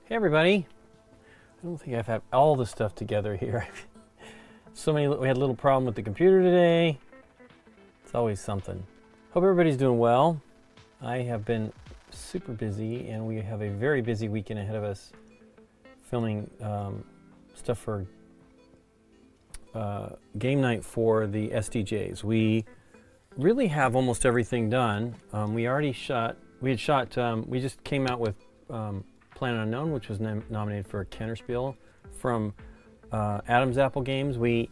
Hey everybody. I don't think I've had all the stuff together here. We had a little problem with the computer today. It's always something. Hope everybody's doing well. I have been super busy and we have a very busy weekend ahead of us filming stuff for game night for the SDJs. We really have almost everything done. We just came out with Planet Unknown, which was nominated for a Kennerspiel from Adam's Apple Games. We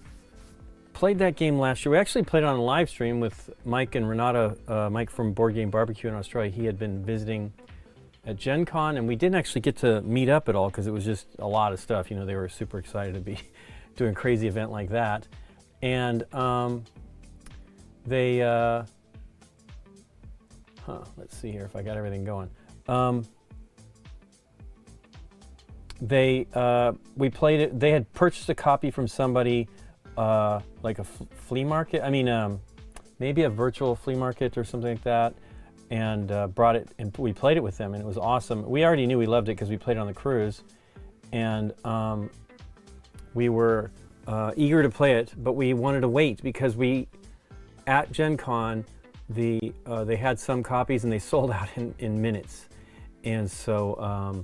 played that game last year. We actually played it on a live stream with Mike and Renata. Mike from Board Game Barbecue in Australia. He had been visiting at Gen Con, and we didn't actually get to meet up at all because it was just a lot of stuff. You know, they were super excited to be doing a crazy event like that. And let's see here if I got everything going. We played it. They had purchased a copy from somebody, like a flea market. I mean, maybe a virtual flea market or something like that, and brought it. And we played it with them, and it was awesome. We already knew we loved it because we played it on the cruise, and we were eager to play it, but we wanted to wait because at Gen Con, they had some copies and they sold out in minutes, and so.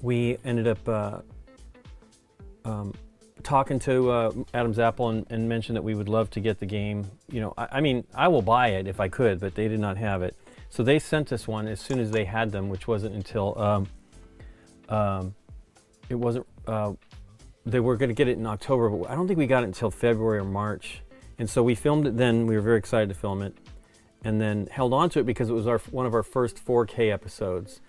We ended up talking to Adam's Apple and mentioned that we would love to get the game. You know, I mean, I will buy it if I could, but they did not have it. So they sent us one as soon as they had them, which wasn't until they were going to get it in October, but I don't think we got it until February or March. And so we filmed it then. We were very excited to film it, and then held on to it because it was one of our first 4K episodes.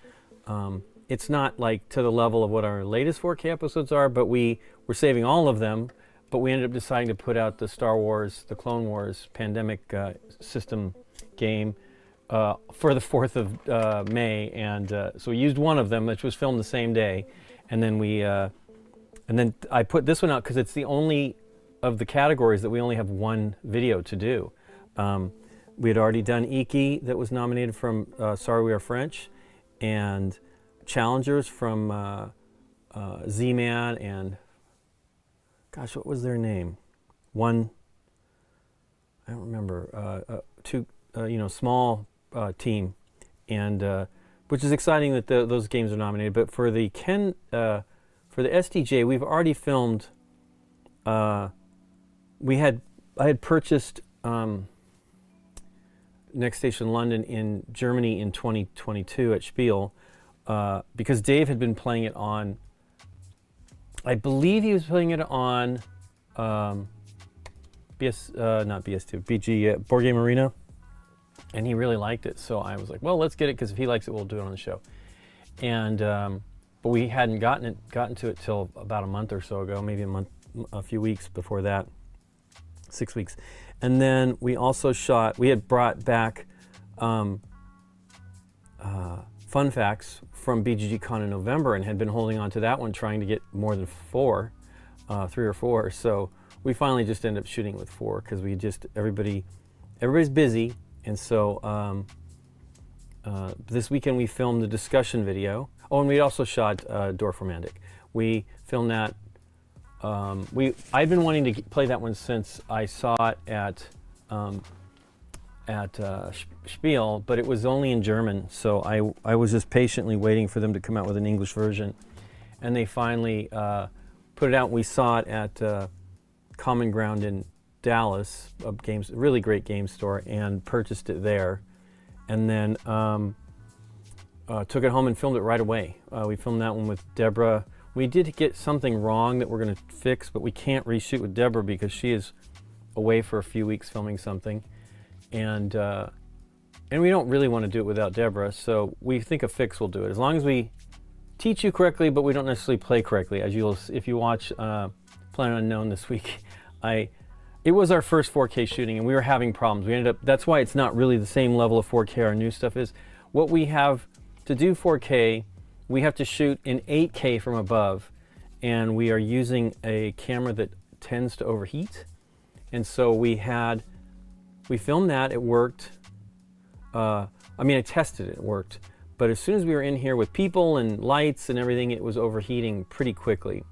It's not like to the level of what our latest 4K episodes are, but we were saving all of them. But we ended up deciding to put out the Star Wars, the Clone Wars Pandemic system game for the 4th of May, and so we used one of them, which was filmed the same day, and then I put this one out because it's the only of the categories that we only have one video to do. We had already done Iki that was nominated from Sorry We Are French, and Challengers from Z-Man and, gosh, what was their name? One, I don't remember, two, small team, and which is exciting that those games are nominated. But for the SDJ, we've already filmed. I had purchased Next Station London in Germany in 2022 at Spiel, because Dave had been playing it on, I believe he was playing it on not BS2, BG, Board Game Arena, and he really liked it. So I was like, well, let's get it, because if he likes it, we'll do it on the show. And but we hadn't gotten to it till about a month or so ago, maybe a few weeks before that, 6 weeks. And then we also we had brought back Fun Facts from BGG-Con in November, and had been holding on to that one, trying to get more than 3 or 4. So we finally just ended up shooting with 4, because we just, everybody's busy. And so this weekend we filmed the discussion video. Oh, and we also shot Dwarf Romantic. We filmed that. I'd been wanting to play that one since I saw it at Spiel, but it was only in German, so I was just patiently waiting for them to come out with an English version, and they finally put it out. We saw it at Common Ground in Dallas, a really great game store, and purchased it there, and then took it home and filmed it right away. We filmed that one with Deborah. We did get something wrong that we're going to fix, but we can't reshoot with Deborah because she is away for a few weeks filming something, and we don't really want to do it without Deborah. So we think a fix will do it, as long as we teach you correctly, but we don't necessarily play correctly. As if you watch Planet Unknown this week, it was our first 4K shooting, and we were having problems. We ended up. That's why it's not really the same level of 4K our new stuff is. What we have to do 4K, we have to shoot in 8K from above, and we are using a camera that tends to overheat. And so we filmed that, it worked. I tested it, it worked. But as soon as we were in here with people and lights and everything, it was overheating pretty quickly.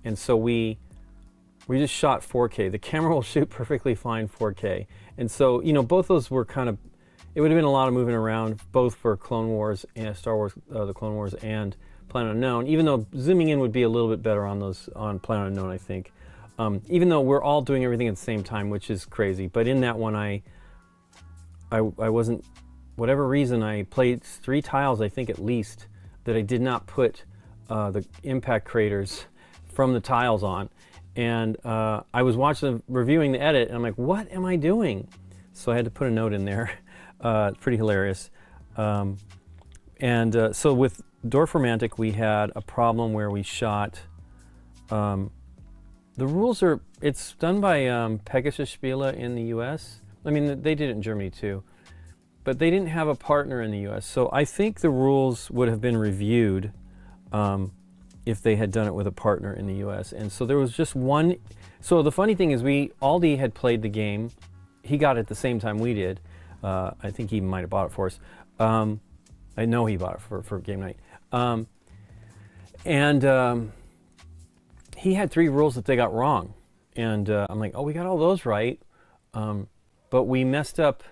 And so we just shot 4K. The camera will shoot perfectly fine 4K. And so, both those were kind of, it would have been a lot of moving around, both for Clone Wars and Star Wars, the Clone Wars and Planet Unknown, even though zooming in would be a little bit better on Planet Unknown, I think. Even though we're all doing everything at the same time, which is crazy. But in that one, I wasn't, whatever reason, I played 3 tiles, I think at least, that I did not put the impact craters from the tiles on. And I was reviewing the edit, and I'm like, what am I doing? So I had to put a note in there. It's pretty hilarious. So with Dwarf Romantic, we had a problem where we shot, the rules are, it's done by Pegasus Spiele in the US. I mean, they did it in Germany too, but they didn't have a partner in the US. So I think the rules would have been reviewed if they had done it with a partner in the US. And so there was just one. So the funny thing is, Aldi had played the game. He got it at the same time we did. I think he might have bought it for us. I know he bought it for GameNight. He had 3 rules that they got wrong. And I'm like, oh, we got all those right. But we messed up.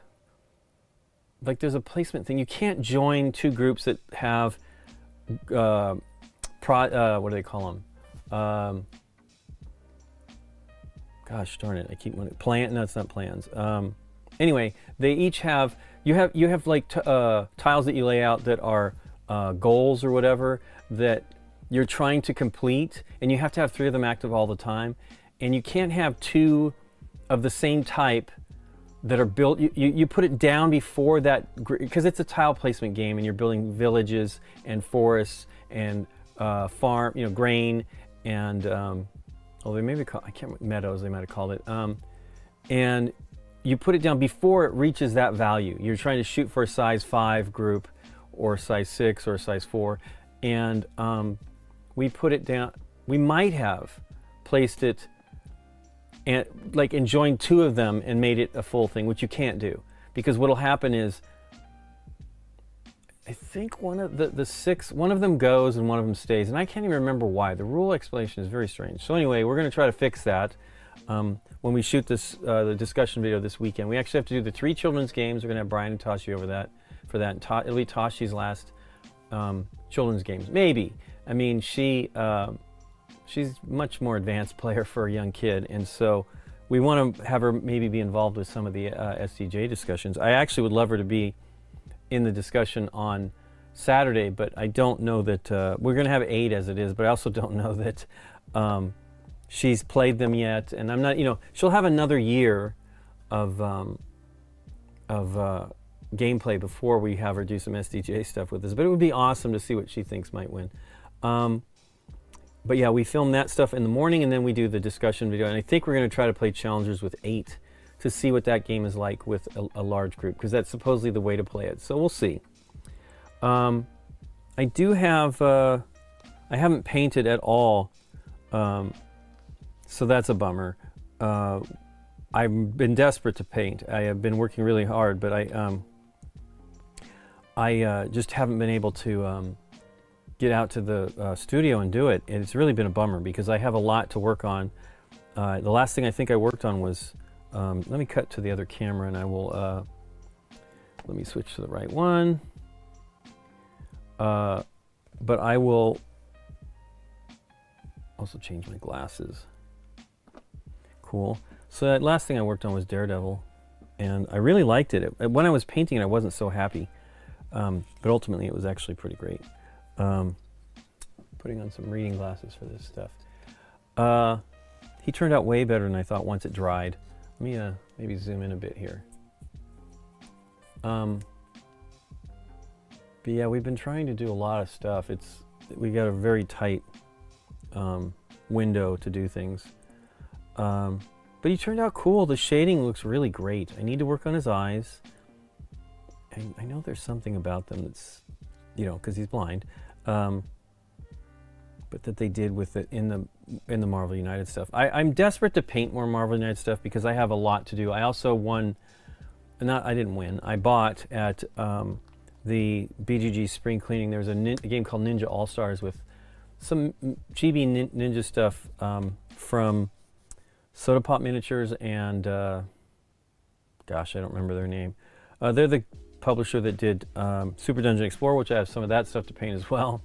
Like, there's a placement thing. You can't join 2 groups that have, what do they call them? Gosh darn it, I keep wanting, no, it's not plans. Anyway, they each have, you have like tiles that you lay out that are goals or whatever that you're trying to complete, and you have to have 3 of them active all the time, and you can't have 2 of the same type that are built. You put it down before that, because it's a tile placement game, and you're building villages and forests and farm, grain, and they maybe I can't remember, meadows they might have called it, and you put it down before it reaches that value. You're trying to shoot for a size 5 group or size 6 or size 4, and we put it down. We might have placed it and joined 2 of them and made it a full thing, which you can't do, because what'll happen is, I think one of the 6, one of them goes and one of them stays, and I can't even remember why. The rule explanation is very strange. So anyway, we're going to try to fix that when we shoot the discussion video this weekend. We actually have to do the 3 children's games. We're going to have Brian and Tashi over for that. It'll be Tashi's last children's games, maybe. I mean, she's much more advanced player for a young kid, and so we want to have her maybe be involved with some of the SDJ discussions. I actually would love her to be in the discussion on Saturday, but I don't know that we're going to have 8 as it is, but I also don't know that she's played them yet, and I'm not, you know, she'll have another year of gameplay before we have her do some SDJ stuff with us, but it would be awesome to see what she thinks might win. But yeah, we film that stuff in the morning, and then we do the discussion video, and I think we're going to try to play Challengers with 8 to see what that game is like with a large group, because that's supposedly the way to play it, so we'll see. I do have, I haven't painted at all, so that's a bummer. I've been desperate to paint. I have been working really hard, but I just haven't been able to get out to the studio and do it. And it's really been a bummer because I have a lot to work on. The last thing I think I worked on was, let me cut to the other camera and I will, let me switch to the right one. But I will also change my glasses. Cool. So that last thing I worked on was Daredevil, and I really liked it. When I was painting it, I wasn't so happy, but ultimately it was actually pretty great. Putting on some reading glasses for this stuff. He turned out way better than I thought once it dried. Let me maybe zoom in a bit here. But yeah, we've been trying to do a lot of stuff. We got a very tight window to do things. But he turned out cool. The shading looks really great. I need to work on his eyes. I know there's something about them that's, you know, because he's blind. But that they did with it in the Marvel United stuff. I'm desperate to paint more Marvel United stuff because I have a lot to do. I also won, I didn't win. I bought at the BGG spring cleaning. There's a game called Ninja All Stars with some chibi ninja stuff from Soda Pop Miniatures and gosh, I don't remember their name. They're the publisher that did Super Dungeon Explorer, which I have some of that stuff to paint as well.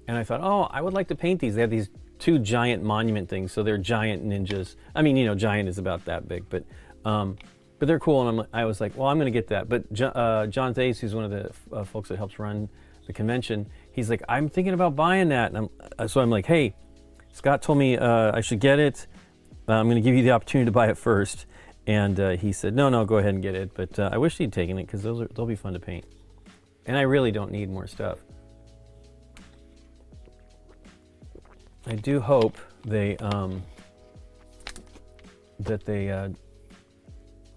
And I thought, oh, I would like to paint these. They have these 2 giant monument things, so they're giant ninjas. I mean, you know, giant is about that big, but they're cool. And I was like, well, I'm going to get that. But John Thays, who's one of the folks that helps run the convention, he's like, I'm thinking about buying that. And so I'm like, hey, Scott told me I should get it. I'm going to give you the opportunity to buy it first. And he said, no, go ahead and get it. But I wish he'd taken it because they'll be fun to paint. And I really don't need more stuff. I do hope they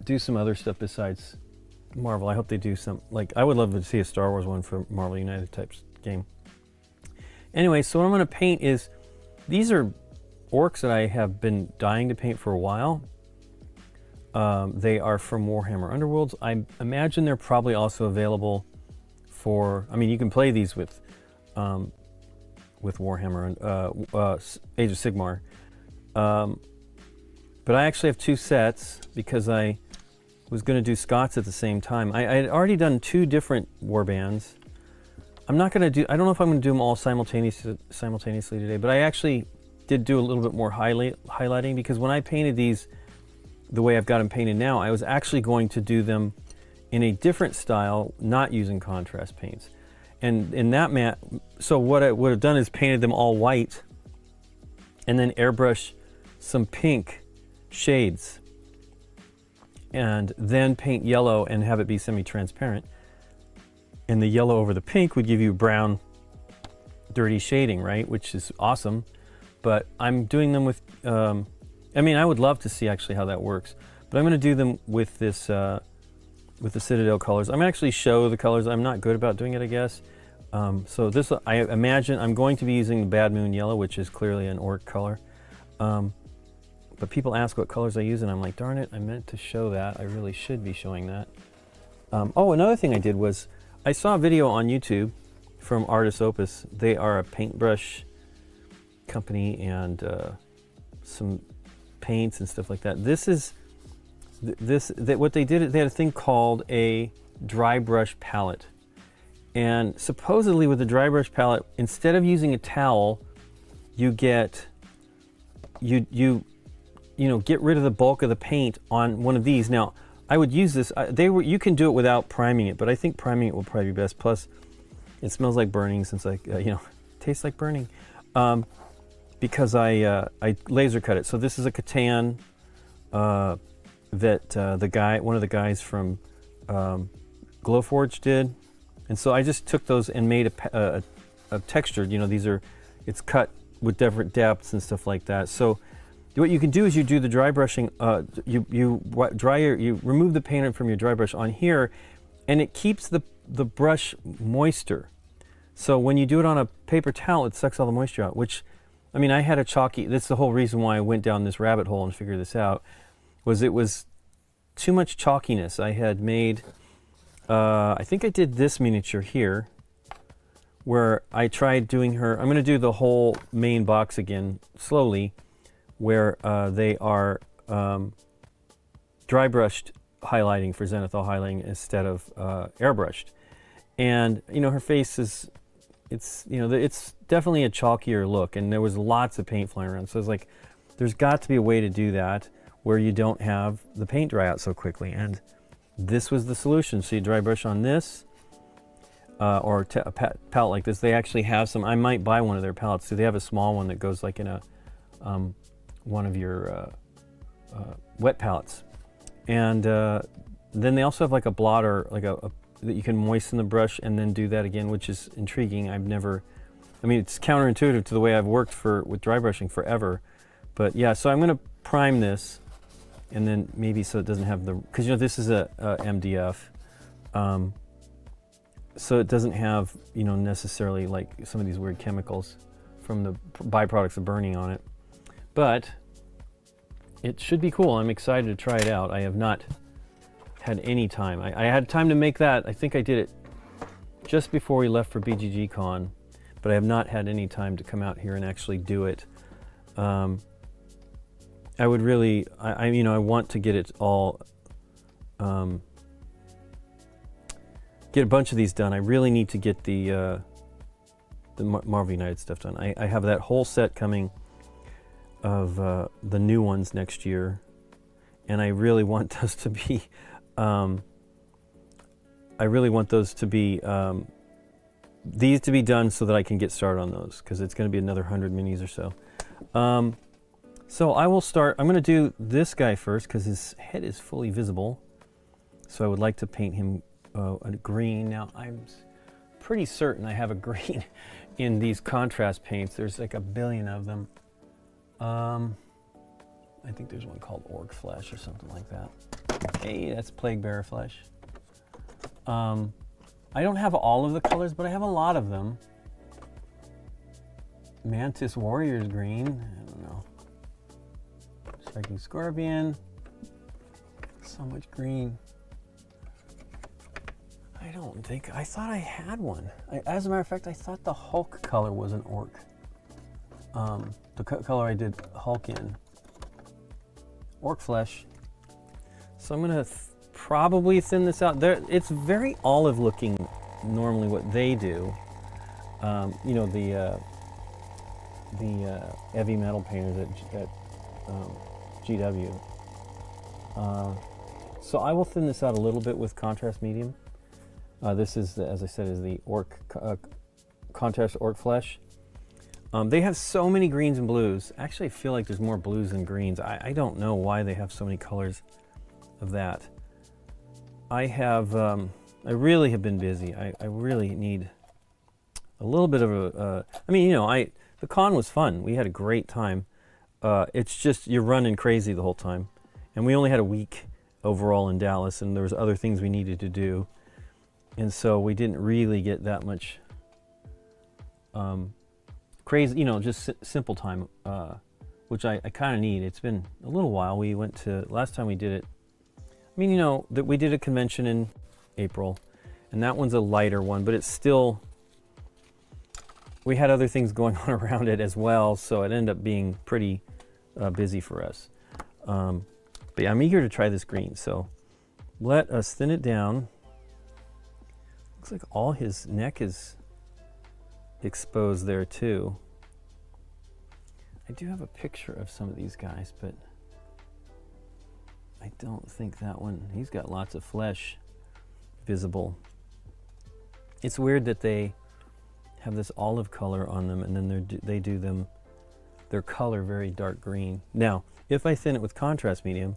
do some other stuff besides Marvel. I hope they do some, like, I would love to see a Star Wars one for Marvel United type game. Anyway, so what I'm going to paint is, these are orcs that I have been dying to paint for a while. They are from Warhammer Underworlds. I imagine they're probably also available for, I mean, you can play these with Warhammer and Age of Sigmar. But I actually have 2 sets because I was going to do Scots at the same time. I had already done 2 different warbands. I'm not going to do, I don't know if I'm going to do them all simultaneously today, but I actually did do a little bit more highlighting because when I painted these the way I've got them painted now, I was actually going to do them in a different style, not using contrast paints. And in that so what I would have done is painted them all white and then airbrush some pink shades and then paint yellow and have it be semi-transparent. And the yellow over the pink would give you brown, dirty shading, right? Which is awesome. But I'm doing them with, I mean, I would love to see actually how that works. But I'm going to do them with this, with the Citadel colors. I'm going to actually show the colors. I'm not good about doing it, I guess. So this, I imagine I'm going to be using the Bad Moon Yellow, which is clearly an orc color. But people ask what colors I use, and I'm like, darn it, I meant to show that. I really should be showing that. Oh, another thing I did was, I saw a video on YouTube from Artis Opus. They are a paintbrush company and some paints and stuff like that. What they did, they had a thing called a dry brush palette. And supposedly with the dry brush palette, instead of using a towel, you get rid of the bulk of the paint on one of these. Now, I would use this. You can do it without priming it, but I think priming it will probably be best. Plus, it smells like burning since tastes like burning, because I laser cut it. So this is a Catan that one of the guys from Glowforge did, and so I just took those and made a textured. It's cut with different depths and stuff like that. So what you can do is you do the dry brushing. You remove the paint from your dry brush on here, and it keeps the brush moister. So when you do it on a paper towel, it sucks all the moisture out. Which, I mean, I had a chalky. That's the whole reason why I went down this rabbit hole and figured this out. It was too much chalkiness. I had made. I think I did this miniature here, where I tried doing her. I'm going to do the whole main box again slowly, where they are dry brushed highlighting for zenithal highlighting instead of airbrushed. And her face is, it's definitely a chalkier look, and there was lots of paint flying around. So it's like, there's got to be a way to do that where you don't have the paint dry out so quickly. And this was the solution. So you dry brush on this, or a palette like this. They actually have some. I might buy one of their palettes. So they have a small one that goes like in a one of your wet palettes, and then they also have like a blotter, like that you can moisten the brush and then do that again, which is intriguing. I mean, it's counterintuitive to the way I've worked with dry brushing forever, but yeah. So I'm going to prime this, and then maybe so it doesn't have because this is a MDF, so it doesn't have necessarily like some of these weird chemicals from the byproducts of burning on it. But it should be cool. I'm excited to try it out. I have not had any time. I had time to make that. I think I did it just before we left for BGG Con, but I have not had any time to come out here and actually do it. I would really, I want to get it all, get a bunch of these done. I really need to get the Marvel United stuff done. I have that whole set coming of the new ones next year, and I really want those to be these to be done so that I can get started on those, because it's going to be another 100 minis or so. So I will start. I'm going to do this guy first because his head is fully visible, so I would like to paint him a green. Now I'm pretty certain I have a green in these contrast paints. There's like a billion of them. I think there's one called Orc Flesh or something like that. Hey, that's Plague Bearer Flesh. I don't have all of the colors, but I have a lot of them. Mantis Warrior's green. I don't know. Striking Scorpion. So much green. I thought I had one. As a matter of fact, I thought the Hulk color was an orc. The color I did Hulk in. Orc Flesh. So I'm going to probably thin this out. It's very olive looking normally what they do. The heavy metal painters at GW. So I will thin this out a little bit with contrast medium. This is, as I said, is the contrast Orc Flesh. They have so many greens and blues. Actually, I feel like there's more blues than greens. I don't know why they have so many colors of that. I really have been busy. I really need a little bit of the con was fun. We had a great time. It's just you're running crazy the whole time. And we only had a week overall in Dallas, and there was other things we needed to do. And so we didn't really get that much crazy, just simple time, which I kind of need. It's been a little while. We went to, last time we did it, that we did a convention in April, and that one's a lighter one, but it's still, we had other things going on around it as well, so it ended up being pretty busy for us. But yeah, I'm eager to try this green, so let us thin it down. Looks like all his neck is exposed there too. I do have a picture of some of these guys, but I don't think that one, he's got lots of flesh visible. It's weird that they have this olive color on them and then they do them, their color very dark green. Now, if I thin it with contrast medium,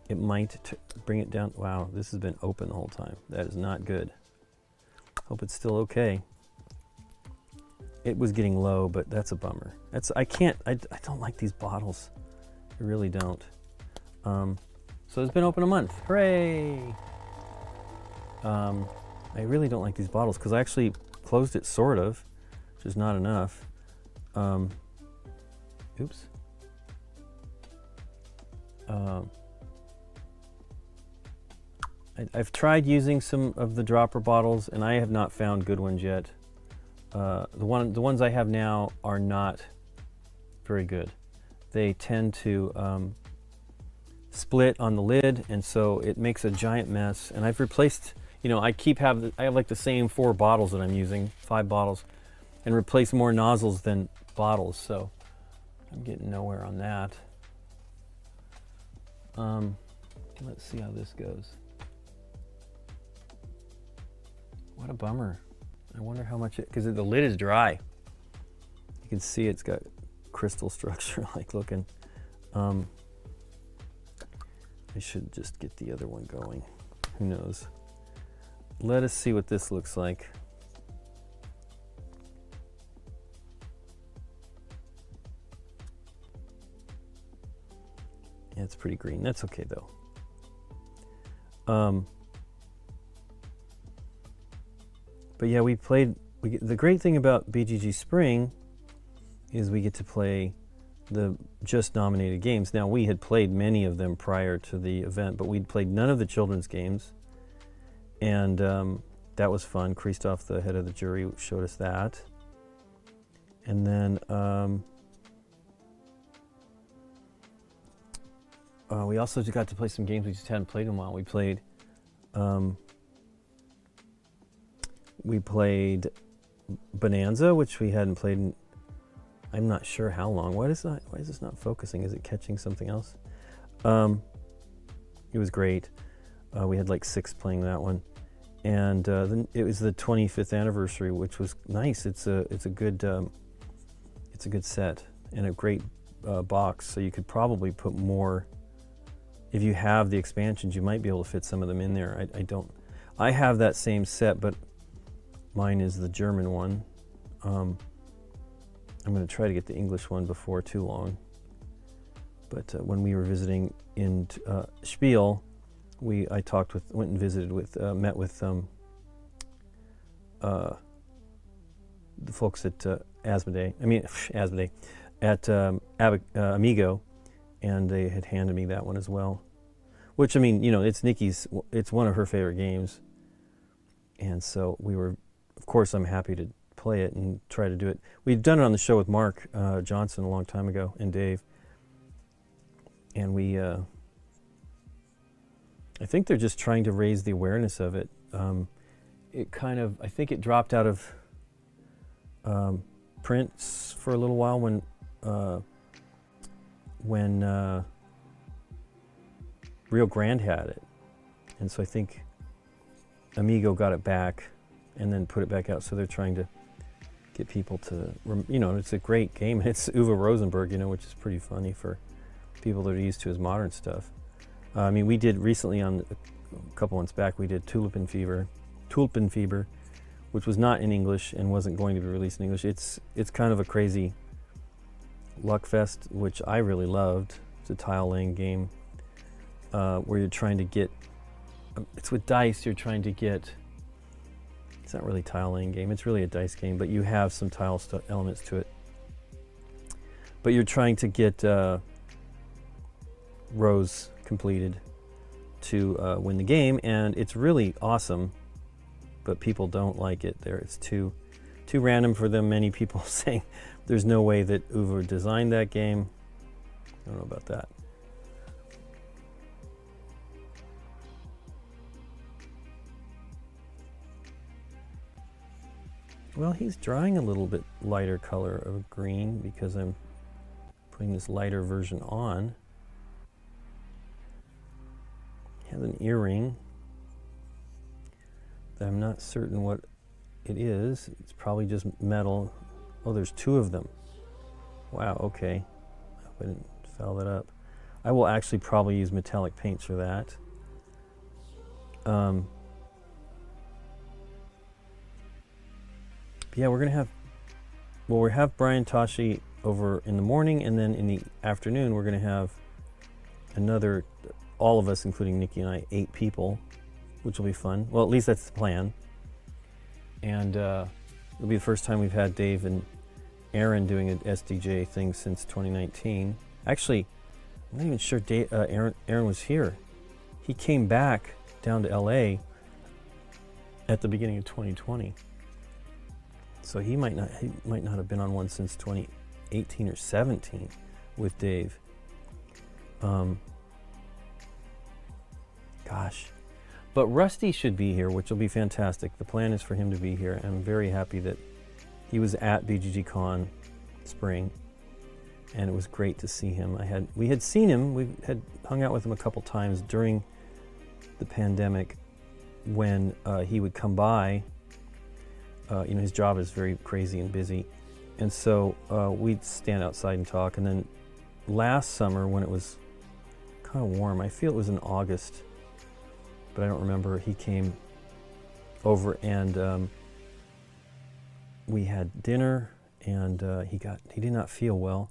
it might bring it down. Wow, this has been open the whole time. That is not good. Hope it's still okay. It was getting low, but that's a bummer. I don't like these bottles. I really don't. So it's been open a month. Hooray! I really don't like these bottles because I actually closed it sort of, which is not enough. Oops. I've tried using some of the dropper bottles and I have not found good ones yet. The ones I have now are not very good. They tend to split on the lid, and so it makes a giant mess. And I've replaced, you know, I have like the same 4 bottles that I'm using, 5 bottles, and replace more nozzles than bottles. So I'm getting nowhere on that. Let's see how this goes. What a bummer. I wonder how much because the lid is dry. You can see it's got crystal structure like looking. I should just get the other one going. Who knows? Let us see what this looks like. Yeah, it's pretty green. That's okay though. But yeah, the great thing about BGG Spring is we get to play the just nominated games. Now, we had played many of them prior to the event, but we'd played none of the children's games. And that was fun. Christoph, the head of the jury, showed us that. And then we also got to play some games we just hadn't played in a while. We played Bonanza, which we hadn't played in, I'm not sure how long. Why is this not focusing? Is it catching something else? It was great. We had like 6 playing that one. And then it was the 25th anniversary, which was nice. It's a good set and a great box. So you could probably put more. If you have the expansions, you might be able to fit some of them in there. I have that same set, but mine is the German one. I'm going to try to get the English one before too long. But when we were visiting in Spiel, I went and visited with, met with the folks at Asmodee, at Amigo, and they had handed me that one as well. Which, I mean, you know, it's one of her favorite games. And so of course, I'm happy to play it and try to do it. We'd done it on the show with Mark Johnson a long time ago, and Dave. And I think they're just trying to raise the awareness of it. I think it dropped out of print for a little while when Rio Grande had it. And so I think Amigo got it back and then put it back out. So they're trying to get people to, it's a great game. It's Uwe Rosenberg, which is pretty funny for people that are used to his modern stuff. I mean, we did recently a couple months back, we did Tulpen Fever, which was not in English and wasn't going to be released in English. It's kind of a crazy luck fest, which I really loved. It's a tile laying game where you're trying to get, it's with dice, you're trying to get, it's not really a tile laying game, it's really a dice game, but you have some tile elements to it. But you're trying to get rows completed to win the game, and it's really awesome, but people don't like it there. It's too random for them. Many people saying there's no way that Uwe designed that game. I don't know about that. Well, he's drawing a little bit lighter color of green because I'm putting this lighter version on. has an earring that I'm not certain what it is. It's probably just metal. Oh, there's two of them. Wow, okay. I hope I didn't foul that up. I will actually probably use metallic paints for that. Yeah, we're gonna have, well, we have Brian Toshi over in the morning, and then in the afternoon we're gonna have another, all of us, including Nikki and I, 8 people, which will be fun. Well, at least that's the plan. And it'll be the first time we've had Dave and Aaron doing an SDJ thing since 2019. Actually, I'm not even sure Aaron was here. He came back down to LA at the beginning of 2020. So he might not have been on one since 2018 or 17 with Dave. Gosh. But Rusty should be here, which will be fantastic. The plan is for him to be here. I'm very happy that he was at BGG Con Spring, and it was great to see him. We had seen him, we had hung out with him a couple times during the pandemic when he would come by. You know, his job is very crazy and busy, and so we'd stand outside and talk. And then last summer, when it was kind of warm, I feel it was in August, but I don't remember, he came over and we had dinner, and he did not feel well,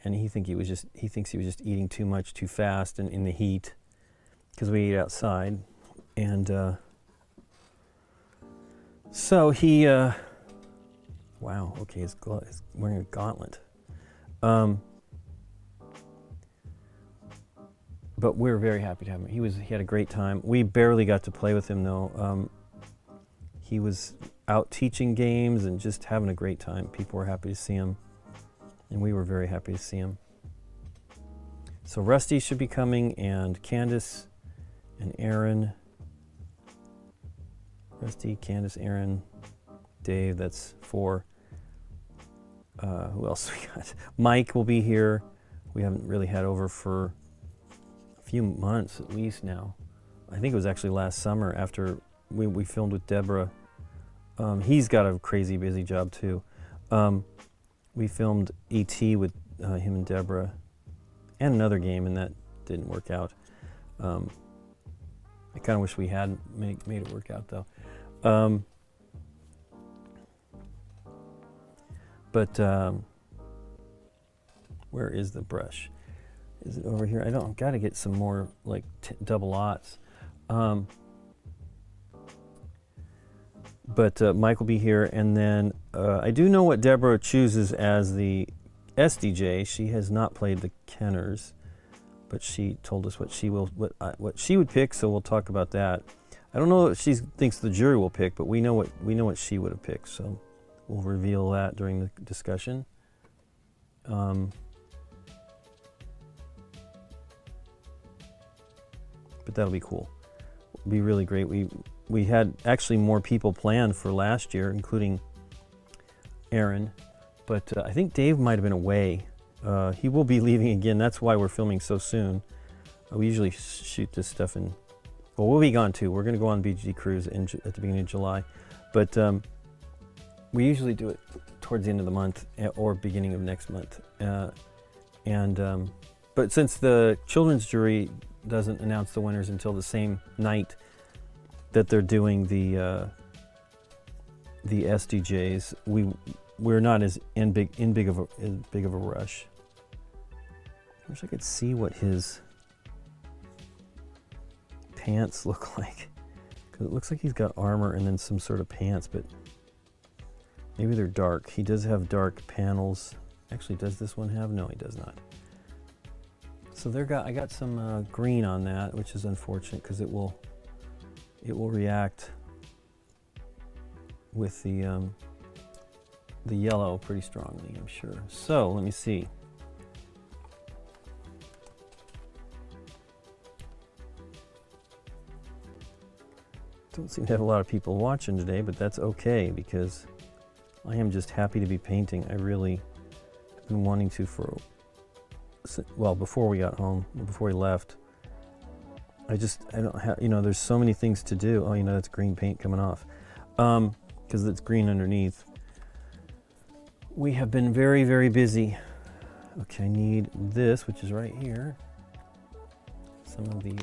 and he thinks he was just eating too much too fast and in the heat, because we ate outside. And so he wow, okay, he's wearing a gauntlet. But we're very happy to have him. He had a great time. We barely got to play with him though. He was out teaching games and just having a great time. People were happy to see him, and we were very happy to see him. So Rusty should be coming, and Candace and Aaron. Rusty, Candace, Aaron, Dave, that's 4. Who else we got? Mike will be here. We haven't really had over for a few months at least now. I think it was actually last summer after we filmed with Deborah. He's got a crazy busy job too. We filmed E.T. with him and Deborah, and another game, and that didn't work out. I kind of wish we had made it work out though. Where is the brush? Is it over here? I've got to get some more like double aughts. But Mike will be here, and then I do know what Deborah chooses as the SDJ. She has not played the Kenners, but she told us what she would pick, so we'll talk about that. I don't know what she thinks the jury will pick, but we know what she would have picked, so we'll reveal that during the discussion. But that'll be cool. It'll be really great. We had actually more people planned for last year, including Aaron, but I think Dave might have been away. He will be leaving again. That's why we're filming so soon. We usually shoot this stuff in, well, we'll be gone too. We're going to go on BGG cruise at the beginning of July, but we usually do it towards the end of the month or beginning of next month. But since the children's jury doesn't announce the winners until the same night that they're doing the SDJs, we're not as in big of a rush. I wish I could see what his pants look like, because it looks like he's got armor and then some sort of pants, but maybe they're dark. He does have dark panels. Actually, does this one have? No, he does not. So I got some green on that, which is unfortunate because it will react with the yellow pretty strongly, I'm sure. So let me see. Don't seem to have a lot of people watching today, but that's okay because I am just happy to be painting. I really have been wanting to well, before we got home, before we left, I don't have, you know, there's so many things to do. Oh, you know, that's green paint coming off. Because it's green underneath. We have been very, very busy. Okay, I need this, which is right here. Some of the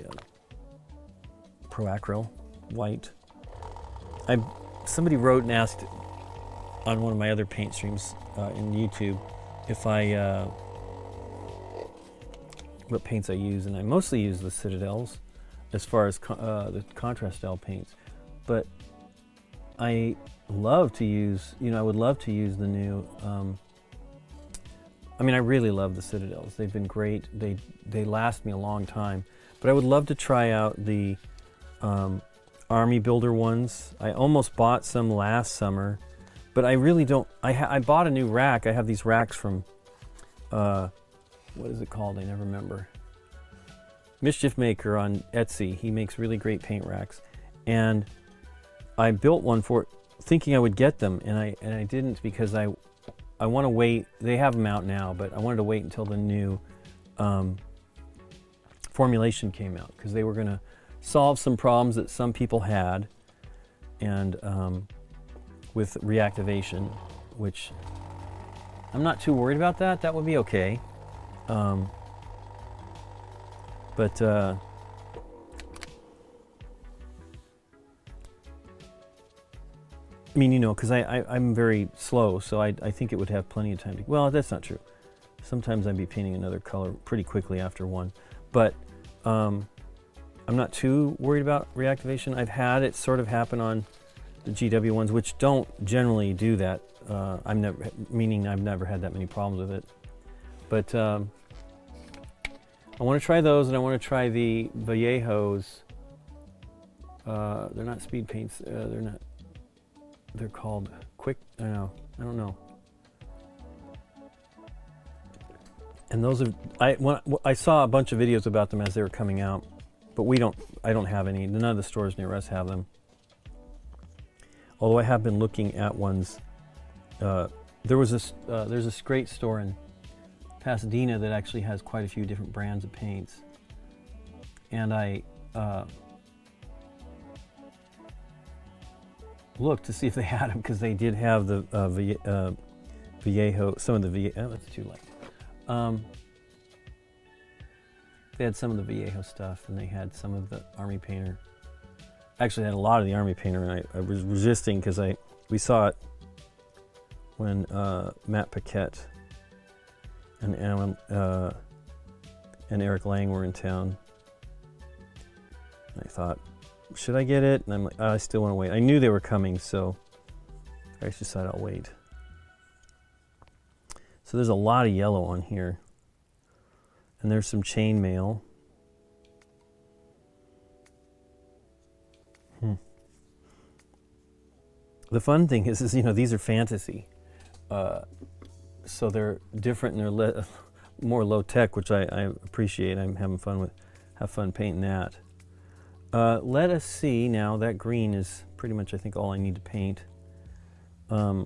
Pro-Acryl white. Somebody wrote and asked on one of my other paint streams in YouTube if what paints I use, and I mostly use the Citadels as far as the contrast style paints, but I love to use, you know, I would love to use the new, I mean, I really love the Citadels. They've been great. They last me a long time, but I would love to try out the Army Builder ones. I almost bought some last summer, but I really don't. I bought a new rack. I have these racks from, what is it called? I never remember. Mischief Maker on Etsy. He makes really great paint racks, and I built one for it, thinking I would get them, and I didn't, because I want to wait. They have them out now, but I wanted to wait until the new formulation came out, because they were going to solve some problems that some people had, and with reactivation, which I'm not too worried about that. That would be okay. But I mean, you know, because I'm very slow, so I think it would have plenty of time to, well, that's not true. Sometimes I'd be painting another color pretty quickly after one, but I'm not too worried about reactivation. I've had it sort of happen on the GW ones, which don't generally do that. I've never had that many problems with it. But I want to try those, and I want to try the Vallejos. They're not speed paints. They're not. They're called quick. I don't know. And those are. I saw a bunch of videos about them as they were coming out, but I don't have any. None of the stores near us have them. Although I have been looking at ones. There's this great store in Pasadena that actually has quite a few different brands of paints, and I looked to see if they had them, because they did have the Vallejo, some of the Vallejo. Oh, that's too light. They had some of the Vallejo stuff, and they had some of the Army Painter. Actually, they had a lot of the Army Painter, and I was resisting, because we saw it when Matt Paquette and Alan and Eric Lang were in town. And I thought, should I get it? And I'm like, I still want to wait. I knew they were coming, so I just decided I'll wait. So there's a lot of yellow on here. And there's some chainmail. The fun thing is, you know, these are fantasy. So they're different, and they're more low tech, which I appreciate. I'm having fun with, have fun painting that. Let us see now. That green is pretty much, I think, all I need to paint. I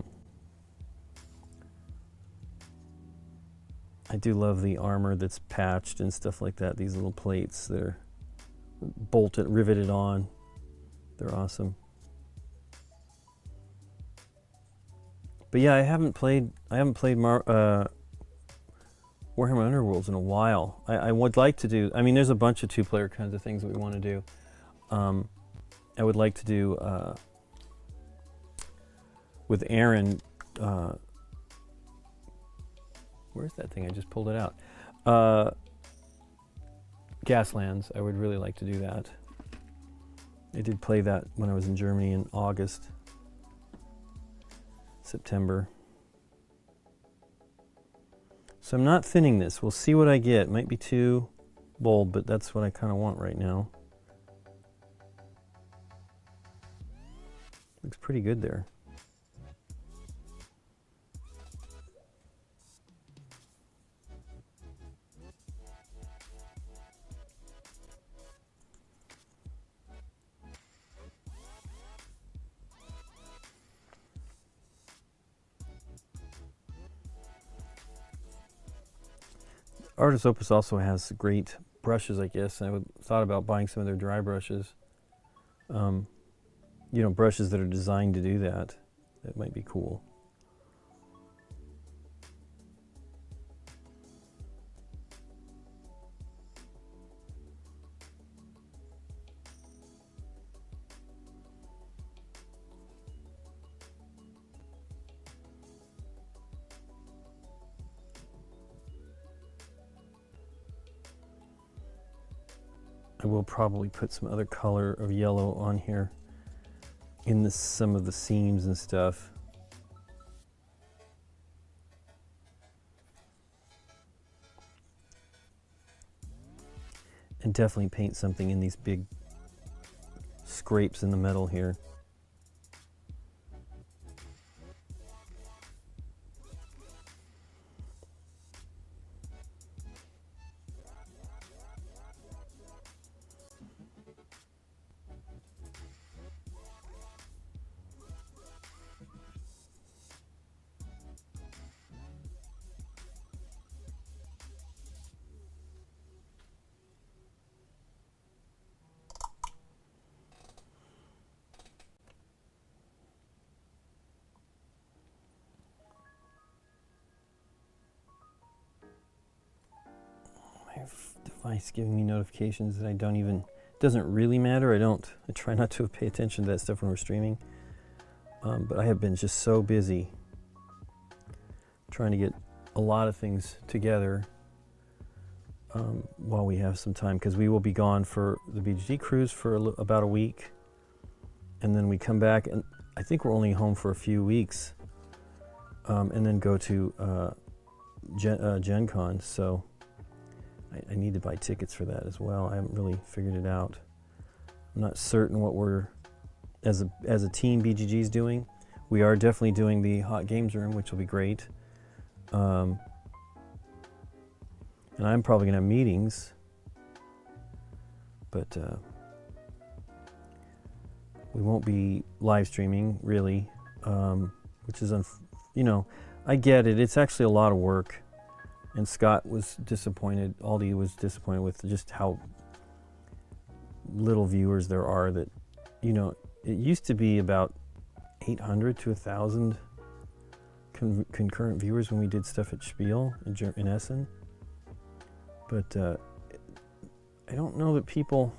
do love the armor that's patched and stuff like that. These little plates, they're bolted, riveted on. They're awesome. But yeah, I haven't played Warhammer Underworlds in a while. I would like to do. I mean, there's a bunch of two-player kinds of things that we want to do. I would like to do with Aaron. Where's that thing? I just pulled it out. Gaslands. I would really like to do that. I did play that when I was in Germany in August, September. So I'm not thinning this. We'll see what I get. It might be too bold, but that's what I kind of want right now. Looks pretty good there. Artist Opus also has great brushes, I guess. I thought about buying some of their dry brushes. You know, brushes that are designed to do that. That might be cool. I will probably put some other color of yellow on here in some of the seams and stuff. And definitely paint something in these big scrapes in the metal here. Device giving me notifications that I don't even, it doesn't really matter. I try not to pay attention to that stuff when we're streaming. But I have been just so busy trying to get a lot of things together while we have some time, because we will be gone for the BGG cruise for about a week, and then we come back, and I think we're only home for a few weeks, and then go to Gen Con. So I need to buy tickets for that as well. I haven't really figured it out. I'm not certain what we're, as a team, BGG's doing. We are definitely doing the Hot Games Room, which will be great. And I'm probably going to have meetings. But we won't be live streaming, really, which is, you know, I get it. It's actually a lot of work. And Scott was disappointed, Aldi was disappointed with just how little viewers there are. That, you know, it used to be about 800 to 1,000 concurrent viewers when we did stuff at Spiel in Essen. But I don't know that people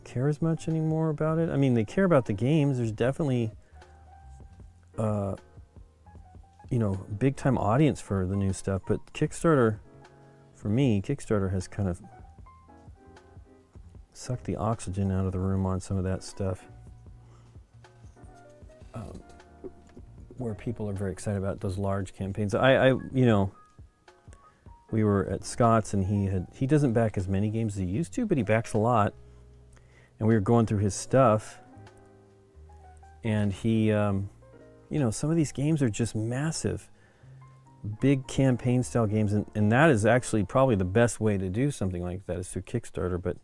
care as much anymore about it. I mean, they care about the games. There's definitely you know, big time audience for the new stuff, but Kickstarter, for me, Kickstarter has kind of sucked the oxygen out of the room on some of that stuff. Where people are very excited about those large campaigns. You know, we were at Scott's, and he doesn't back as many games as he used to, but he backs a lot. And we were going through his stuff, and he, you know, some of these games are just massive, big campaign style games, and that is actually probably the best way to do something like that, is through Kickstarter. But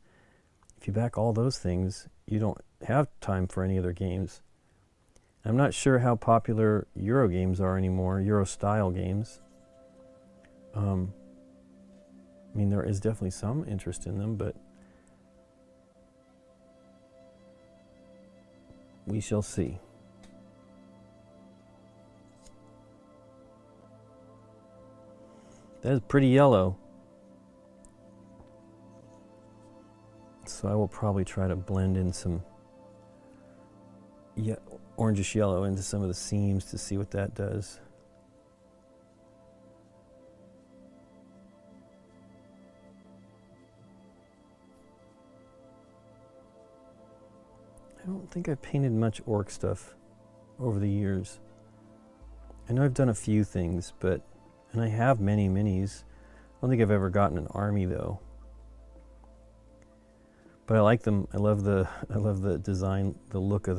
if you back all those things, you don't have time for any other games. I'm not sure how popular Euro games are anymore, Euro style games. I mean, there is definitely some interest in them, but we shall see. That is pretty yellow. So I will probably try to blend in some orangish yellow into some of the seams to see what that does. I don't think I've painted much orc stuff over the years. I know I've done a few things, and I have many minis. I don't think I've ever gotten an army though. But I like them. I love the design, the look of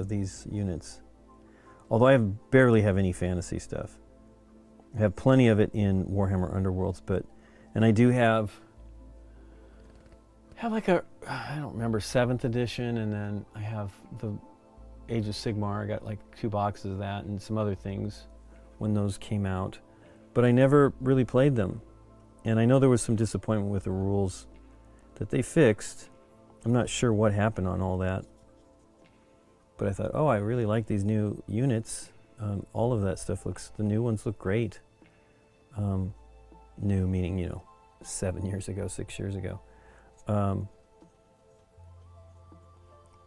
these units. Although I barely have any fantasy stuff. I have plenty of it in Warhammer Underworlds, and I do have like a, I don't remember, 7th edition, and then I have the Age of Sigmar. I got like 2 boxes of that and some other things when those came out. But I never really played them. And I know there was some disappointment with the rules that they fixed. I'm not sure what happened on all that. But I thought, oh, I really like these new units. All of that stuff the new ones look great. New meaning, you know, 7 years ago, 6 years ago.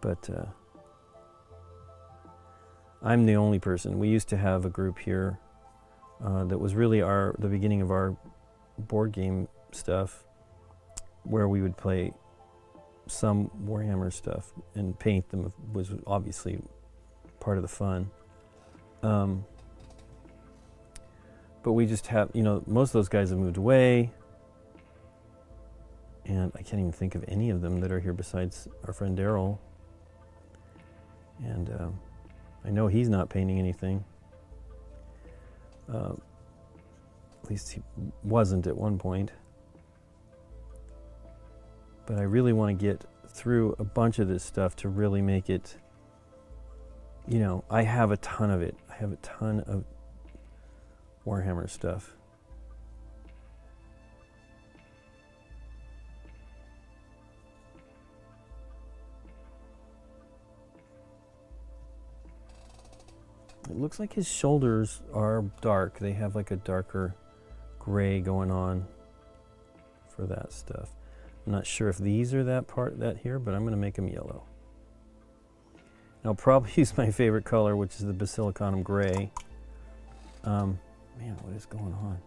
But I'm the only person. We used to have a group here that was really the beginning of our board game stuff, where we would play some Warhammer stuff and paint them was obviously part of the fun. But we just have, you know, most of those guys have moved away, and I can't even think of any of them that are here besides our friend Daryl. And I know he's not painting anything. At least he wasn't at one point. But I really want to get through a bunch of this stuff to really make it, you know, I have a ton of it. I have a ton of Warhammer stuff. It looks like his shoulders are dark. They have like a darker gray going on for that stuff. I'm not sure if these are that here, but I'm going to make them yellow. And I'll probably use my favorite color, which is the Basilicanum Gray. Man, what is going on?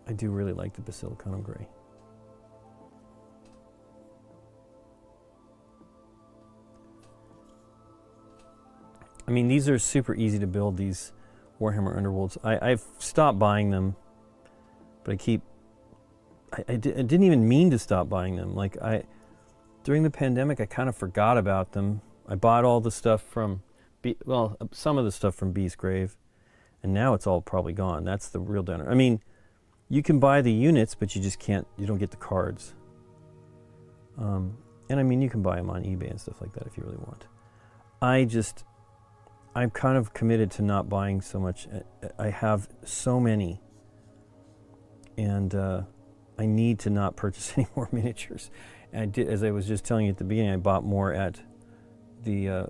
I do really like the Basilicanum Gray. I mean, these are super easy to build, these Warhammer Underworlds. I've stopped buying them, but I didn't even mean to stop buying them. Like, during the pandemic, I kind of forgot about them. I bought all the stuff from, some of the stuff from Beast Grave, and now it's all probably gone. That's the real downer. I mean, you can buy the units, but you don't get the cards. And I mean, you can buy them on eBay and stuff like that if you really want. I'm kind of committed to not buying so much. I have so many, and I need to not purchase any more miniatures. And I did, as I was just telling you at the beginning, I bought more at the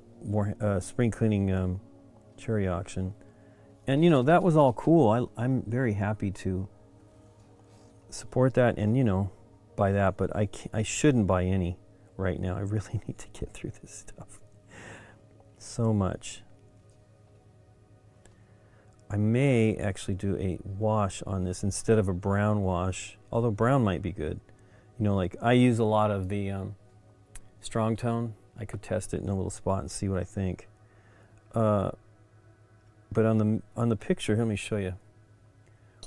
spring cleaning cherry auction, and you know, that was all cool. I'm very happy to support that and, you know, buy that, but I shouldn't buy any right now. I really need to get through this stuff. So much. I may actually do a wash on this instead of a brown wash, although brown might be good. You know, like I use a lot of the strong tone. I could test it in a little spot and see what I think. But on the picture, let me show you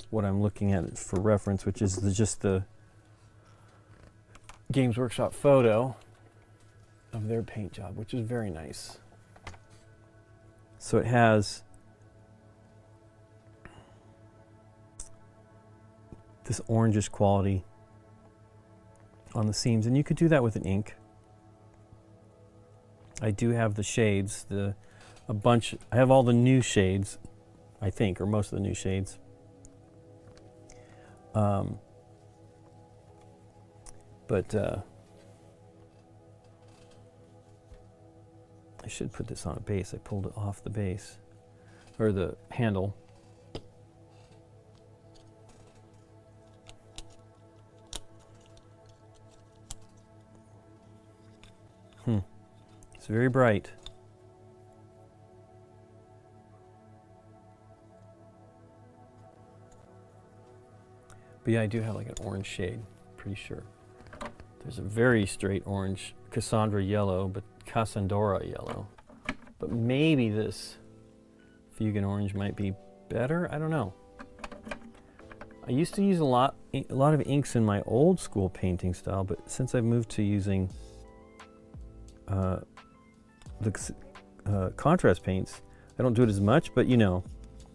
what I'm looking at for reference, which is just the Games Workshop photo of their paint job, which is very nice. So it has this orangish quality on the seams, and you could do that with an ink. I do have the shades, I have all the new shades, I think, or most of the new shades. But I should put this on a base. I pulled it off the base, or the handle. It's very bright. But yeah, I do have like an orange shade, pretty sure. There's a very straight orange, Cassandra yellow, but Cassandora yellow. But maybe this Fugan orange might be better. I don't know. I used to use a lot of inks in my old school painting style, but since I've moved to using the contrast paints, I don't do it as much, but you know,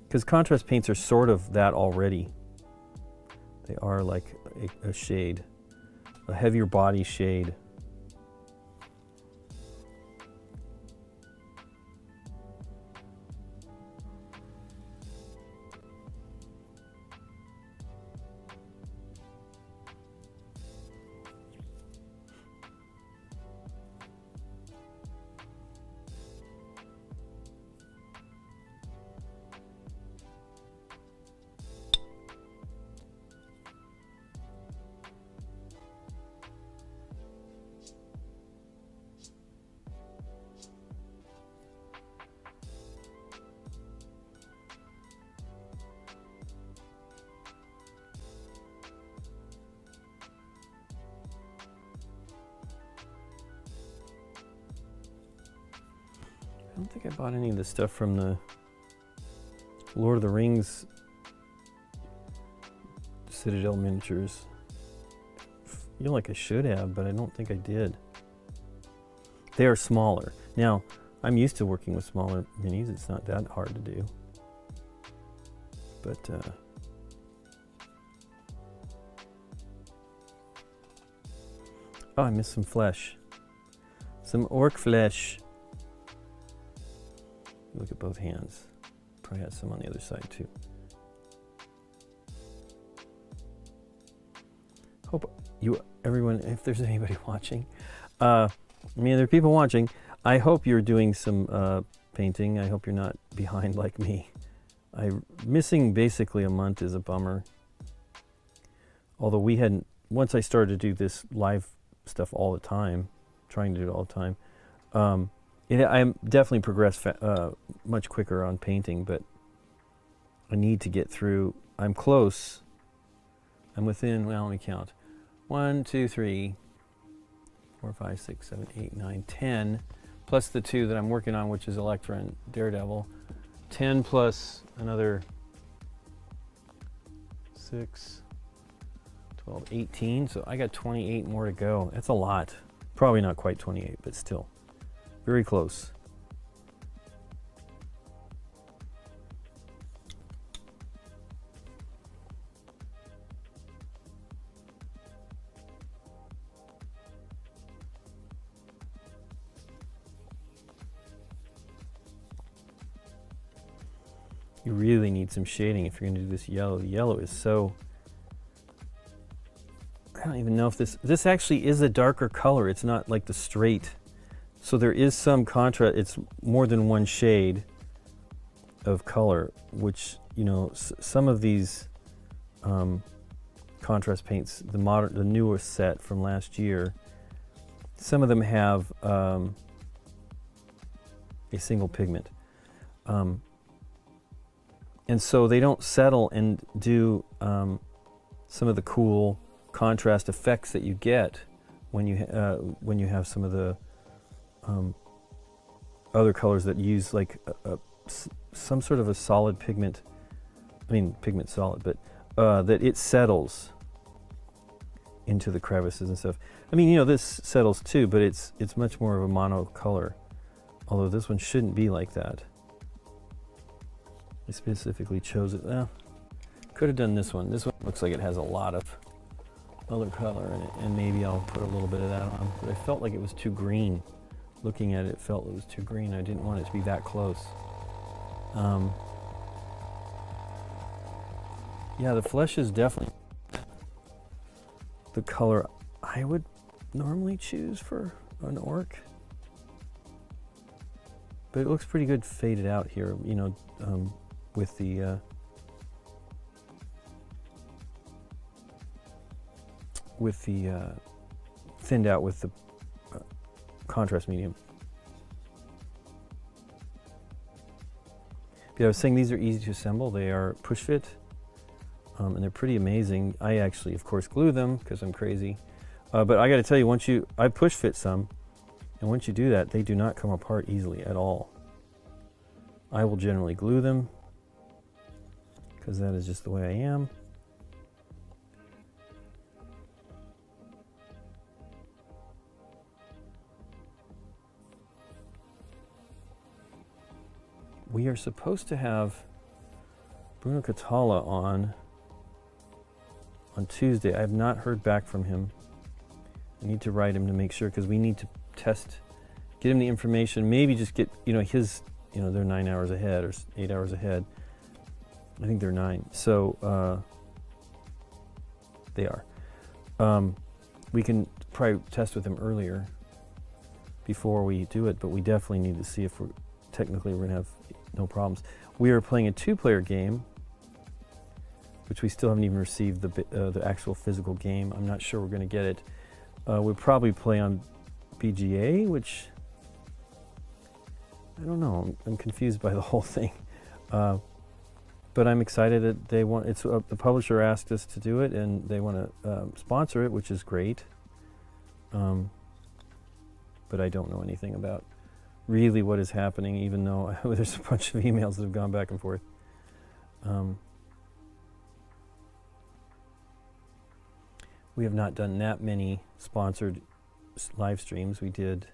because contrast paints are sort of that already. They are like a shade, a heavier body shade. I don't think I bought any of the stuff from the Lord of the Rings Citadel miniatures. I feel like I should have, but I don't think I did. They are smaller. Now, I'm used to working with smaller minis. It's not that hard to do. But oh, I missed some flesh. Some orc flesh. Look at both hands. Probably has some on the other side too. Hope everyone, if there's anybody watching, I mean, there are people watching. I hope you're doing some painting. I hope you're not behind like me. Missing basically a month is a bummer. Although we hadn't, once I started to do this live stuff all the time, trying to do it all the time, I'm definitely progressed much quicker on painting, but I need to get through. I'm close. I'm within, well, let me count. 1, 2, 3, 4, 5, 6, 7, 8, 9, 10, plus the 2 that I'm working on, which is Elektra and Daredevil. 10 plus another 6, 12, 18. So I got 28 more to go. That's a lot. Probably not quite 28, but still very close. You really need some shading if you're going to do this yellow. The yellow is so... I don't even know if this actually is a darker color. It's not like the straight. So there is some contrast. It's more than one shade of color, which, you know, some of these contrast paints, the newest set from last year, some of them have a single pigment. And so they don't settle and do some of the cool contrast effects that you get when you have some of the other colors that use like some sort of a solid pigment. I mean, pigment solid, but that it settles into the crevices and stuff. I mean, you know, this settles too, but it's much more of a mono color. Although this one shouldn't be like that. I specifically chose it. Well, could have done this one. This one looks like it has a lot of other color in it, and maybe I'll put a little bit of that on. But I felt like it was too green. Looking at it, it felt it was too green. I didn't want it to be that close. Yeah, the flesh is definitely the color I would normally choose for an orc. But it looks pretty good faded out here, you know, with the thinned out with the contrast medium. But I was saying these are easy to assemble. They are push fit, and they're pretty amazing. I actually, of course, glue them because I'm crazy. But I got to tell you, I push fit some, and once you do that, they do not come apart easily at all. I will generally glue them because that is just the way I am. We are supposed to have Bruno Catala on Tuesday. I have not heard back from him. I need to write him to make sure, because we need to get him the information, maybe just get, you know, his, you know, they're 9 hours ahead or 8 hours ahead. I think they're 9. So they are. We can probably test with him earlier before we do it, but we definitely need to see if we're going to have no problems. We are playing a 2-player game, which we still haven't even received the actual physical game. I'm not sure we're going to get it. We'll probably play on BGA, which I don't know. I'm confused by the whole thing. But I'm excited that they want. The publisher asked us to do it, and they want to sponsor it, which is great. But I don't know anything about really what is happening, even though there's a bunch of emails that have gone back and forth. We have not done that many sponsored live streams. We did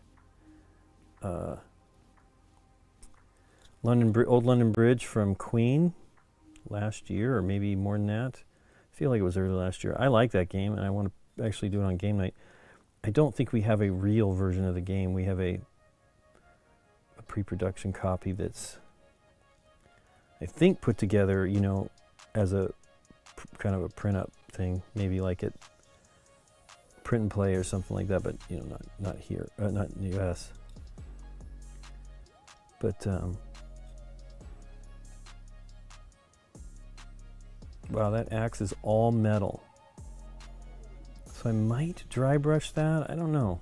Old London Bridge from Queen last year, or maybe more than that. I feel like it was early last year. I like that game, and I want to actually do it on GameNight. I don't think we have a real version of the game. We have a pre-production copy that's, I think, put together, you know, as a kind of a print-up thing, maybe like at Print and Play or something like that, but you know, not here, not in the U.S. But wow, that axe is all metal. So I might dry brush that. I don't know.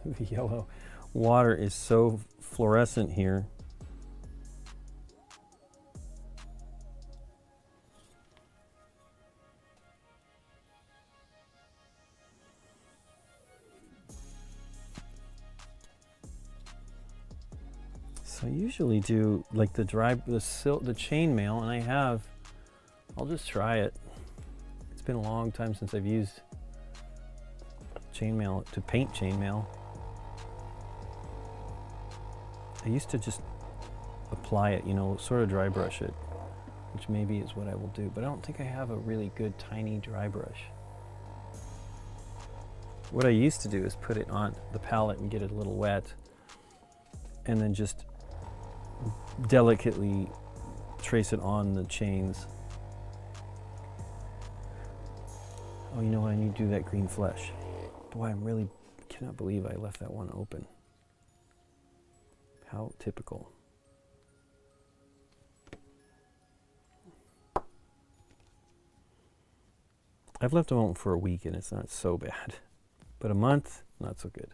The yellow water is so fluorescent here. So I usually do like the chainmail, and I'll just try it. It's been a long time since I've used chainmail to paint chainmail. I used to just apply it, you know, sort of dry brush it, which maybe is what I will do, but I don't think I have a really good tiny dry brush. What I used to do is put it on the palette and get it a little wet, and then just delicately trace it on the chains. Oh, you know what? I need to do that green flesh. Boy, I really cannot believe I left that one open. How typical. I've left them open for a week and it's not so bad. But a month, not so good.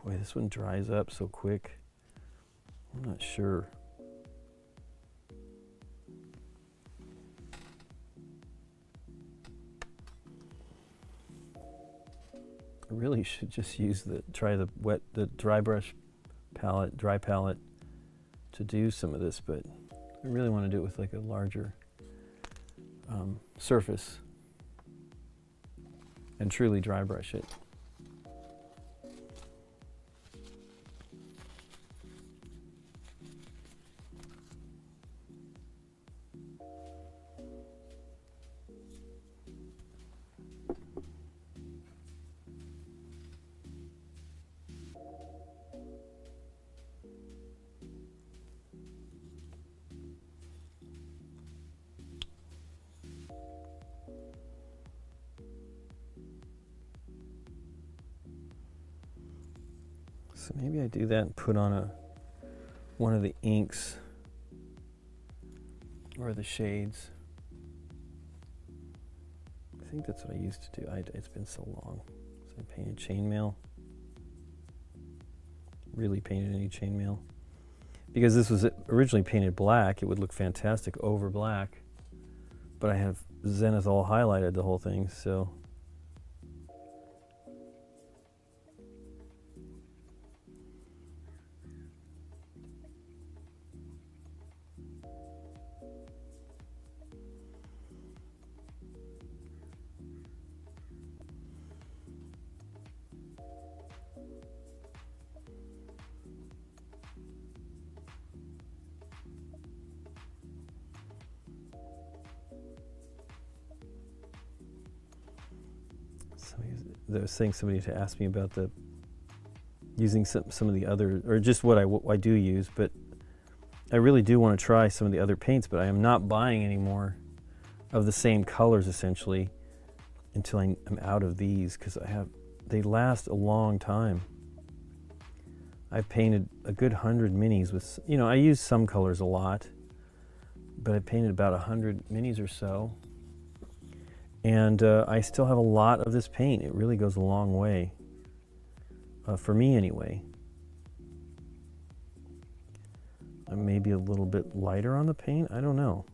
Boy, this one dries up so quick. I'm not sure. I really should just use the dry brush palette, dry palette to do some of this, but I really want to do it with like a larger surface and truly dry brush it. So maybe I do that and put on one of the inks or the shades. I think that's what I used to do. It's been so long. So I painted chainmail. Really painted any chainmail. Because this was originally painted black, it would look fantastic over black. But I have zenith all highlighted the whole thing, so. I was saying somebody to ask me about using some of the other, or just what I do use, but I really do want to try some of the other paints, but I am not buying any more of the same colors essentially until I'm out of these, because I have they last a long time. I've painted a good 100 minis with, you know, I use some colors a lot, but I painted about 100 minis or so. And I still have a lot of this paint. It really goes a long way, for me anyway. I'm maybe a little bit lighter on the paint, I don't know.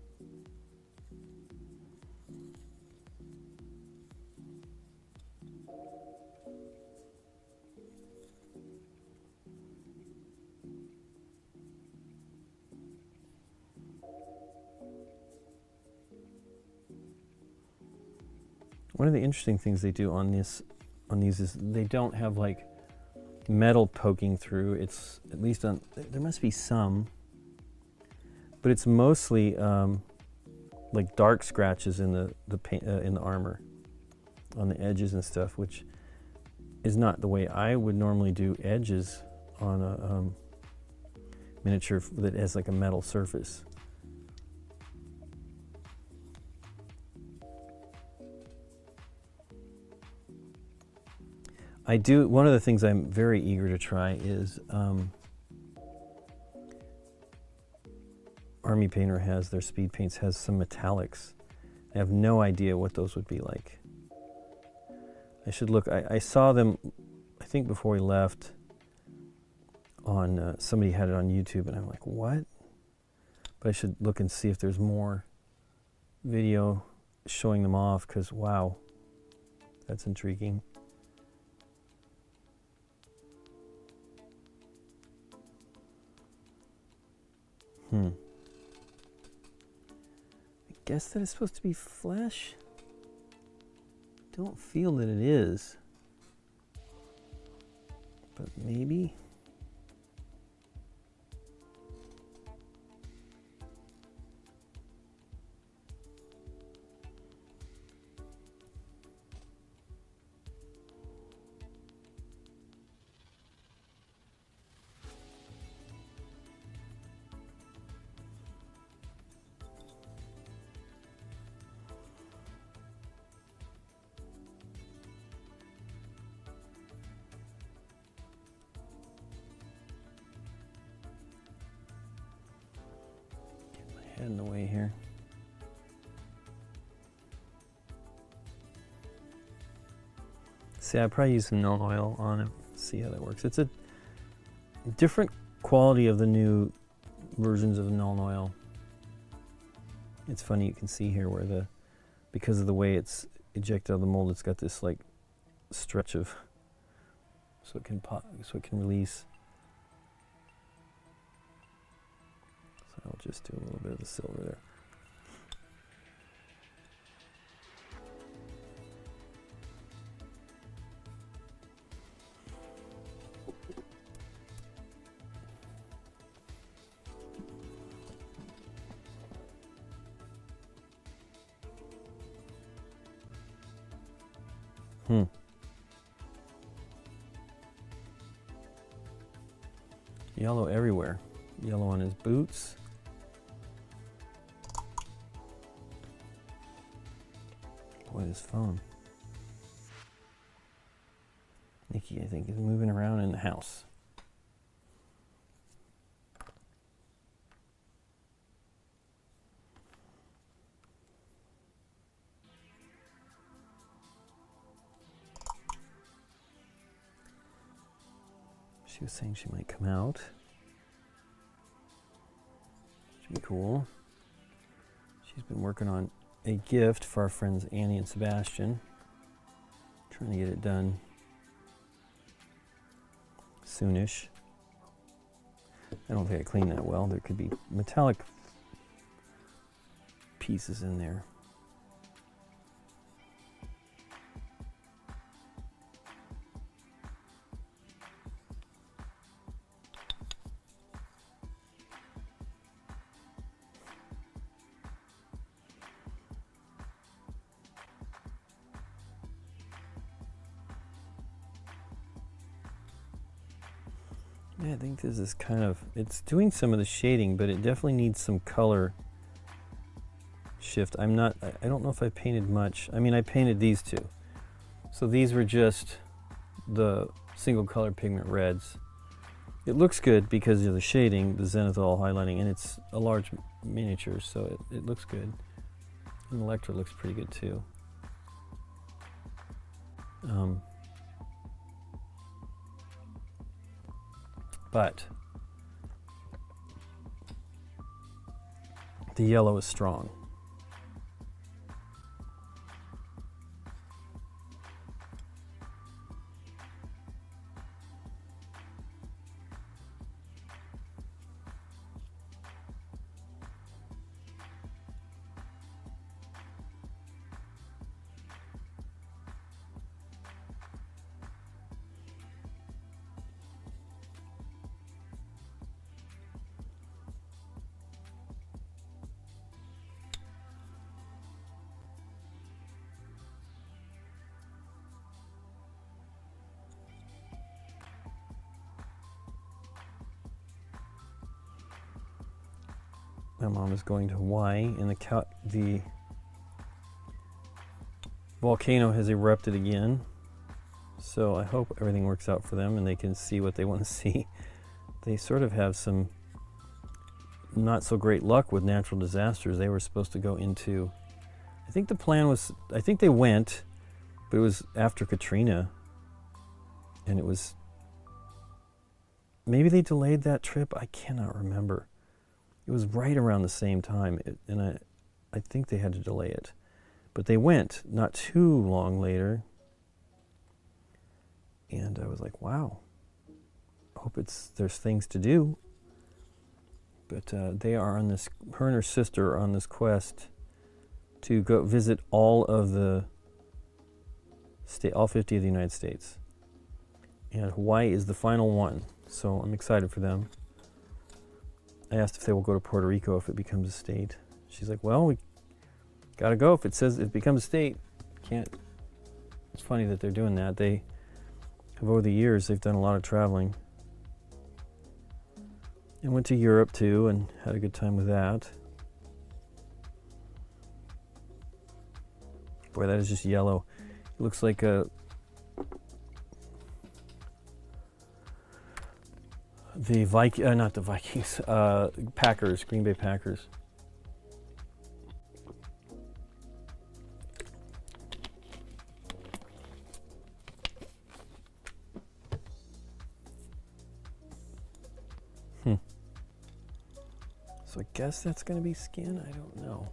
One of the interesting things they do on these is they don't have like metal poking through. It's at least on, there must be some, but it's mostly like dark scratches in the paint, in the armor, on the edges and stuff, which is not the way I would normally do edges on a miniature that has like a metal surface. I do, one of the things I'm very eager to try is Army Painter has, their speed paints has some metallics. I have no idea what those would be like. I should look, I saw them, I think before we left, on, somebody had it on YouTube and I'm like, what? But I should look and see if there's more video showing them off, because wow, that's intriguing. I guess that it's supposed to be flesh. Don't feel that it is, but maybe. In the way here. See, I probably use some Null oil on it. See how that works. It's a different quality of the new versions of Null oil. It's funny, you can see here where the, because of the way it's ejected out of the mold, it's got this like stretch of, so it can pop, so it can release. I'll just do a little bit of the silver there. Yellow everywhere. Yellow on his boots. Boy, this phone. Nikki, I think, is moving around in the house. She was saying she might come out. Should be cool. She's been working on a gift for our friends Annie and Sebastian. Trying to get it done soonish. I don't think I cleaned that well. There could be metallic pieces in there. Yeah, I think this is kind of, it's doing some of the shading, but it definitely needs some color shift. I don't know if I painted much. I mean, I painted these two. So these were just the single color pigment reds. It looks good because of the shading, the zenithal highlighting, and it's a large miniature, so it looks good. And Electra looks pretty good too. But the yellow is strong. My mom is going to Hawaii, and the volcano has erupted again. So I hope everything works out for them and they can see what they want to see. They sort of have some not so great luck with natural disasters. They were supposed to go into, I think the plan was, I think they went, but it was after Katrina. And it was, maybe they delayed that trip. I cannot remember. It was right around the same time, and I think they had to delay it. But they went not too long later, and I was like, wow, I hope there's things to do. But they are on this, her and her sister are on this quest to go visit all 50 of the United States. And Hawaii is the final one, so I'm excited for them. I asked if they will go to Puerto Rico if it becomes a state. She's like, well, we gotta go if it says it becomes a state. Can't. It's funny that they're doing that. They have, over the years, they've done a lot of traveling. And went to Europe too and had a good time with that. Boy, that is just yellow. It looks like a not the Vikings, Packers, Green Bay Packers. So I guess that's going to be skin. I don't know.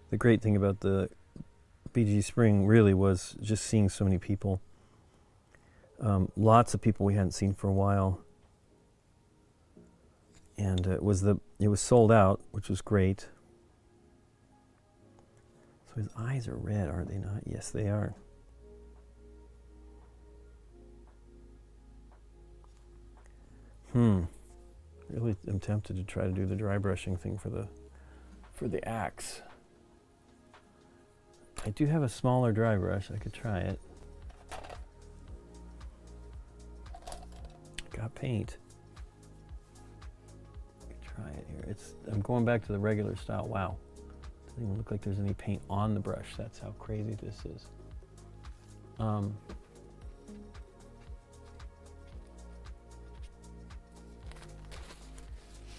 The great thing about the BG Spring really was just seeing so many people. Lots of people we hadn't seen for a while. And it was sold out, which was great. So his eyes are red, are they not? Yes, they are. Really am tempted to try to do the dry brushing thing for the axe. I do have a smaller dry brush. I could try it. Got paint. Try it here. I'm going back to the regular style. Wow. Doesn't even look like there's any paint on the brush. That's how crazy this is.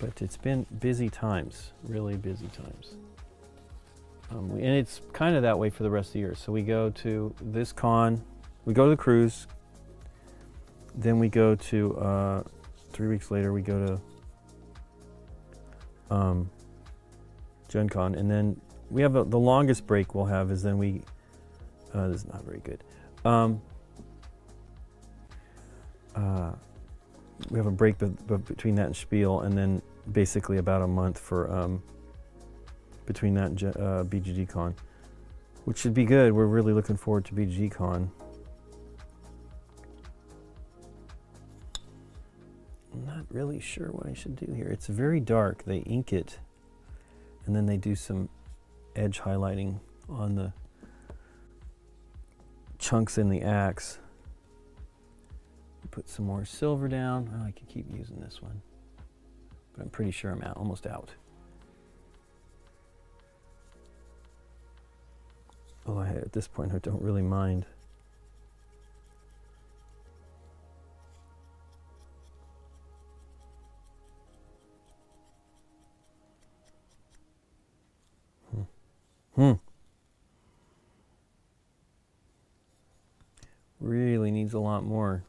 But it's been busy times, really busy times. And it's kind of that way for the rest of the year. So we go to this con, we go to the cruise, then we go to, 3 weeks later, we go to Gen Con, and then we have the longest break we'll have is then this is not very good. We have a break between that and Spiel, and then basically about a month for between that and BGG Con, which should be good. We're really looking forward to BGG Con. I'm not really sure what I should do here. It's very dark. They ink it, and then they do some edge highlighting on the chunks in the axe. Put some more silver down. Oh, I could keep using this one, but I'm pretty sure I'm almost out. Oh, at this point, I don't really mind. Really needs a lot more.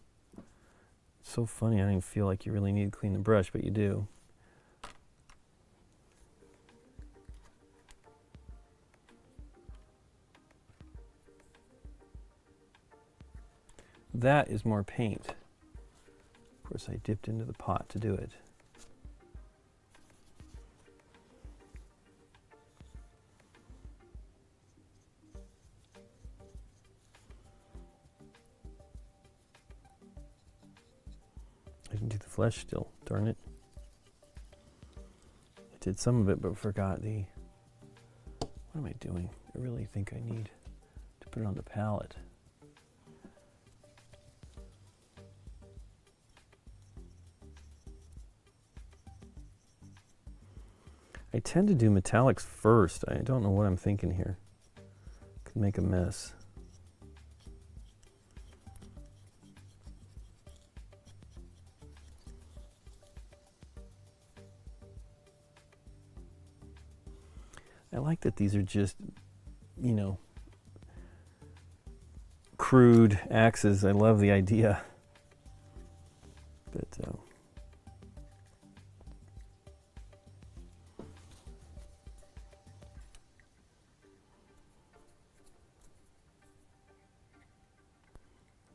It's so funny, I don't even feel like you really need to clean the brush, but you do. That is more paint. Of course, I dipped into the pot to do it. I didn't do the flesh still, darn it. I did some of it, but forgot the... What am I doing? I really think I need to put it on the palette. I tend to do metallics first. I don't know what I'm thinking here. Could make a mess. I like that these are just, you know, crude axes. I love the idea. But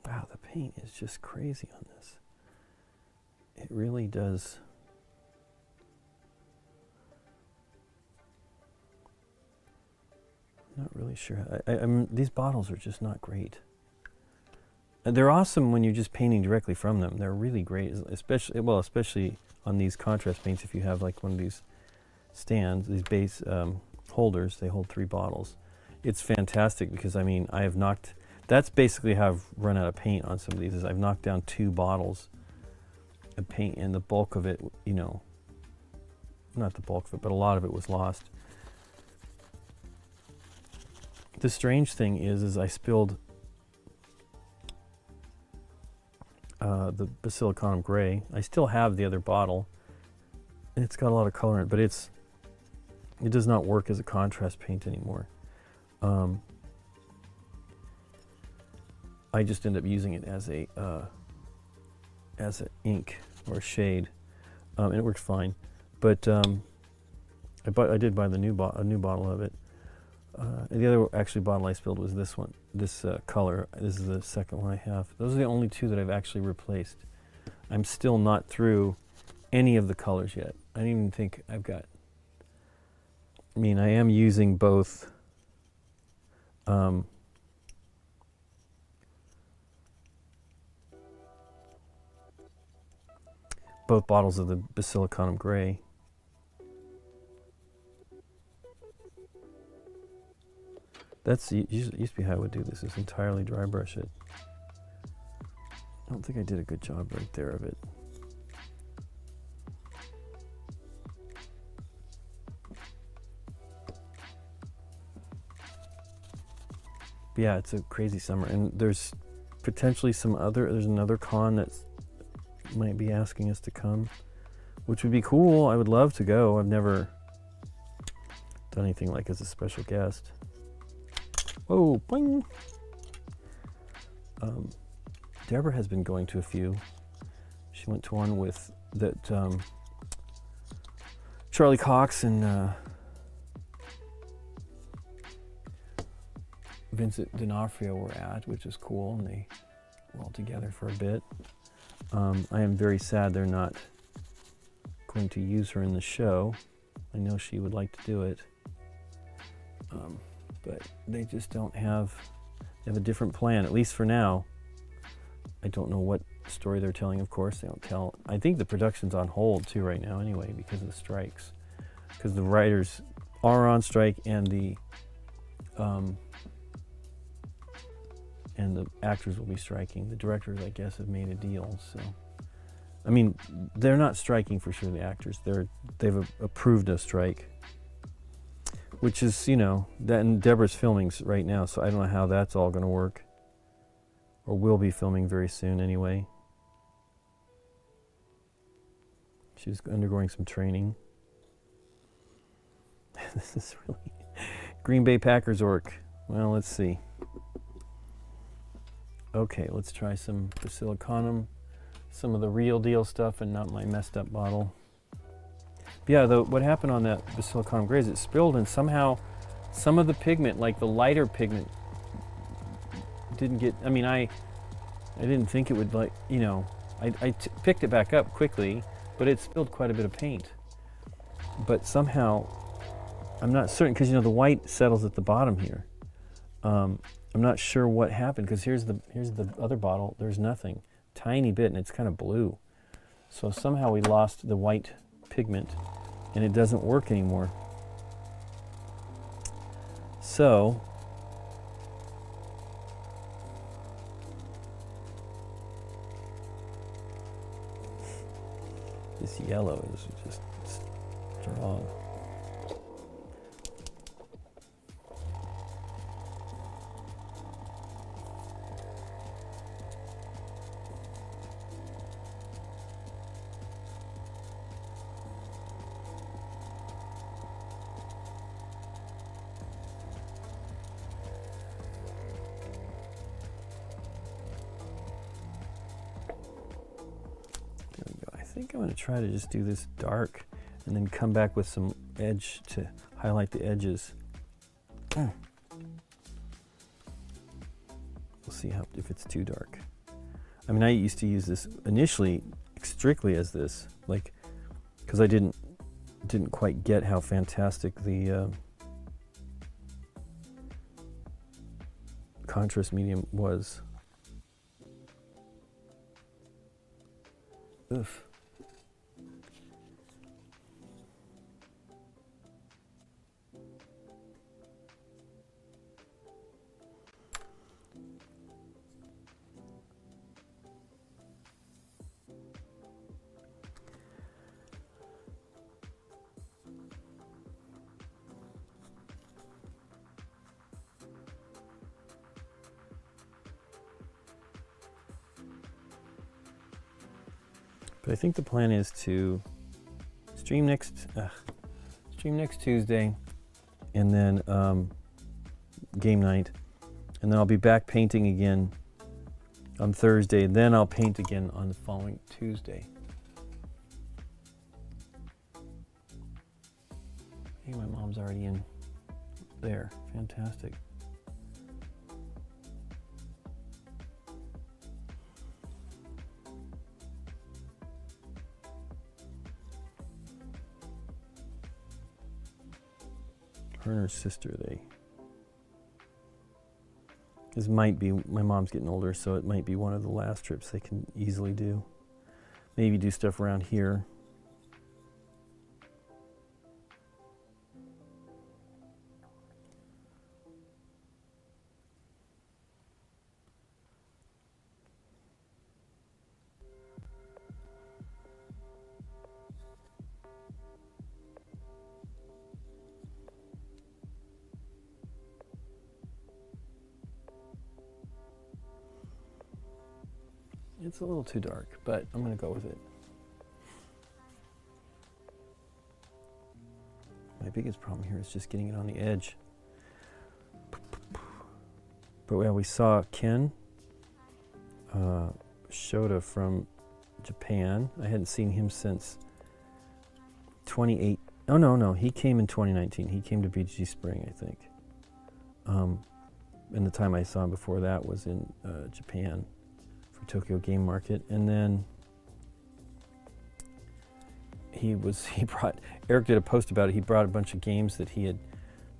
wow, the paint is just crazy on this. It really does. Not really sure. These bottles are just not great. They're awesome when you're just painting directly from them. They're really great, especially on these contrast paints. If you have like one of these stands, these base holders, they hold 3 bottles. It's fantastic because, I mean, that's basically how I've run out of paint on some of these, is I've knocked down 2 bottles of paint, and the bulk of it, you know, not the bulk of it, but a lot of it was lost. The strange thing is I spilled the Basilicanum Gray. I still have the other bottle, and it's got a lot of color in it, but it does not work as a contrast paint anymore. I just end up using it as an ink or a shade, and it works fine. But I did buy a new bottle of it. And the other actually bottle I spilled was this one, this color. This is the second one I have. Those are the only 2 that I've actually replaced. I'm still not through any of the colors yet. I don't even think I've got... I mean, I am using both bottles of the Basilicanum Gray. That's used to be how I would do this, is entirely dry brush it. I don't think I did a good job right there of it. But yeah, it's a crazy summer, and there's potentially there's another con that might be asking us to come, which would be cool. I would love to go. I've never done anything like as a special guest. Oh, boing. Deborah has been going to a few. She went to one with that Charlie Cox and Vincent D'Onofrio were at, which is cool, and they were all together for a bit. I am very sad they're not going to use her in the show. I know she would like to do it. But they just don't have, they have a different plan, at least for now. I don't know story they're telling, of course. They don't tell. I think the production's on hold too right now anyway because of the strikes. Because the writers are on strike and the actors will be striking. The directors, I guess, have made a deal. So, I mean, they're not striking for sure. The actors, they've approved a strike, which is, you know, that. And Deborah's filming right now, so I don't know how that's all going to work. Or will be filming very soon anyway. She's undergoing some training. This is really Green Bay Packers orc. Well, let's see. Okay, let's try some basilicanum, some of the real deal stuff and not my messed up bottle. Yeah, what happened on that basilicanum gray is it spilled and somehow some of the pigment, like the lighter pigment, didn't get, I mean, I didn't think it would, like, you know, I picked it back up quickly, but it spilled quite a bit of paint. But somehow, I'm not certain, because, you know, the white settles at the bottom here. I'm not sure what happened, because here's the other bottle. There's nothing. Tiny bit, and it's kind of blue. So somehow we lost the white pigment, and it doesn't work anymore. So, this yellow is just strong. I think I'm going to try to just do this dark and then come back with some edge to highlight the edges. We'll see if it's too dark. I mean, I used to use this initially strictly as this, like, because I didn't quite get how fantastic the contrast medium was. Oof. But I think the plan is to stream next Tuesday, and then game night, and then I'll be back painting again on Thursday. Then I'll paint again on the following Tuesday. Hey, my mom's already in there. Fantastic. Her and her sister, this might be, my mom's getting older, so it might be one of the last trips they can easily do. Maybe do stuff around here. It's a little too dark, but I'm going to go with it. My biggest problem here is just getting it on the edge. But yeah, we saw Ken Shota from Japan. I hadn't seen him since 28. Oh, no, he came in 2019. He came to BG Spring, I think. And the time I saw him before that was in Japan. Tokyo Game Market, and then Eric did a post about it. He brought a bunch of games that he had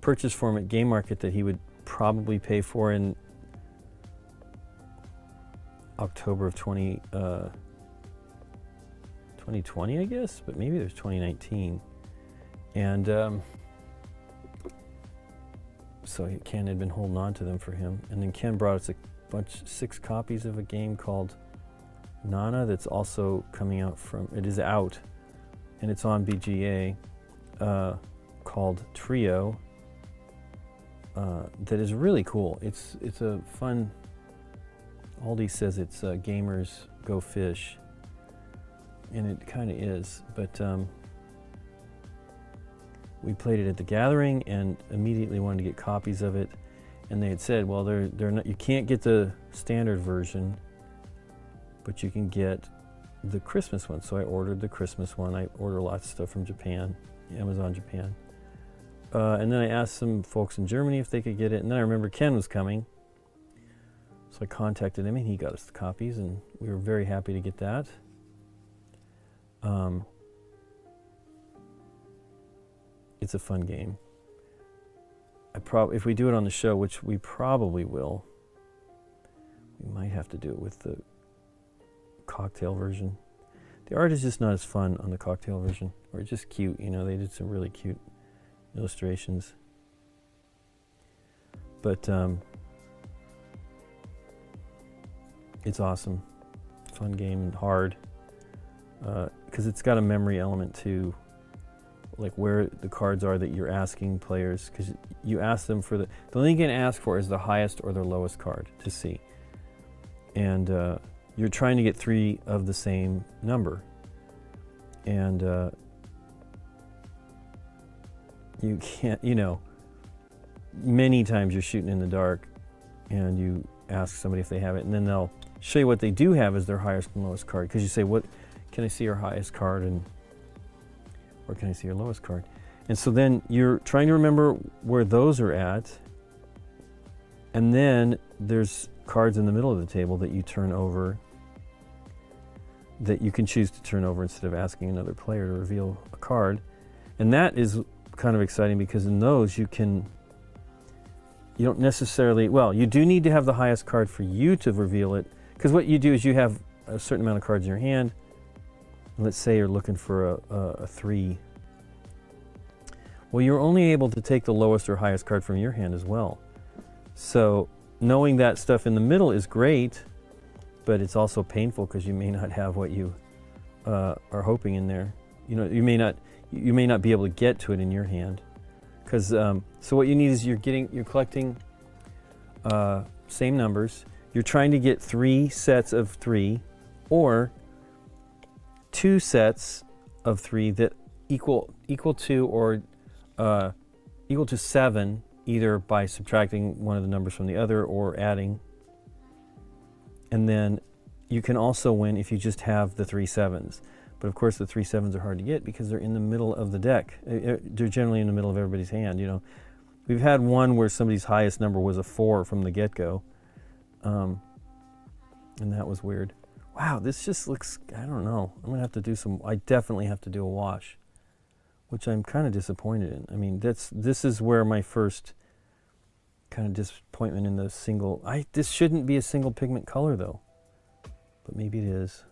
purchased for him at Game Market that he would probably pay for in October of 2020, I guess, but maybe there's 2019. And so Ken had been holding on to them for him. And then Ken brought us 6 copies of a game called Nana that's also coming out it is out, and it's on BGA, called Trio, that is really cool. It's a fun, Aldi says it's gamers go fish, and it kind of is, but we played it at the gathering and immediately wanted to get copies of it, and they had said, well, they're not, you can't get the standard version, but you can get the Christmas one. So I ordered the Christmas one. I order lots of stuff from Japan, Amazon Japan. And then I asked some folks in Germany if they could get it, and then I remember Ken was coming. So I contacted him and he got us the copies, and we were very happy to get that. It's a fun game. If we do it on the show, which we probably will, we might have to do it with the cocktail version. The art is just not as fun on the cocktail version, or just cute, you know, they did some really cute illustrations. But it's awesome. Fun game and hard. Because it's got a memory element too, like where the cards are that you're asking players, because you ask them for the only thing you can ask for is the highest or the lowest card to see. And you're trying to get 3 of the same number. And you can't, you know, many times you're shooting in the dark and you ask somebody if they have it, and then they'll show you what they do have as their highest and lowest card, because you say, what can I see your highest card, and or can I see your lowest card? And so then you're trying to remember where those are at, and then there's cards in the middle of the table that you turn over, that you can choose to turn over instead of asking another player to reveal a card. And that is kind of exciting, because in those you don't necessarily, well, you do need to have the highest card for you to reveal it, because what you do is you have a certain amount of cards in your hand. Let's say you're looking for a 3. Well, you're only able to take the lowest or highest card from your hand as well. So knowing that stuff in the middle is great, but it's also painful, because you may not have what you are hoping in there. You know, you may not be able to get to it in your hand, because so what you need is you're collecting same numbers. You're trying to get 3 sets of 3, or 2 sets of 3 that equal to or equal to 7, either by subtracting one of the numbers from the other or adding. And then you can also win if you just have the 3 7s. But of course the 3 7s are hard to get because they're in the middle of the deck. They're generally in the middle of everybody's hand, you know. We've had one where somebody's highest number was a 4 from the get-go. And that was weird. Wow, this just looks, I don't know. I definitely have to do a wash, which I'm kind of disappointed in. I mean, this is where my first kind of disappointment in the single, this shouldn't be a single pigment color though, but maybe it is.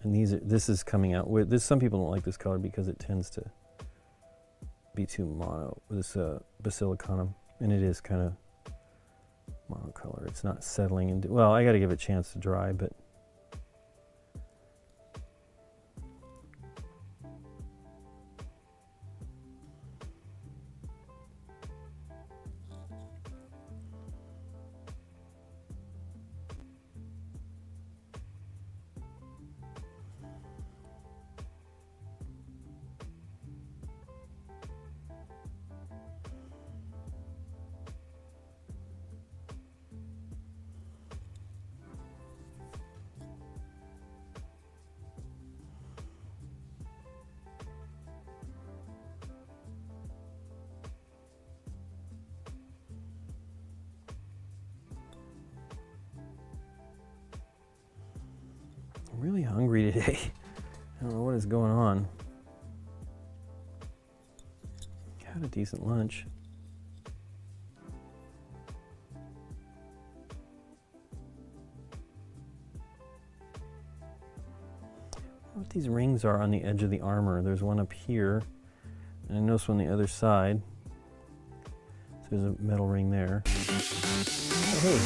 And this is coming out with, some people don't like this color because it tends to be too mono, this basilicanum, and it is kind of monocolor. It's not settling into, well, I got to give it a chance to dry, but I'm really hungry today. I don't know what is going on. Had a decent lunch. know what these rings are on the edge of the armor. There's one up here, and I noticed one on the other side. So there's a metal ring there. Oh, hey.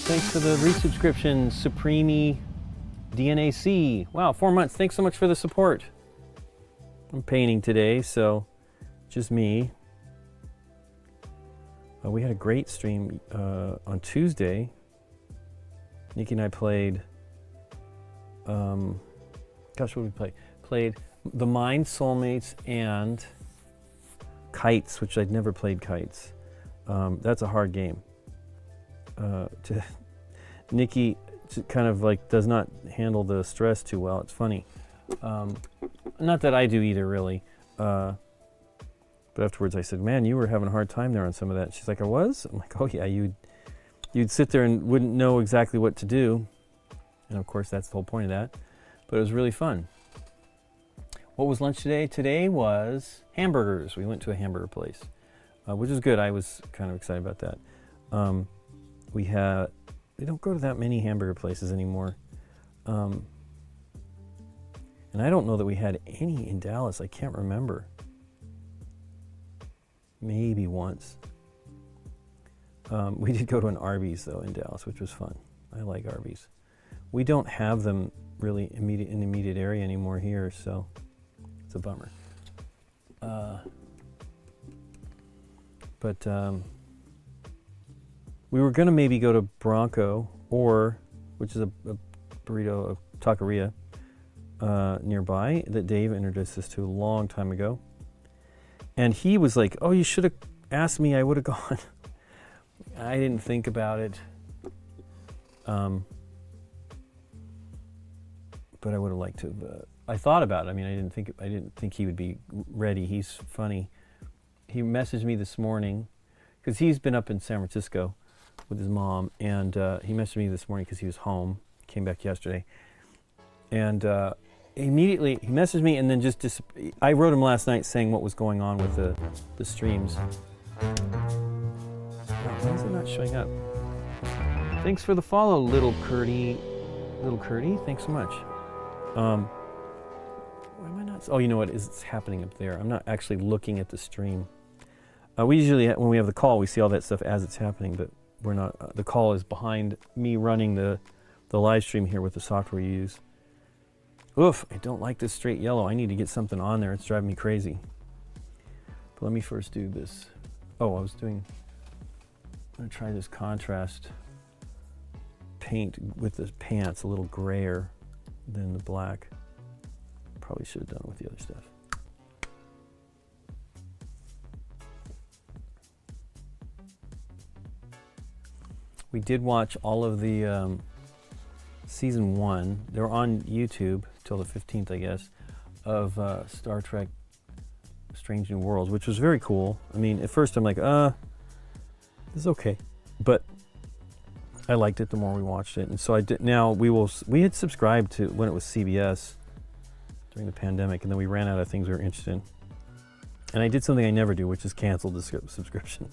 Thanks for the resubscription, Supreme DNAC. Wow, 4 months. Thanks so much for the support. I'm painting today, so just me. We had a great stream on Tuesday. Nikki and I played, gosh, what did we play? Played The Mind, Soulmates, and Kites, which I'd never played Kites. That's a hard game. Nikki kind of like does not handle the stress too well. It's funny. Not that I do either, really. But afterwards I said, man, you were having a hard time there on some of that. She's like, I was? I'm like, oh yeah, you'd sit there and wouldn't know exactly what to do. And of course, that's the whole point of that. But it was really fun. What was lunch today? Today was hamburgers. We went to a hamburger place, which is good. I was kind of excited about that. We don't go to that many hamburger places anymore. And I don't know that we had any in Dallas. I can't remember. Maybe once. We did go to an Arby's though in Dallas, which was fun. I like Arby's. We don't have them really in the immediate area anymore here, so it's a bummer. But we were gonna maybe go to Bronco, which is a burrito, a taqueria nearby that Dave introduced us to a long time ago. And he was like, oh, you should have asked me, I would have gone. I didn't think about it. But I would have liked to. I thought about it. I mean, I didn't think he would be ready. He's funny. He messaged me this morning because he's been up in San Francisco with his mom, and he messaged me this morning because he was home. Came back yesterday, and immediately he messaged me, and then I wrote him last night saying what was going on with the streams. Why is it not showing up? Thanks for the follow, little Curdy. Thanks so much. Why am I not? Oh, you know what? It's happening up there. I'm not actually looking at the stream. We usually, when we have the call, we see all that stuff as it's happening, but we're not. The call is behind me running the live stream here with the software you use. Oof! I don't like this straight yellow. I need to get something on there. It's driving me crazy. But let me first do this. Oh, I'm gonna try this contrast paint with the pants, a little grayer than the black. Probably should have done it with the other stuff. We did watch all of the season 1. They're on YouTube till the 15th, I guess, of Star Trek Strange New Worlds, which was very cool. I mean, at first I'm like, this is okay. But I liked it the more we watched it. And so I did. Now we had subscribed to when it was CBS during the pandemic, and then we ran out of things we were interested in. And I did something I never do, which is cancel the subscription.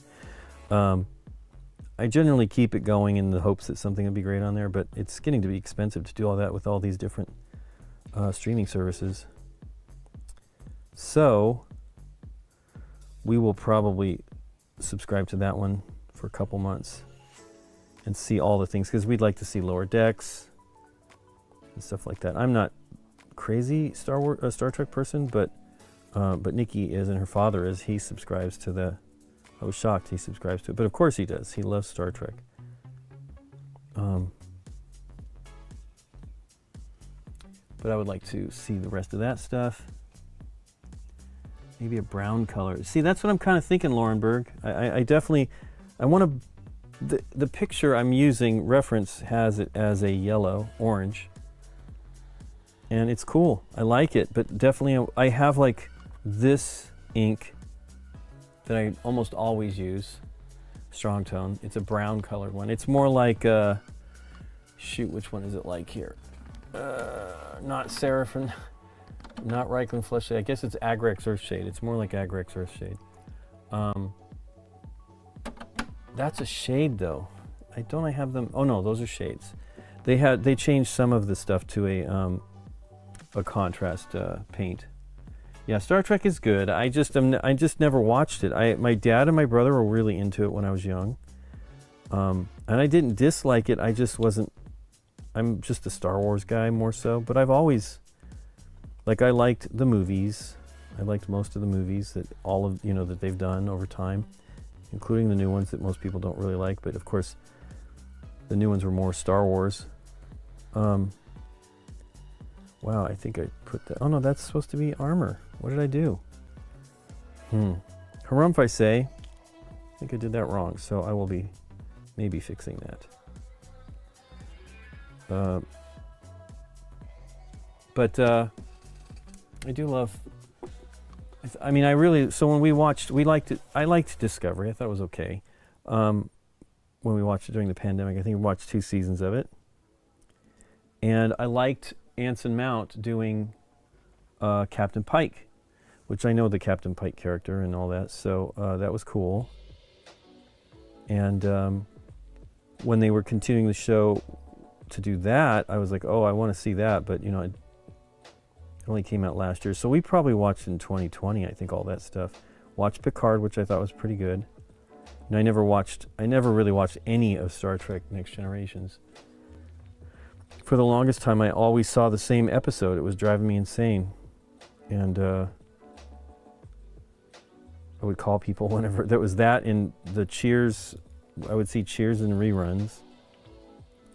I generally keep it going in the hopes that something will be great on there, but it's getting to be expensive to do all that with all these different streaming services. So we will probably subscribe to that one for a couple months and see all the things, because we'd like to see Lower Decks and stuff like that. I'm not crazy Star Trek person, but Nikki is, and her father is. He subscribes to the. I was shocked he subscribes to it, but of course he does. He loves Star Trek. But I would like to see the rest of that stuff. Maybe a brown color. See, that's what I'm kind of thinking, Laurenberg. I definitely, I want to, the picture I'm using reference has it as a yellow, orange. And it's cool. I like it, but definitely I have like this ink that I almost always use, Strong Tone. It's a brown colored one. It's more like, shoot, which one is it like here? Not Seraphim, not Reichland Flesh Shade. I guess it's Agrex Earthshade. It's more like Agrex Earthshade. That's a shade though. Don't I have them? Oh no, those are shades. They changed some of the stuff to a contrast paint. Yeah, Star Trek is good. I just never watched it. My dad and my brother were really into it when I was young, and I didn't dislike it. I just wasn't. I'm just a Star Wars guy more so. But I've always, like, I liked the movies. I liked most of the movies that that they've done over time, including the new ones that most people don't really like. But of course, the new ones were more Star Wars. Wow, I think I put that. Oh no, that's supposed to be armor. What did I do? Harumph, I say. I think I did that wrong, so I will be maybe fixing that. But I do love. I mean, I really. So when we watched, we liked it. I liked Discovery. I thought it was okay. When we watched it during the pandemic, I think we watched 2 seasons of it, and I liked Anson Mount doing Captain Pike, which I know the Captain Pike character and all that, so that was cool. And when they were continuing the show to do that, I was like, oh, I want to see that, but it only came out last year, so we probably watched in 2020, I think, all that stuff. Watched Picard, which I thought was pretty good. And I never really watched any of Star Trek Next Generations. For the longest time, I always saw the same episode. It was driving me insane. And I would call people whenever there was that in the Cheers. I would see Cheers in reruns.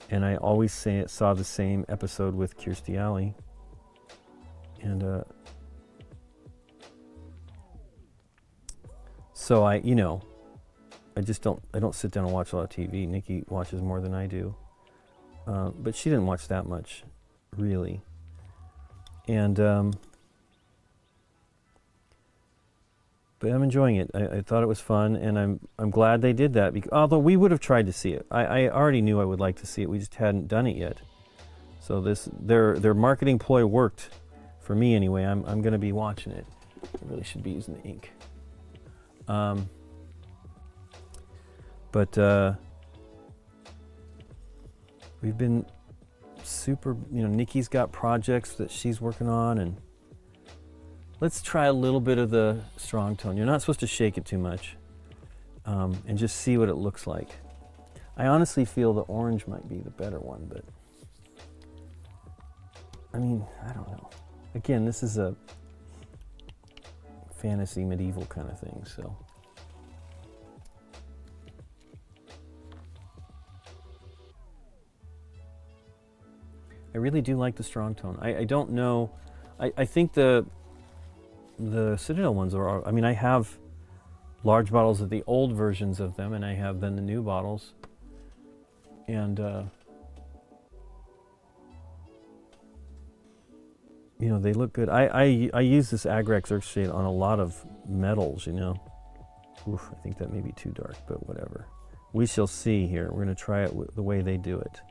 And I always saw the same episode with Kirstie Alley. And so I don't sit down and watch a lot of TV. Nikki watches more than I do. But she didn't watch that much, really. And but I'm enjoying it. I thought it was fun, and I'm glad they did that. Although we would have tried to see it, I already knew I would like to see it. We just hadn't done it yet. So their marketing ploy worked for me anyway. I'm going to be watching it. I really should be using the ink. But we've been super, Nikki's got projects that she's working on, and let's try a little bit of the strong tone. You're not supposed to shake it too much, and just see what it looks like. I honestly feel the orange might be the better one, but I mean, I don't know. Again, this is a fantasy medieval kind of thing, so. I really do like the strong tone. I don't know. I think the Citadel ones are. I mean, I have large bottles of the old versions of them, and I have then the new bottles. And they look good. I use this Agrax Earthshade on a lot of metals. Oof, I think that may be too dark, but whatever. We shall see here. We're going to try it the way they do it.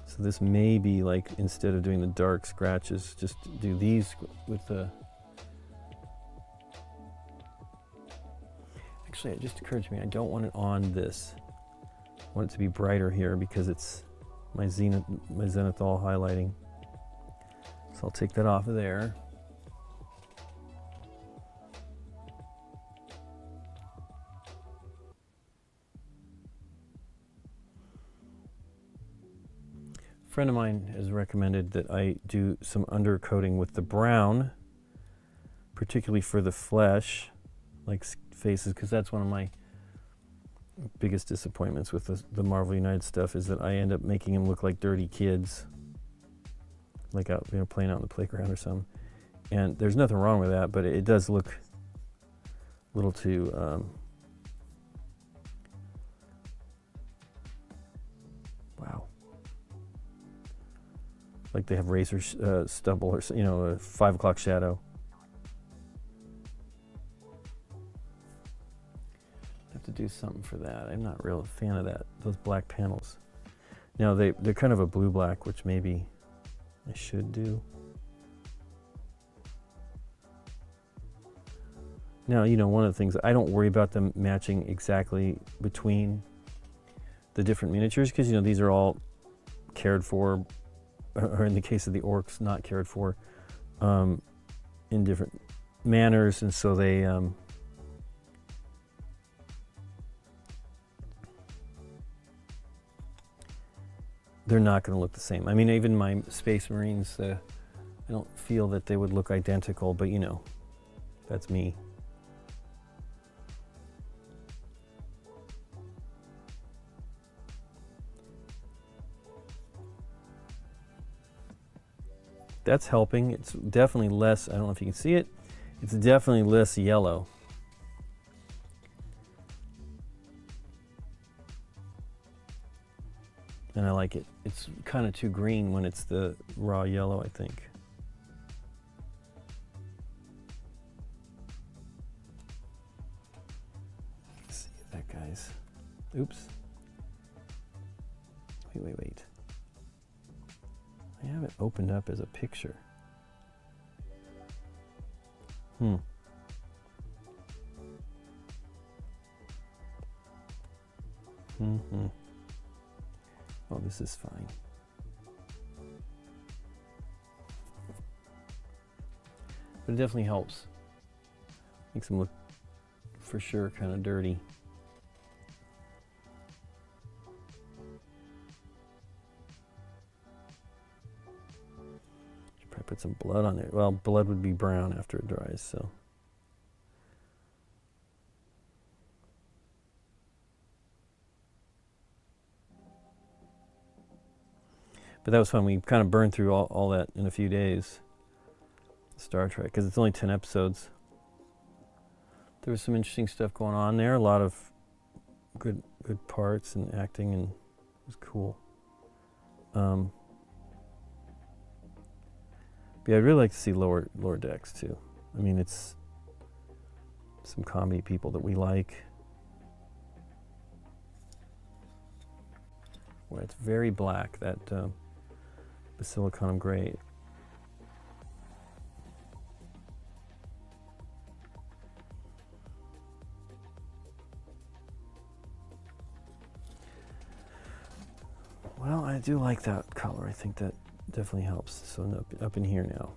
So this may be like, instead of doing the dark scratches, just do these with the... Actually, it just occurred to me, I don't want it on this. I want it to be brighter here because it's my zenithal highlighting. So I'll take that off of there. A friend of mine has recommended that I do some undercoating with the brown, particularly for the flesh, like faces, because that's one of my biggest disappointments with the Marvel United stuff, is that I end up making them look like dirty kids, like out, playing out in the playground or something. And there's nothing wrong with that, but it does look a little too wow, like they have razor stubble, or a 5 o'clock shadow. Have to do something for that. I'm not real a fan of that. Those black panels. Now they're kind of a blue black, which maybe I should do. Now, you know, one of the things, I don't worry about them matching exactly between the different miniatures, because, you know, these are all cared for, or in the case of the orcs, not cared for, in different manners, and so they, they're not going to look the same. I mean, even my Space Marines, I don't feel that they would look identical, but, you know, that's me. That's helping. It's definitely less, I don't know if you can see it, it's definitely less yellow. And I like it. It's kind of too green when it's the raw yellow, I think. Let's see that, guys. Oops. Wait. I have it opened up as a picture. Oh, this is fine. But it definitely helps. Makes them look, for sure, kind of dirty. Put some blood on there. Well, blood would be brown after it dries, so. But that was fun. We kind of burned through all that in a few days. Star Trek, because it's only 10 episodes. There was some interesting stuff going on there. A lot of good parts and acting, and it was cool. Yeah, I'd really like to see Lower Decks too. I mean, it's some comedy people that we like. Where it's very black, that Basilicanum gray. Well, I do like that color. I think that definitely helps. So up in here now.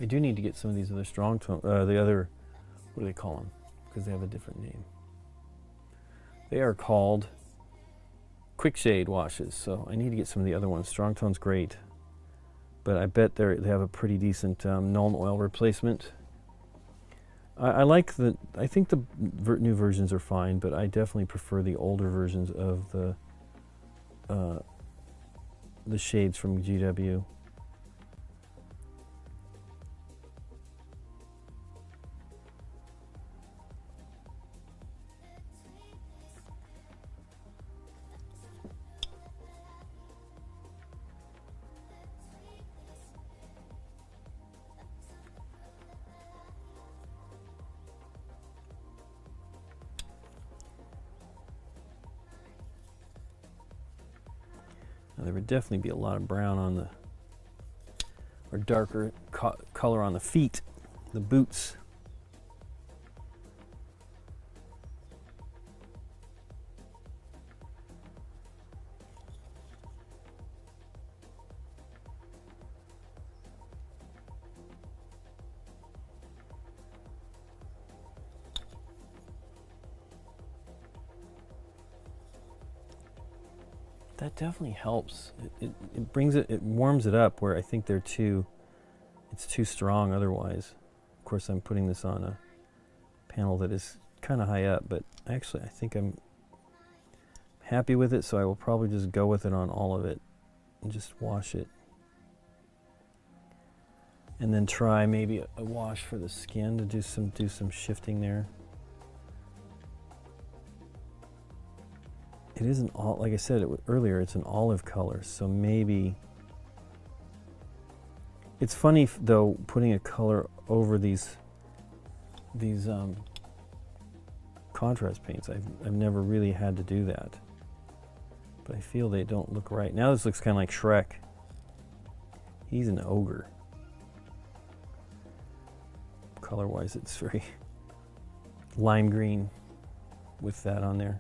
I do need to get some of these other strong tone, the other, what do they call them? Because they have a different name. They are called quick shade washes. So I need to get some of the other ones. Strong tone's great, but I bet they have a pretty decent Nuln Oil replacement. I think the new versions are fine, but I definitely prefer the older versions of the shades from GW. Now, there would definitely be a lot of brown on the, or darker color on the feet, the boots. That definitely helps. It brings it, it warms it up where I think it's too strong otherwise. Of course, I'm putting this on a panel that is kind of high up, but actually I think I'm happy with it, so I will probably just go with it on all of it and just wash it. And then try maybe a wash for the skin to do some shifting there. It isn't all, like I said earlier, it's an olive color, so maybe... It's funny though, putting a color over these contrast paints. I've never really had to do that. But I feel they don't look right. Now this looks kind of like Shrek. He's an ogre. Color-wise, it's very lime green with that on there.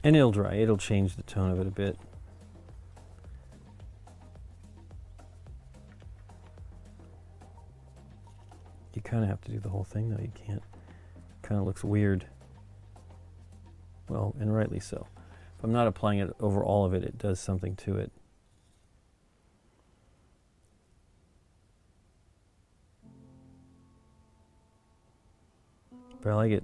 And it'll dry. It'll change the tone of it a bit. You kind of have to do the whole thing, though. You can't. Kind of looks weird. Well, and rightly so. If I'm not applying it over all of it, it does something to it. But I like it.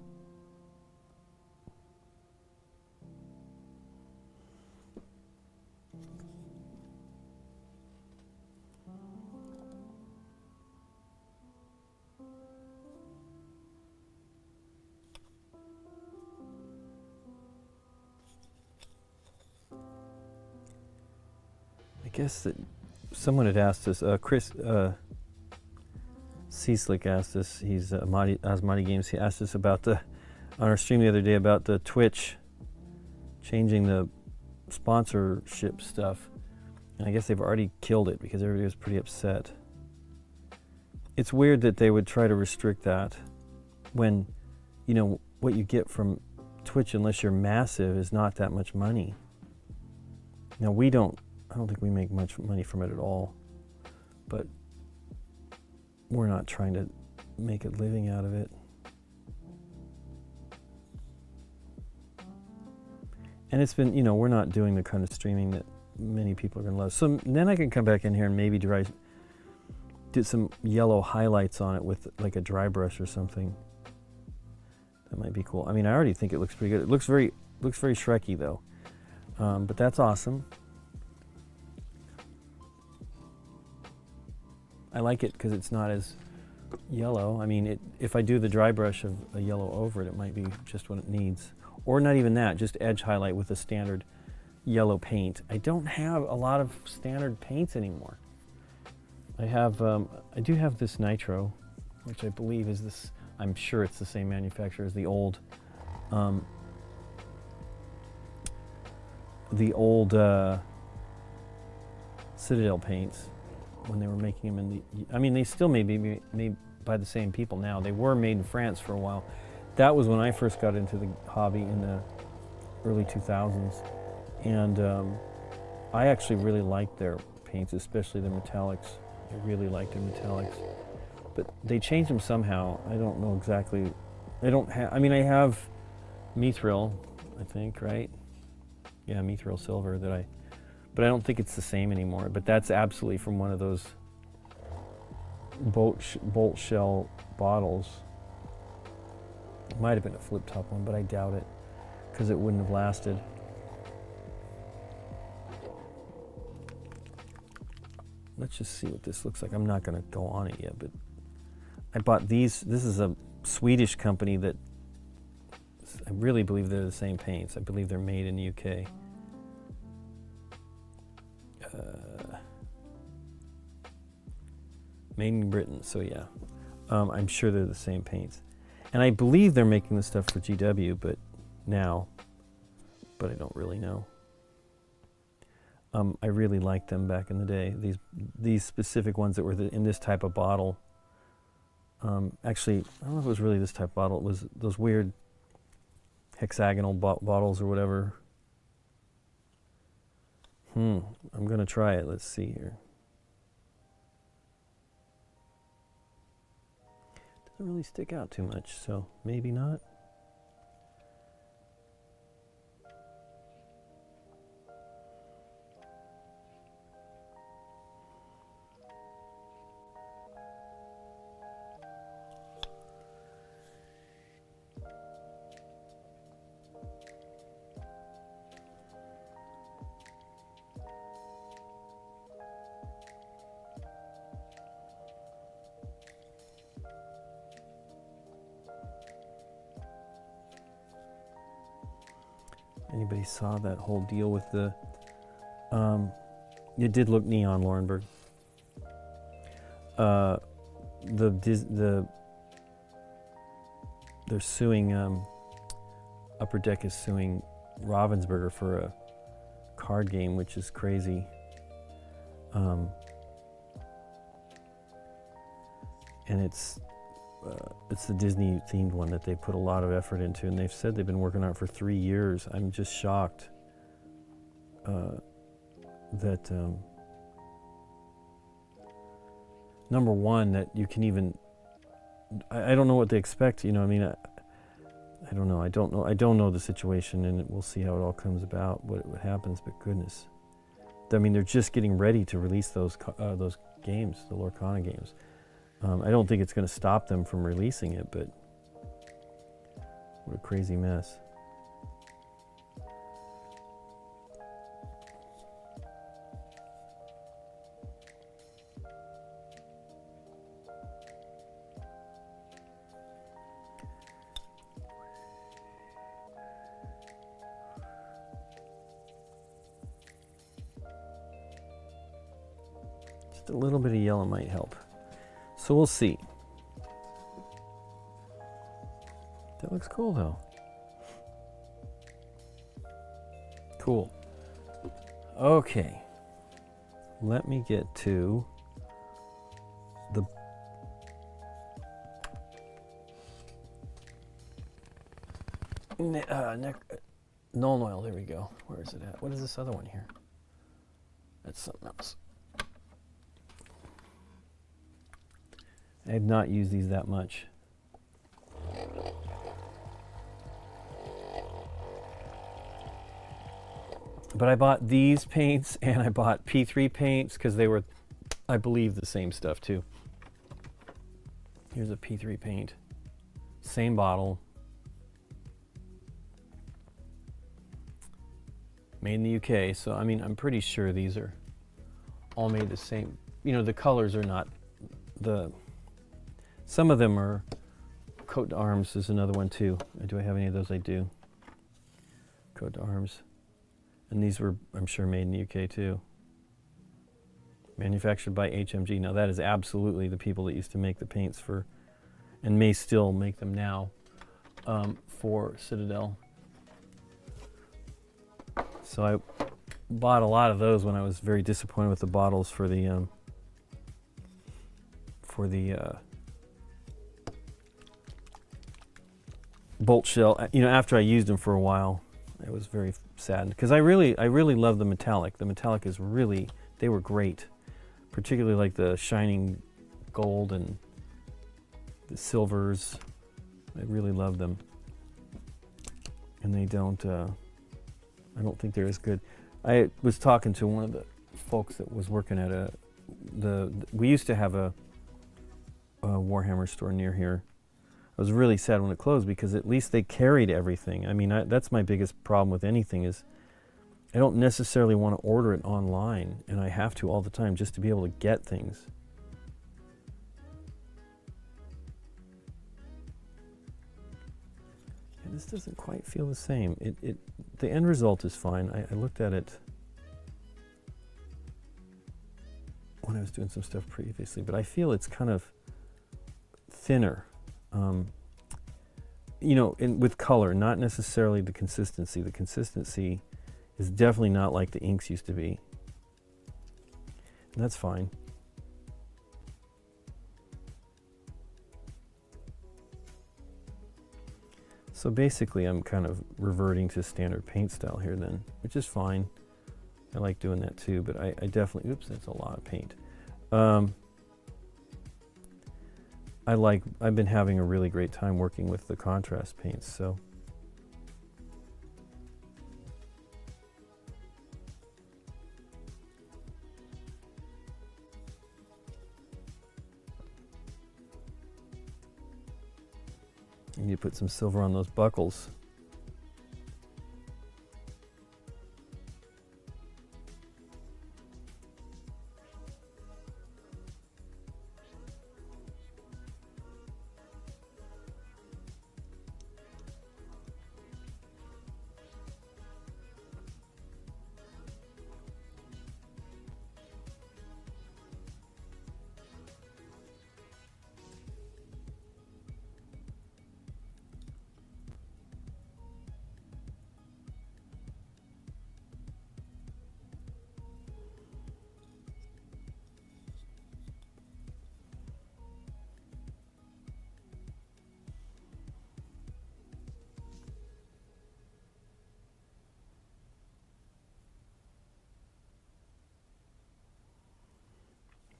I guess that someone had asked us, Chris Cieslik asked us, he's Asmati Games, he asked us about on our stream the other day about the Twitch changing the sponsorship stuff. And I guess they've already killed it because everybody was pretty upset. It's weird that they would try to restrict that when, you know, what you get from Twitch, unless you're massive, is not that much money. Now I don't think we make much money from it at all, but we're not trying to make a living out of it. And it's been, you know, we're not doing the kind of streaming that many people are going to love. So then I can come back in here and maybe do some yellow highlights on it with like a dry brush or something. That might be cool. I mean, I already think it looks pretty good. It looks very Shrekky though, but that's awesome. I like it because it's not as yellow. I mean, if I do the dry brush of a yellow over it, it might be just what it needs. Or not even that, just edge highlight with a standard yellow paint. I don't have a lot of standard paints anymore. I do have this Nitro, which I believe is this, I'm sure it's the same manufacturer as the old Citadel paints. When they were making them I mean, they still may be made by the same people now. They were made in France for a while. That was when I first got into the hobby in the early 2000s. And I actually really liked their paints, especially the metallics. I really liked their metallics. But they changed them somehow. I don't know exactly. I have Mithril, I think, right? Yeah, Mithril Silver but I don't think it's the same anymore. But that's absolutely from one of those bolt shell bottles. It might have been a flip top one, but I doubt it because it wouldn't have lasted. Let's just see what this looks like. I'm not going to go on it yet, but I bought these. This is a Swedish company that I really believe they're the same paints. I believe they're made in the UK. Made in Britain, so yeah. I'm sure they're the same paints. And I believe they're making the stuff for GW, but I don't really know. I really liked them back in the day. These specific ones that were in this type of bottle. Actually, I don't know if it was really this type of bottle. It was those weird hexagonal bottles or whatever. I'm gonna try it. Let's see here. Doesn't really stick out too much, so maybe not. anybody saw that whole deal with the, it did look neon, Laurenberg. They're suing, Upper Deck is suing Ravensburger for a card game, which is crazy. And it's the Disney themed one that they put a lot of effort into, and they've said they've been working on it for 3 years. I'm just shocked that number one, that you can even, I don't know what they expect, you know, I mean, I don't know, I don't know the situation, and we'll see how it all comes about, what happens, but goodness. I mean, they're just getting ready to release those games, the Lorcana games. I don't think it's going to stop them from releasing it, but what a crazy mess. Just a little bit of yellow might help. So we'll see. That looks cool though. Cool. Okay. Let me get to the Null Oil. There we go. Where is it at? What is this other one here? That's something else. I have not used these that much. But I bought these paints and I bought P3 paints because they were, I believe, the same stuff too. Here's a P3 paint. Same bottle. Made in the UK, so I mean, I'm pretty sure these are all made the same. You know, the colors are not the... Some of them are Coat d'Arms is another one too. Do I have any of those? I do. Coat d'Arms. And these were, I'm sure, made in the UK too. Manufactured by HMG. Now that is absolutely the people that used to make the paints for, and may still make them now, for Citadel. So I bought a lot of those when I was very disappointed with the bottles for the bolt shell. You know, after I used them for a while, I was very sad because I really love the metallic. The metallic is really, they were great, particularly like the shining gold and the silvers. I really love them, and they don't. I don't think they're as good. I was talking to one of the folks that was working at we used to have a Warhammer store near here. I was really sad when it closed because at least they carried everything. I mean, that's my biggest problem with anything is I don't necessarily want to order it online, and I have to all the time just to be able to get things. And this doesn't quite feel the same. The end result is fine. I looked at it when I was doing some stuff previously, but I feel it's kind of thinner. You know, with color, not necessarily the consistency. The consistency is definitely not like the inks used to be. And that's fine. So basically I'm kind of reverting to standard paint style here then, which is fine. I like doing that too, but I definitely, oops, that's a lot of paint. I've been having a really great time working with the contrast paints, so. I need to put some silver on those buckles.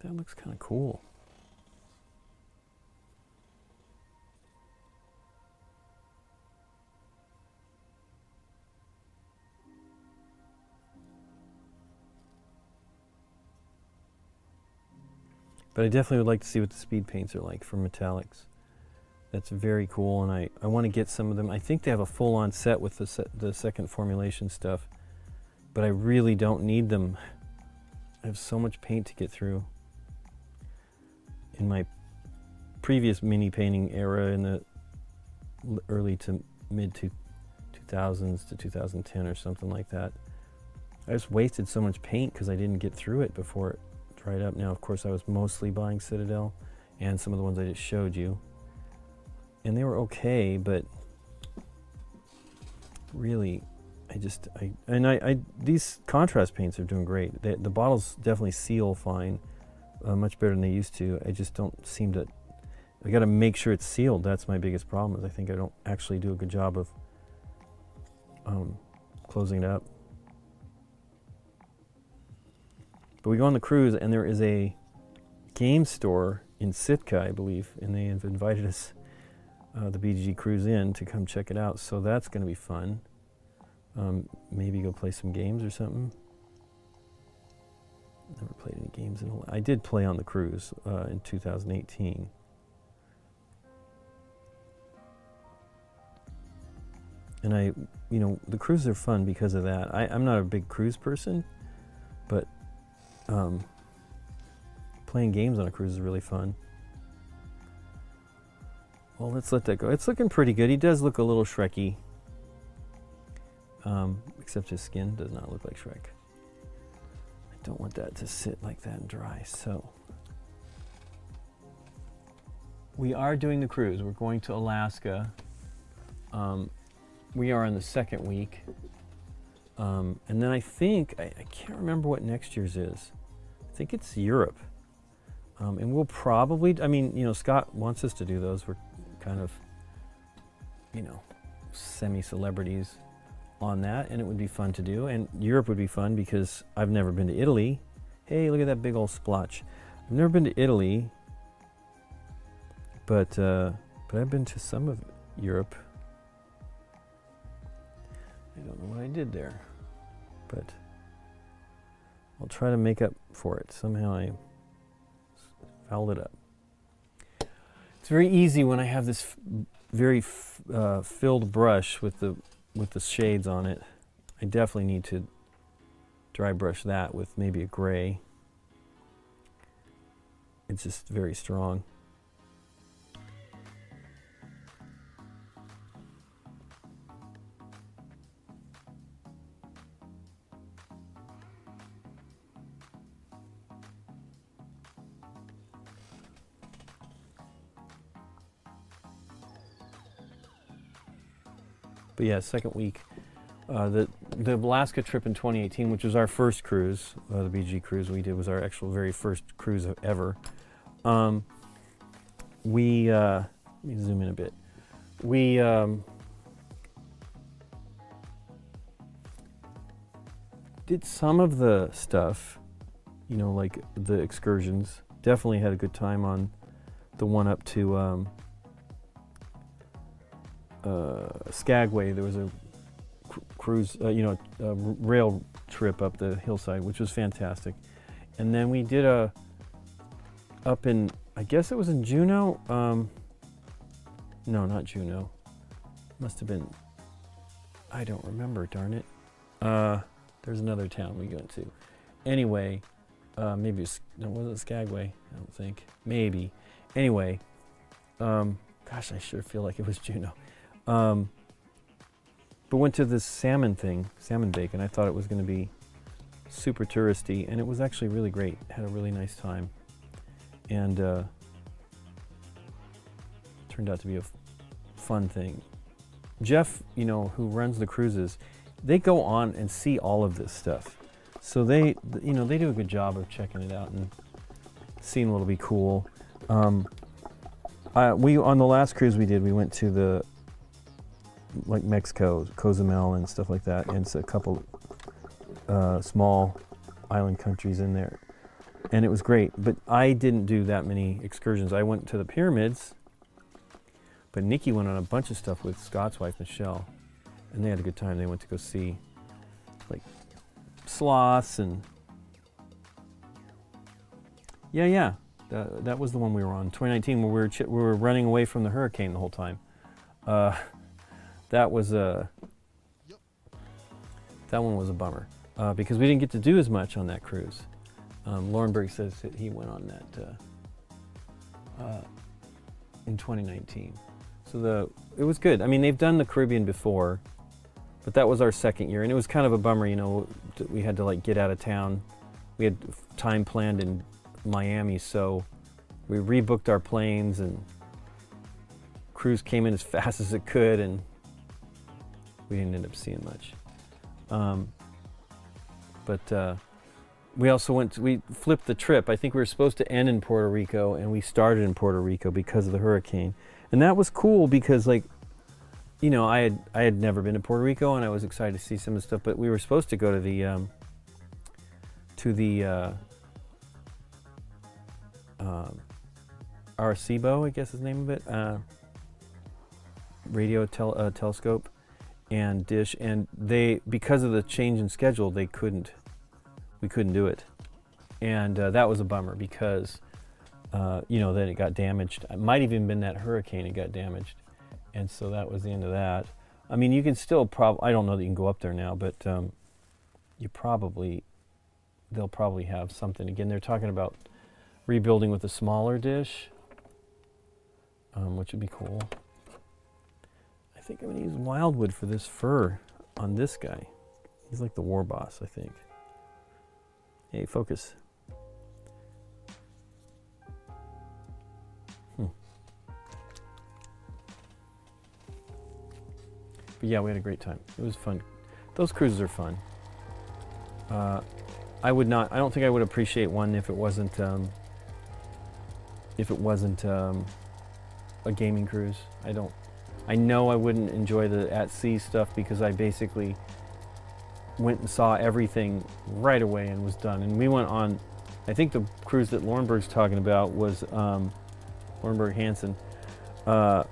That looks kind of cool. But I definitely would like to see what the speed paints are like for metallics. That's very cool, and I want to get some of them. I think they have a full-on set with the second formulation stuff, but I really don't need them. I have so much paint to get through. In my previous mini painting era, in the early to mid 2000s to 2010 or something like that, I just wasted so much paint because I didn't get through it before it dried up. Now, of course, I was mostly buying Citadel and some of the ones I just showed you, and they were okay, but really, these contrast paints are doing great. The bottles definitely seal fine, much better than they used to. I just don't seem to. I got to make sure it's sealed. That's my biggest problem. Is I think I don't actually do a good job of closing it up. But we go on the cruise, and there is a game store in Sitka, I believe, and they have invited us, the BGG cruise in, to come check it out. So that's going to be fun. Maybe go play some games or something. Never played any games in a while. I did play on the cruise in 2018. And the cruises are fun because of that. I'm not a big cruise person, but playing games on a cruise is really fun. Well, let's let that go. It's looking pretty good. He does look a little Shrekky, except his skin does not look like Shrek. I don't want that to sit like that and dry, so. We are doing the cruise. We're going to Alaska. We are in the second week. And then I think, I can't remember what next year's is. I think it's Europe. And we'll probably, Scott wants us to do those. We're kind of, semi-celebrities on that, and it would be fun to do. And Europe would be fun because I've never been to Italy. Hey, look at that big old splotch. I've never been to Italy, but I've been to some of Europe. I don't know what I did there, but I'll try to make up for it. Somehow I fouled it up. It's very easy when I have this very filled brush with the shades on it. I definitely need to dry brush that with maybe a gray. It's just very strong. But yeah, second week. The Alaska trip in 2018, which was our first cruise, the BG cruise we did, was our actual very first cruise ever. Let me zoom in a bit. We did some of the stuff, like the excursions. Definitely had a good time on the one up to Skagway. There was a cruise, a rail trip up the hillside, which was fantastic. And then we did up in, I guess it was in Juneau. No, not Juneau. Must have been, I don't remember, darn it. There's another town we went to. Anyway, maybe it wasn't Skagway, I don't think. Maybe. Anyway, gosh, I sure feel like it was Juneau. But went to this salmon bake, and I thought it was going to be super touristy, and it was actually really great. Had a really nice time, and turned out to be a fun thing. Jeff, who runs the cruises, they go on and see all of this stuff, so they do a good job of checking it out and seeing what'll be cool. We on the last cruise we did, we went to like Mexico, Cozumel and stuff like that, and it's a couple small island countries in there. and it was great. But I didn't do that many excursions. I went to the pyramids, but Nikki went on a bunch of stuff with Scott's wife, Michelle, and they had a good time. They went to go see, like, sloths and... Yeah. That was the one we were on, 2019, where we were running away from the hurricane the whole time. That was that one was a bummer because we didn't get to do as much on that cruise. Laurenberg says that he went on that in 2019. So it was good. I mean, they've done the Caribbean before, but that was our second year, and it was kind of a bummer. You know, we had to like get out of town. We had time planned in Miami, so we rebooked our planes, and cruise came in as fast as it could, and we didn't end up seeing much. But we also we flipped the trip. I think we were supposed to end in Puerto Rico, and we started in Puerto Rico because of the hurricane. And that was cool because, like, you know, I had never been to Puerto Rico, and I was excited to see some of the stuff, but we were supposed to go to the Arecibo, I guess is the name of it, radio telescope and dish, and they, because of the change in schedule, we couldn't do it, and that was a bummer because you know, then it got damaged. It might have even been that hurricane, it got damaged, and so that was the end of that. I mean, you can still I don't know that you can go up there now, but they'll probably have something. Again, they're talking about rebuilding with a smaller dish, which would be cool. I think I'm going to use wildwood for this fur on this guy. He's like the war boss, I think. Hey, focus. But yeah, we had a great time. It was fun. Those cruises are fun. I don't think I would appreciate one if it wasn't a gaming cruise. I know I wouldn't enjoy the at sea stuff because I basically went and saw everything right away and was done. And we went on, I think the cruise that Laurenberg's talking about was Laurenberg Hansen. I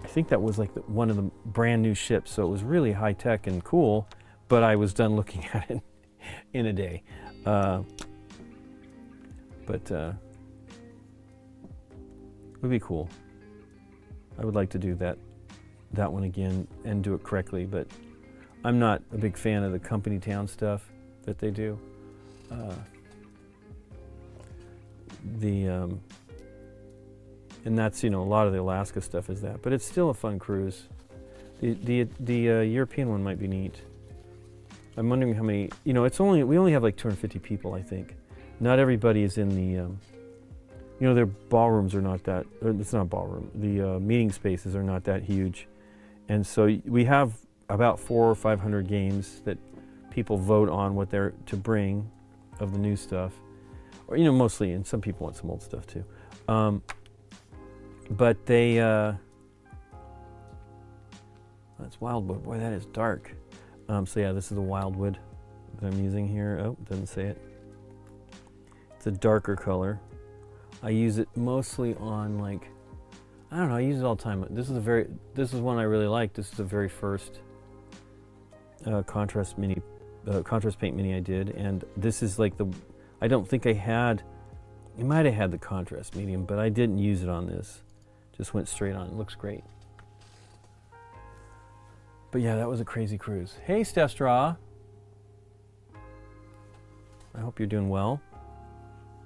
think that was like one of the brand new ships, so it was really high tech and cool, but I was done looking at it in a day. But it would be cool. I would like to do that one again and do it correctly, but I'm not a big fan of the company town stuff that they do. And that's, you know, a lot of the Alaska stuff is that, but it's still a fun cruise. The European one might be neat. I'm wondering how many, you know, we only have like 250 people, I think. Not everybody is in the, you know, their ballrooms are not that, or it's not a ballroom, the meeting spaces are not that huge. And so we have about 400 or 500 games that people vote on what they're to bring of the new stuff. Or, you know, mostly, and some people want some old stuff too. But they, that's wildwood. Boy, that is dark. So yeah, this is the wildwood that I'm using here. Oh, doesn't say it. It's a darker color. I use it mostly on, like, I don't know, I use it all the time. This is one I really like. This is the very first contrast paint mini I did, and this is like I don't think I might have had the contrast medium, but I didn't use it on this. Just went straight on. It looks great. But yeah, that was a crazy cruise. Hey, Steph Straw. I hope you're doing well.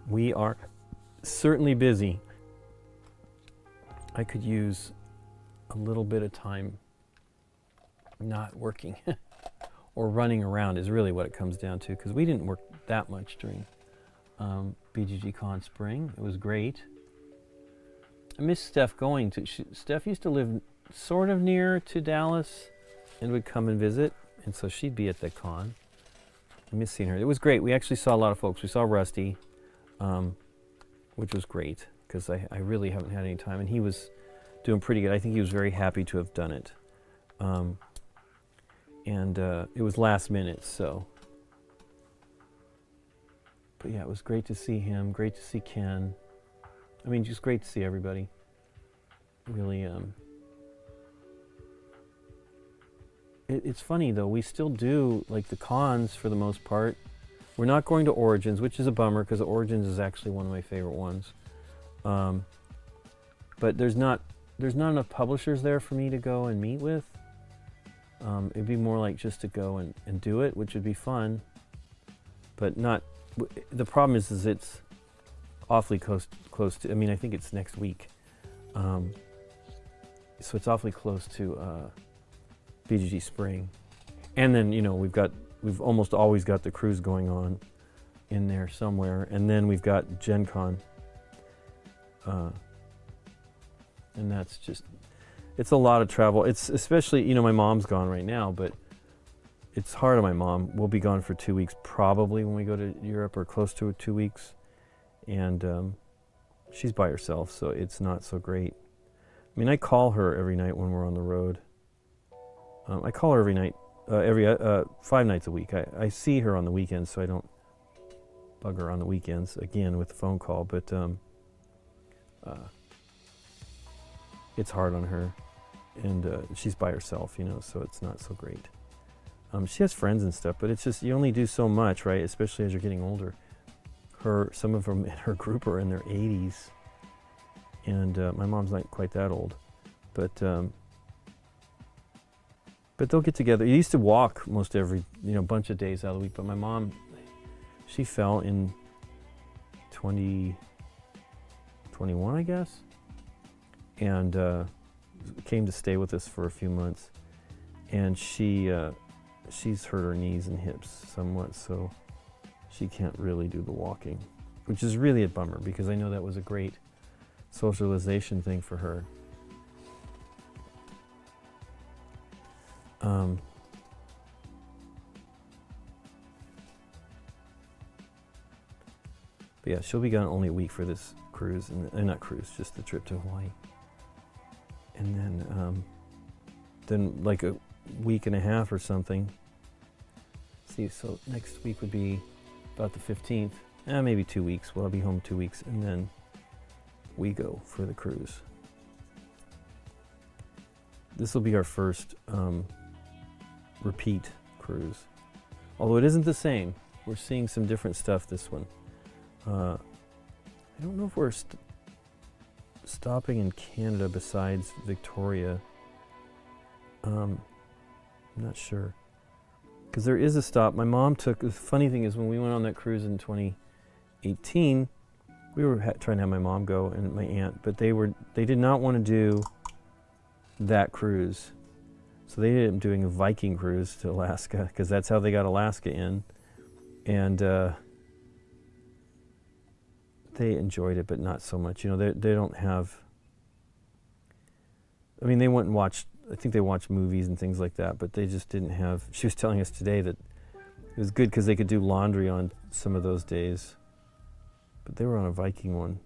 We are certainly busy. I could use a little bit of time not working or running around is really what it comes down to, because we didn't work that much during BGG Con Spring. It was great. I miss Steph going to, Steph used to live sort of near to Dallas and would come and visit, and so she'd be at the con. I miss seeing her. It was great. We actually saw a lot of folks. We saw Rusty, which was great, because I really haven't had any time, and he was doing pretty good. I think he was very happy to have done it. And it was last minute, so. But yeah, it was great to see him, great to see Ken. I mean, just great to see everybody. Really, it's funny though, we still do like the cons for the most part. We're not going to Origins, which is a bummer because Origins is actually one of my favorite ones. But there's not enough publishers there for me to go and meet with. It'd be more like just to go and do it, which would be fun. But not, the problem is it's awfully close to, I mean, I think it's next week. So it's awfully close to BGG Spring. And then, you know, we've almost always got the cruise going on in there somewhere. And then we've got Gen Con. And that's just, it's a lot of travel. It's especially, you know, my mom's gone right now, but it's hard on my mom. We'll be gone for 2 weeks probably when we go to Europe, or close to 2 weeks. And she's by herself, so it's not so great. I mean, I call her every night when we're on the road. I call her every night, 5 nights a week. I see her on the weekends, so I don't bug her on the weekends, again, with the phone call. But it's hard on her, and she's by herself, you know, so it's not so great. She has friends and stuff, but it's just, you only do so much, right? Especially as you're getting older. Some of them in her group are in their 80s, and my mom's not quite that old, but they'll get together. You used to walk most every, you know, bunch of days out of the week, but my mom, she fell in 2021, I guess, and came to stay with us for a few months, and she's hurt her knees and hips somewhat, so she can't really do the walking, which is really a bummer because I know that was a great socialization thing for her. But yeah, she'll be gone only a week for this cruise, and not cruise, just the trip to Hawaii. And then like a week and a half or something. See, so next week would be about the 15th, maybe 2 weeks. Well, I'll be home 2 weeks, and then we go for the cruise. This will be our first repeat cruise, although it isn't the same. We're seeing some different stuff this one. I don't know if we're stopping in Canada besides Victoria. I'm not sure. Because there is a stop. My mom took, the funny thing is when we went on that cruise in 2018, we were trying to have my mom go and my aunt, but they did not want to do that cruise. So they ended up doing a Viking cruise to Alaska, because that's how they got Alaska in. And they enjoyed it, but not so much. You know, they don't have, I mean, they went and watched, I think they watched movies and things like that, but they just didn't have, she was telling us today that it was good because they could do laundry on some of those days. But they were on a Viking one.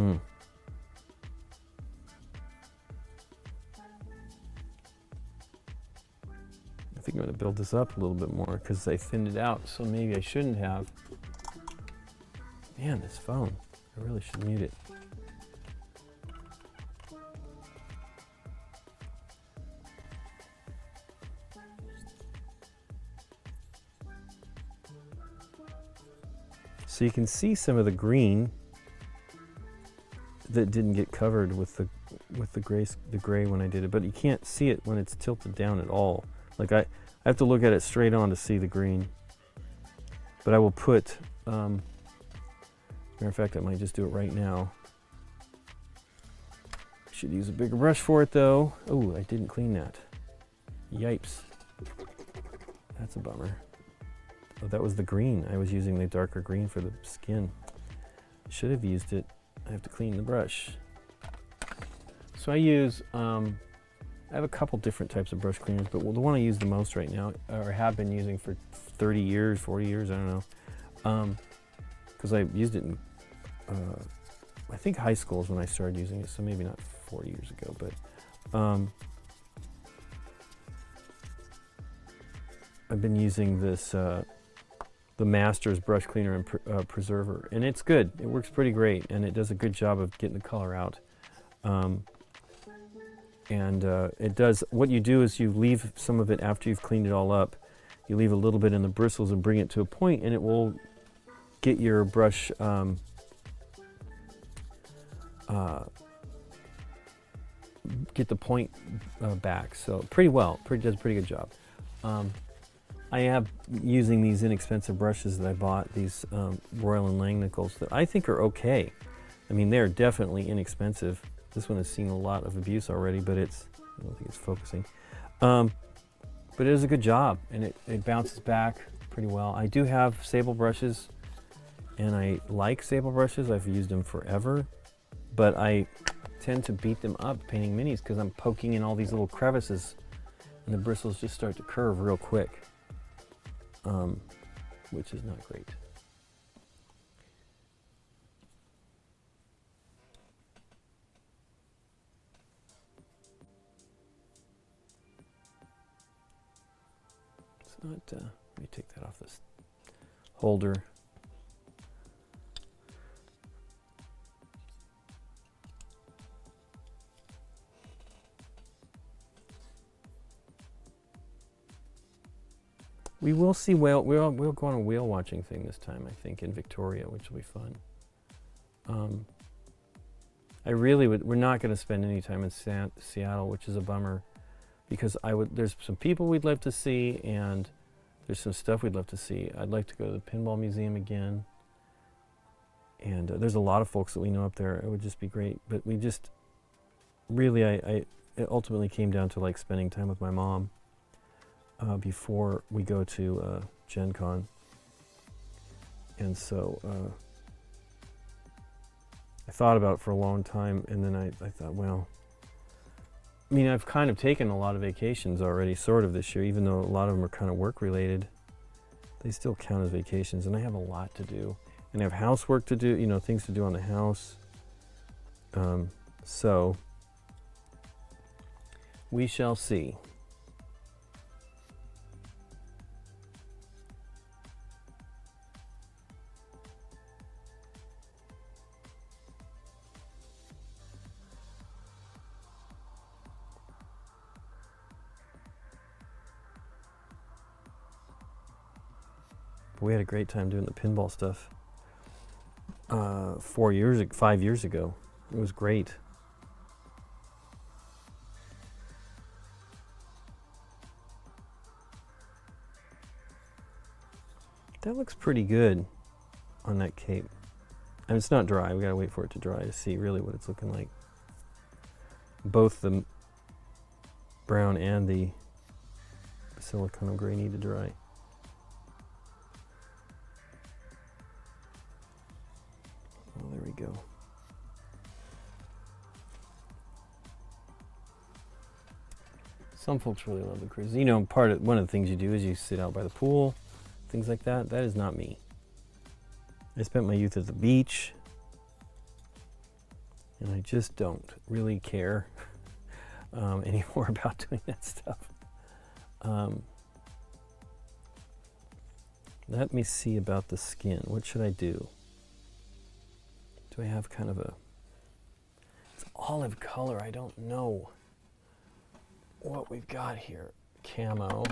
I think I'm going to build this up a little bit more because I thinned it out, so maybe I shouldn't have. Man, this phone. I really should mute it. So you can see some of the green that didn't get covered with the gray when I did it, but you can't see it when it's tilted down at all. Like I have to look at it straight on to see the green. But I will put, matter of fact, I might just do it right now. Should use a bigger brush for it though. Oh, I didn't clean that. Yipes. That's a bummer. Oh, that was the green. I was using the darker green for the skin. Should have used it. I have to clean the brush. So I use, I have a couple different types of brush cleaners, but the one I use the most right now, or have been using for 30 years, 40 years, I don't know, because I used it in, I think high school is when I started using it, so maybe not 40 years ago, but I've been using this, the Masters brush cleaner and preserver, and it's good. It works pretty great, and it does a good job of getting the color out. It does, what you do is you leave some of it after you've cleaned it all up. You leave a little bit in the bristles and bring it to a point, and it will get your brush get the point back. So pretty well, does a pretty good job. I am using these inexpensive brushes that I bought, these Royal & Langnickel's, that I think are okay. I mean, they're definitely inexpensive. This one has seen a lot of abuse already, but I don't think it's focusing. But it does a good job, and it bounces back pretty well. I do have sable brushes, and I like sable brushes. I've used them forever, but I tend to beat them up painting minis because I'm poking in all these little crevices, and the bristles just start to curve real quick, which is not great. Let me take that off this holder. We will see whale. We'll go on a whale watching thing this time, I think, in Victoria, which will be fun. I really would. We're not going to spend any time in Seattle, which is a bummer, because there's some people we'd love to see, and there's some stuff we'd love to see. I'd like to go to the Pinball Museum again, and there's a lot of folks that we know up there. It would just be great, but we just really, it ultimately came down to like spending time with my mom before we go to Gen Con, and so I thought about it for a long time, and then I thought, well, I mean, I've kind of taken a lot of vacations already, sort of, this year, even though a lot of them are kind of work-related. They still count as vacations, and I have a lot to do. And I have housework to do, you know, things to do on the house. So, we shall see. We had a great time doing the pinball stuff 5 years ago. It was great. That looks pretty good on that cape. And it's not dry. We gotta wait for it to dry to see really what it's looking like. Both the brown and the silicone gray need to dry. Oh, there we go. Some folks really love the cruises. You know, one of the things you do is you sit out by the pool, things like that. That is not me. I spent my youth at the beach, and I just don't really care anymore about doing that stuff. Let me see about the skin. What should I do? Do I have kind of it's olive color? I don't know what we've got here. Camo.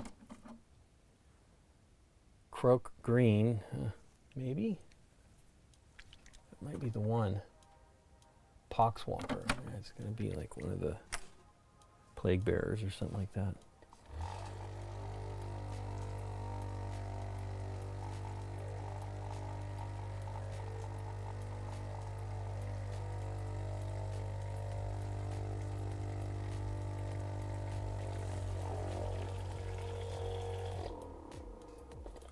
Croak green. Maybe? That might be the one. Poxwalker. It's going to be like one of the plague bearers or something like that.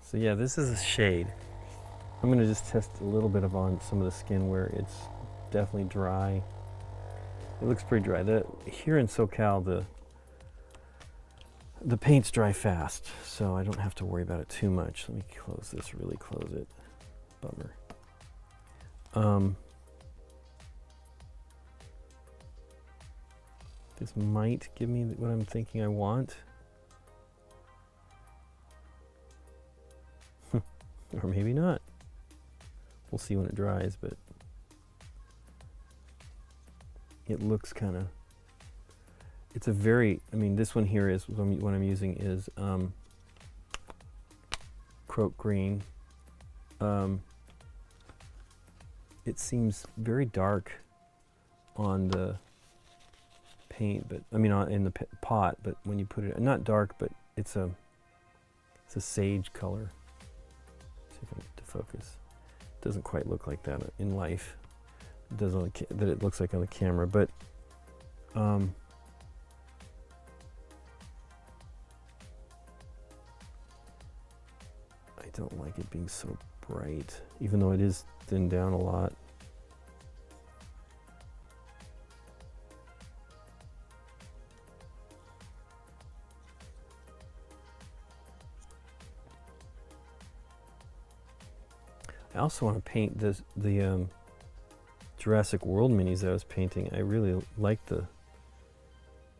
So yeah, this is a shade. I'm going to just test a little bit on some of the skin where it's definitely dry. It looks pretty dry. Here in SoCal, the paint's dry fast, so I don't have to worry about it too much. Let me close this, really close it. Bummer. This might give me what I'm thinking I want. Or maybe not. We'll see when it dries, but it looks kind of, it's a very, I mean, this one here is, what I'm using is Croak Green. It seems very dark on the paint, but I mean in the pot, but when you put it, not dark, but it's a sage color. See if I can get to focus. It doesn't quite look like that in life. It does on the that it looks like on the camera, but I don't like it being so bright, even though it is thinned down a lot. I also want to paint the Jurassic World minis that I was painting. I really like the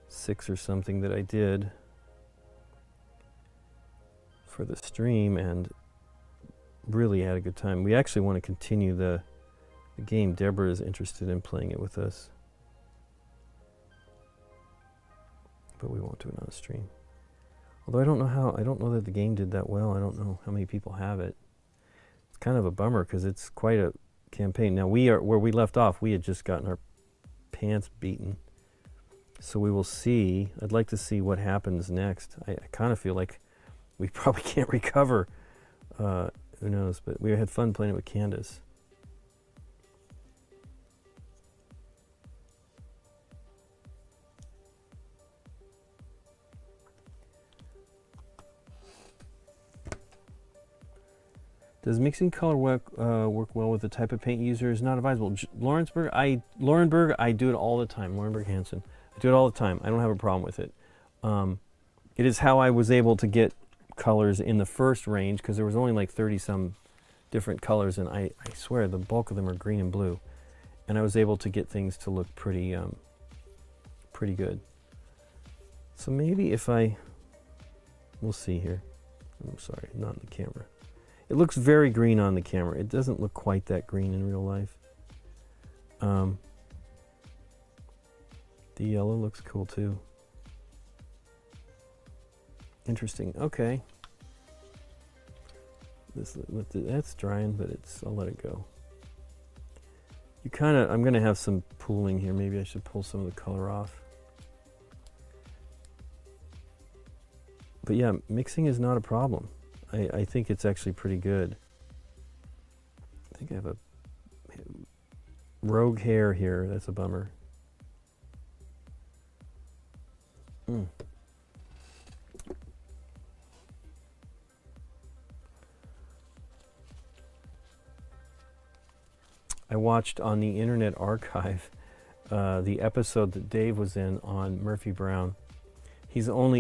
6 or something that I did for the stream and really had a good time. We actually want to continue the game. Deborah is interested in playing it with us, but we won't do it on a stream. Although I don't know that the game did that well. I don't know how many people have it. It's kind of a bummer because it's quite a campaign. Now where we left off, we had just gotten our pants beaten. So we will see. I'd like to see what happens next. I kind of feel like we probably can't recover. Who knows? But we had fun playing it with Candace. Does mixing color work well with the type of paint user is not advisable? Laurenberg, I do it all the time. Laurenberg Hansen, I do it all the time. I don't have a problem with it. It is how I was able to get colors in the first range, because there was only like 30 some different colors, and I swear the bulk of them are green and blue, and I was able to get things to look pretty pretty good. So maybe if we'll see here. I'm sorry, not in the camera. It looks very green on the camera. It doesn't look quite that green in real life. The yellow looks cool too. Interesting. Okay. That's drying, but I'll let it go. I'm going to have some pooling here. Maybe I should pull some of the color off. But yeah, mixing is not a problem. I think it's actually pretty good. I think I have a rogue hair here. That's a bummer. I watched on the Internet Archive the episode that Dave was in on Murphy Brown.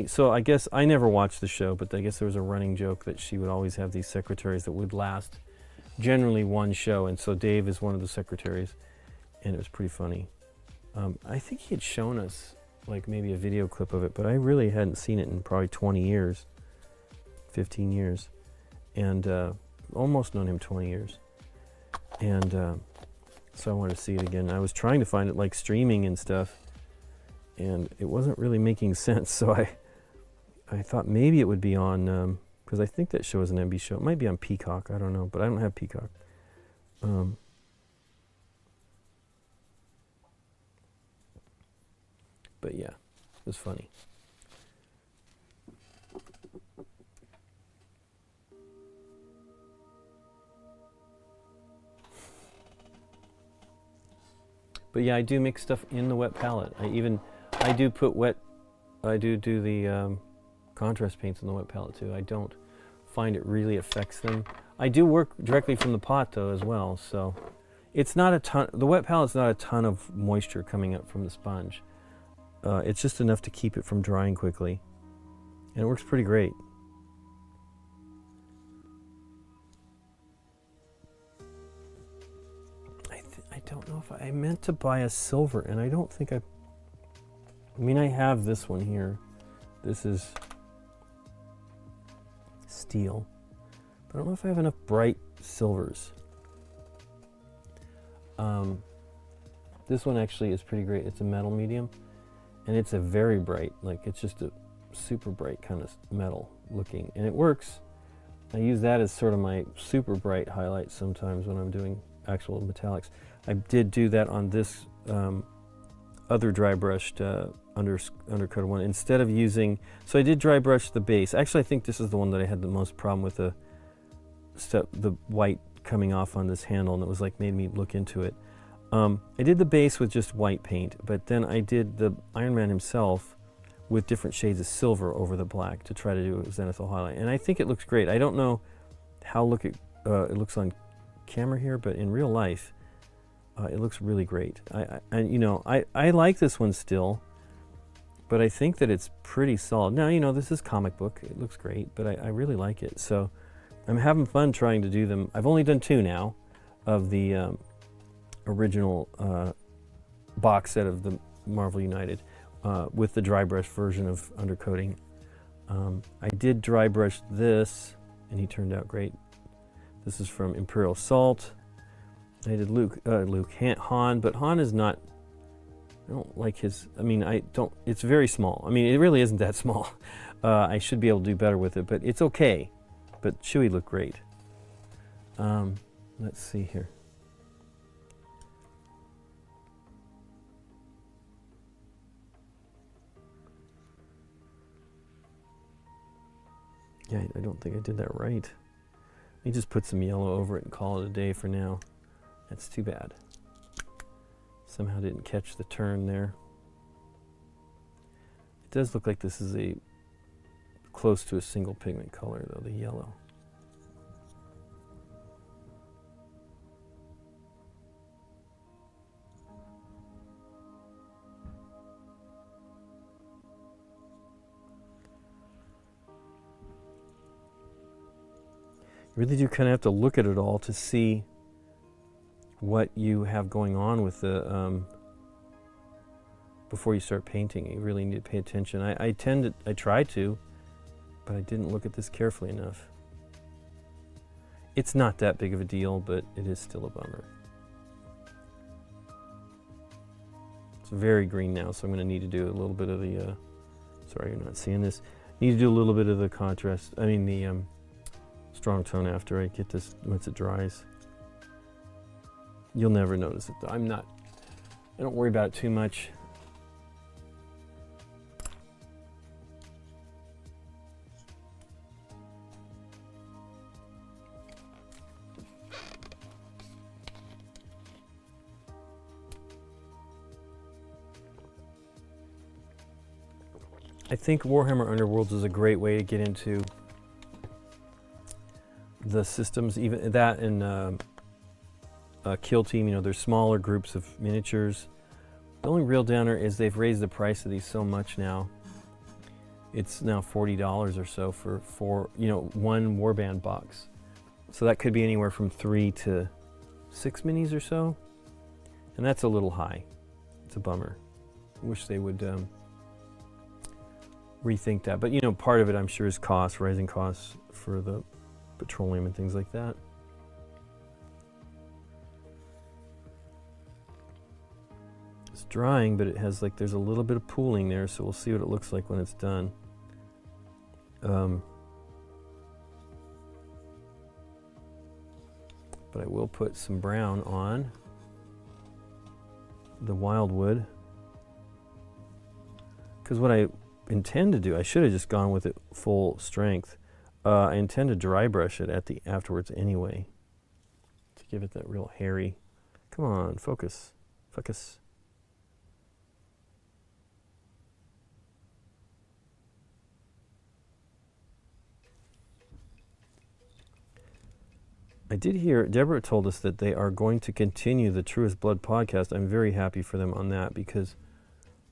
So I guess I never watched the show, but I guess there was a running joke that she would always have these secretaries that would last generally one show, and so Dave is one of the secretaries, and it was pretty funny. I think he had shown us like maybe a video clip of it, but I really hadn't seen it in probably 20 years, 15 years, and almost known him 20 years. And so I wanted to see it again. I was trying to find it like streaming and stuff, and it wasn't really making sense, so I thought maybe it would be on, because I think that show is an NBC show. It might be on Peacock, I don't know, but I don't have Peacock. But yeah, it was funny. But yeah, I do mix stuff in the wet palette. I do do the contrast paints in the wet palette too. I don't find it really affects them. I do work directly from the pot though as well, so it's not a ton. The wet palette's not a ton of moisture coming up from the sponge. It's just enough to keep it from drying quickly, and it works pretty great. don't know if I meant to buy a silver, and I don't think I mean, I have this one here. This is steel. But I don't know if I have enough bright silvers. This one actually is pretty great. It's a metal medium, and it's a very bright, like it's just a super bright kind of metal looking, and it works. I use that as sort of my super bright highlight sometimes when I'm doing actual metallics. I did do that on this other dry brushed undercoated one instead of using, so I did dry brush the base. Actually, I think this is the one that I had the most problem with, the white coming off on this handle, and it was like made me look into it. I did the base with just white paint, but then I did the Iron Man himself with different shades of silver over the black to try to do a zenithal highlight, and I think it looks great. I don't know how it looks on camera here, but in real life it looks really great. I like this one still, but I think that it's pretty solid. Now, this is comic book. It looks great, but I really like it. So I'm having fun trying to do them. I've only done 2 now of the original box set of the Marvel United with the dry brush version of undercoating. I did dry brush this, and he turned out great. This is from Imperial Assault. I did Han, but Han is not, I don't like his, it's very small. It really isn't that small. I should be able to do better with it, but it's okay. But Chewie looked great. Let's see here. Yeah, I don't think I did that right. Let me just put some yellow over it and call it a day for now. That's too bad. Somehow didn't catch the turn there. It does look like this is close to a single pigment color though, the yellow. You really do kind of have to look at it all to see what you have going on with the before you start painting. You really need to pay attention. I try to, but I didn't look at this carefully enough. It's not that big of a deal, but it is still a bummer. It's very green now, so I'm going to need to do a little bit of the, sorry you're not seeing this, need to do a little bit of the contrast, the strong tone after I get this, once it dries. You'll never notice it though. I don't worry about it too much. I think Warhammer Underworlds is a great way to get into the systems, even that and Kill Team. There's smaller groups of miniatures. The only real downer is they've raised the price of these so much now. It's now $40 or so for one warband box. So that could be anywhere from 3 to 6 minis or so, and that's a little high. It's a bummer. I wish they would rethink that. But part of it I'm sure is rising costs for the petroleum and things like that. It's drying, but it has there's a little bit of pooling there, so we'll see what it looks like when it's done. But I will put some brown on the wildwood, because what I intend to do, I should have just gone with it full strength. I intend to dry brush it afterwards anyway, to give it that real hairy. Come on, focus. I did hear, Deborah told us that they are going to continue the Truest Blood podcast. I'm very happy for them on that, because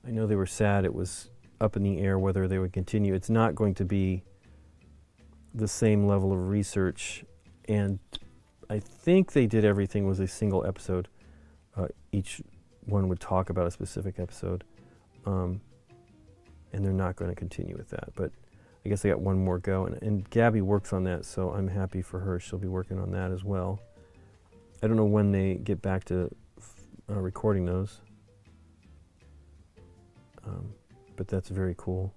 I know they were sad it was up in the air whether they would continue. It's not going to be the same level of research, and I think they did everything was a single episode. each one would talk about a specific episode. And they're not going to continue with that. But I guess they got one more go. And Gabby works on that, so I'm happy for her. She'll be working on that as well. I don't know when they get back to recording those. But that's very cool.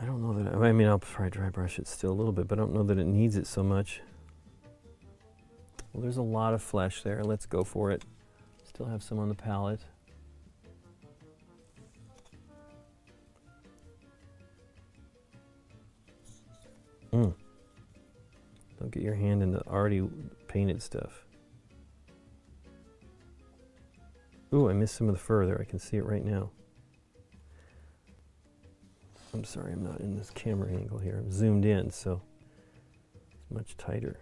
I don't know that, I mean, I'll probably dry brush it still a little bit, but I don't know that it needs it so much. Well, there's a lot of flesh there. Let's go for it. Still have some on the palette. Don't get your hand in the already painted stuff. Ooh, I missed some of the fur there. I can see it right now. I'm sorry, I'm not in this camera angle here. I'm zoomed in, so it's much tighter.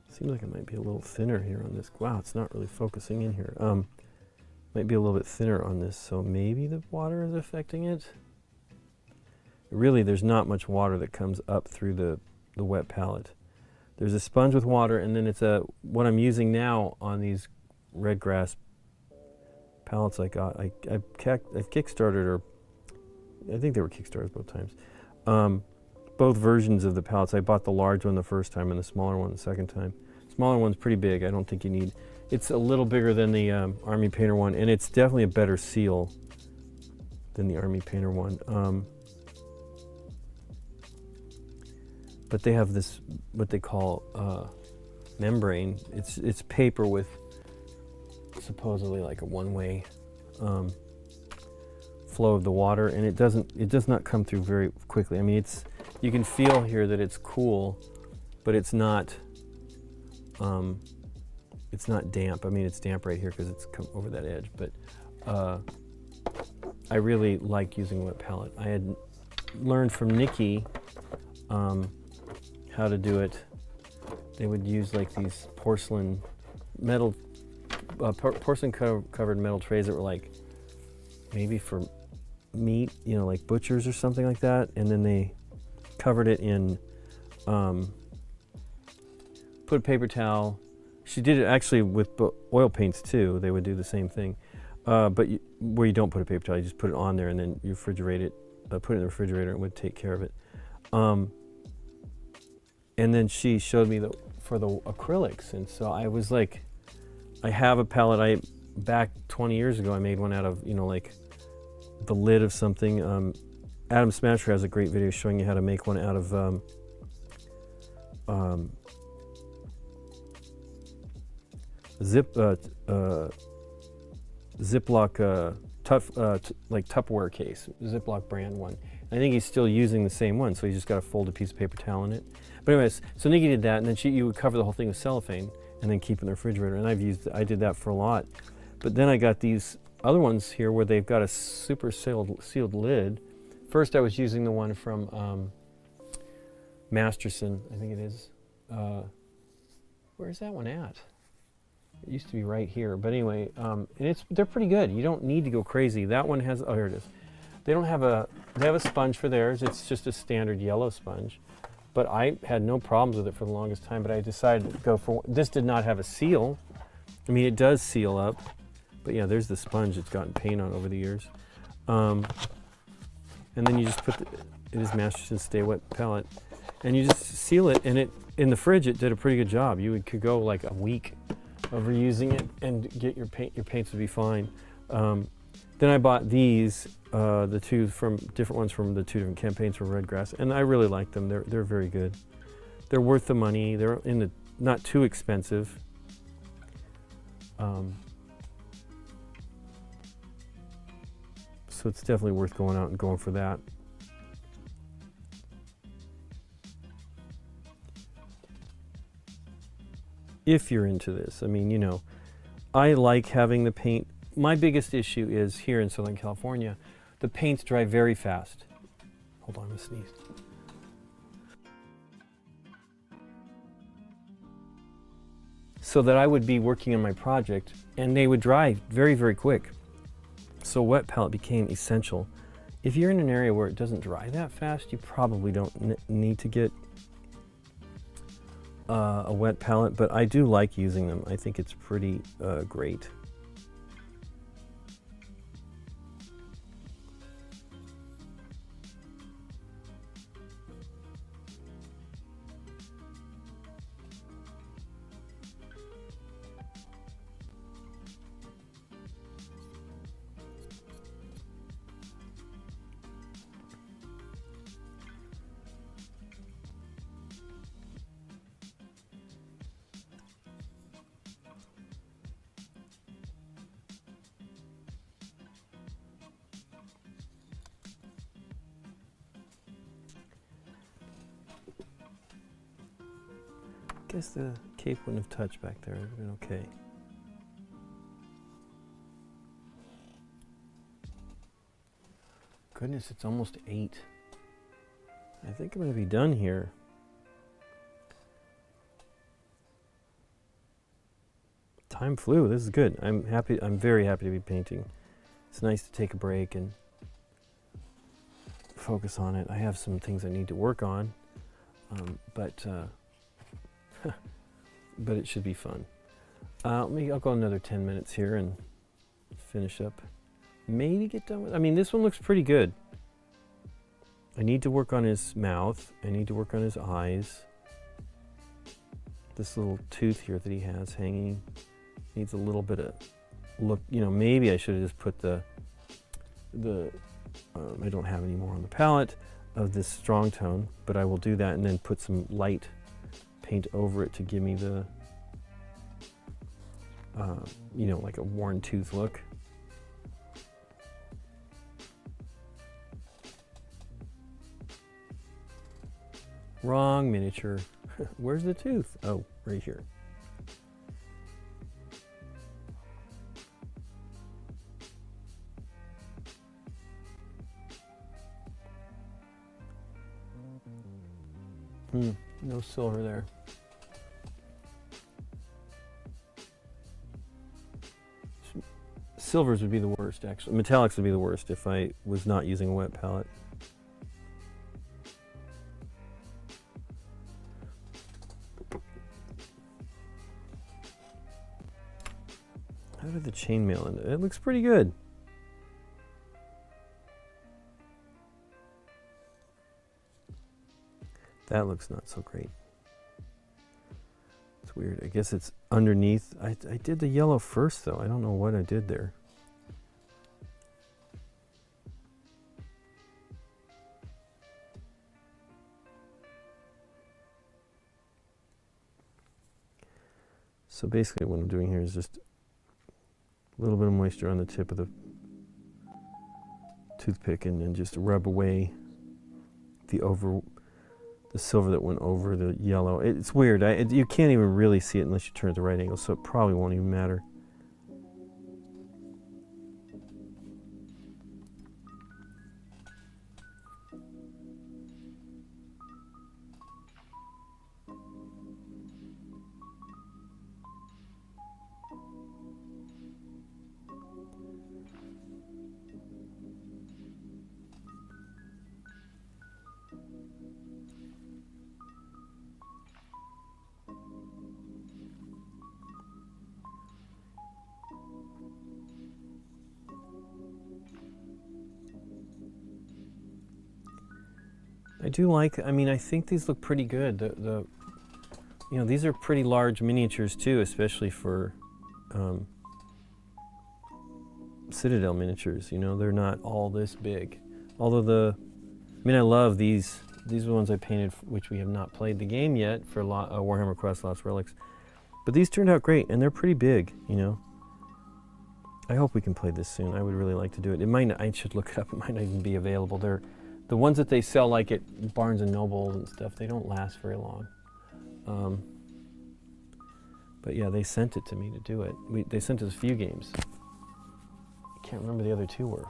Seems like it might be a little thinner here on this. Wow, it's not really focusing in here. Might be a little bit thinner on this, so maybe the water is affecting it. Really, there's not much water that comes up through the wet palette. There's a sponge with water, and then it's what I'm using now on these red grass palettes I got. I've kickstarted, or I think they were kickstarted both times. Both versions of the palettes. I bought the large one the first time and the smaller one the second time. Smaller one's pretty big. I don't think you need. It's a little bigger than the Army Painter one, and it's definitely a better seal than the Army Painter one. But they have this, what they call membrane. It's paper with supposedly like a one-way flow of the water, and it does not come through very quickly. I mean, you can feel here that it's cool, but it's not damp. I mean, it's damp right here because it's come over that edge, but I really like using wet palette. I had learned from Nikki how to do it. They would use like these porcelain covered metal trays that were like maybe for meat, you know, like butchers or something like that, and then they covered it in put a paper towel. She did it actually with oil paints too. They would do the same thing, but where you don't put a paper towel, you just put it on there and then you refrigerate it, put it in the refrigerator, and it would take care of it. And then she showed me for the acrylics, and so I was like, I have a palette. Back 20 years ago, I made one out of, you know, like the lid of something. Adam Smasher has a great video showing you how to make one out of Ziploc like Tupperware case, Ziploc brand one. I think he's still using the same one, so he's just got a folded piece of paper towel in it. But anyways, so Nikki did that, and then you would cover the whole thing with cellophane and then keep it in the refrigerator. And I did that for a lot. But then I got these other ones here where they've got a super sealed lid. First, I was using the one from Masterson, I think it is. Where's that one at? It used to be right here, but anyway, and they're pretty good. You don't need to go crazy. That one has, oh, here it is. They have a sponge for theirs. It's just a standard yellow sponge, but I had no problems with it for the longest time, but I decided to go for, this did not have a seal. I mean, it does seal up, but yeah, there's the sponge it's gotten paint on over the years. And then you just put, it is Masterson Stay Wet palette, and you just seal it, and in the fridge, it did a pretty good job. Could go like a week of reusing it and get your paints would be fine. Then I bought these, the two different ones from the two different campaigns from Redgrass, and I really like them. They're very good. They're worth the money. They're not too expensive. So it's definitely worth going out and going for that. If you're into this, I mean, you know, I like having the paint. My biggest issue is here in Southern California, the paints dry very fast. Hold on, I'm gonna sneeze. So that I would be working on my project and they would dry very, very quick. So wet palette became essential. If you're in an area where it doesn't dry that fast, you probably don't need to get a wet palette, but I do like using them. I think it's pretty great. I guess the cape wouldn't have touched back there. It would have been okay. Goodness, it's almost 8. I think I'm going to be done here. Time flew. This is good. I'm happy. I'm very happy to be painting. It's nice to take a break and focus on it. I have some things I need to work on, but it should be fun. I'll go another 10 minutes here and finish up. Maybe get done with. I mean, this one looks pretty good. I need to work on his mouth. I need to work on his eyes. This little tooth here that he has hanging needs a little bit of look. You know, maybe I should have just put the I don't have any more on the palette of this strong tone, but I will do that and then put some light paint over it to give me the you know, like a worn tooth look. Wrong miniature. Where's the tooth? Oh, right here. No silver there. Silvers would be the worst, actually. Metallics would be the worst if I was not using a wet palette. How did the chainmail end? It looks pretty good. That looks not so great. It's weird. I guess it's underneath. I did the yellow first, though. I don't know what I did there. So basically what I'm doing here is just a little bit of moisture on the tip of the toothpick and then just rub away the silver that went over the yellow. It's weird. You can't even really see it unless you turn at the right angle, so it probably won't even matter. I do like, I mean, I think these look pretty good. You know, these are pretty large miniatures too, especially for Citadel miniatures. You know, they're not all this big. Although I mean, I love these. These are the ones I painted, which we have not played the game yet for Warhammer Quest Lost Relics. But these turned out great, and they're pretty big, you know. I hope we can play this soon. I would really like to do it. It might not, I should look it up. It might not even be available. They're the ones that they sell like at Barnes and Noble and stuff. They don't last very long. But yeah, they sent it to me to do it. They sent us a few games. I can't remember the other two were.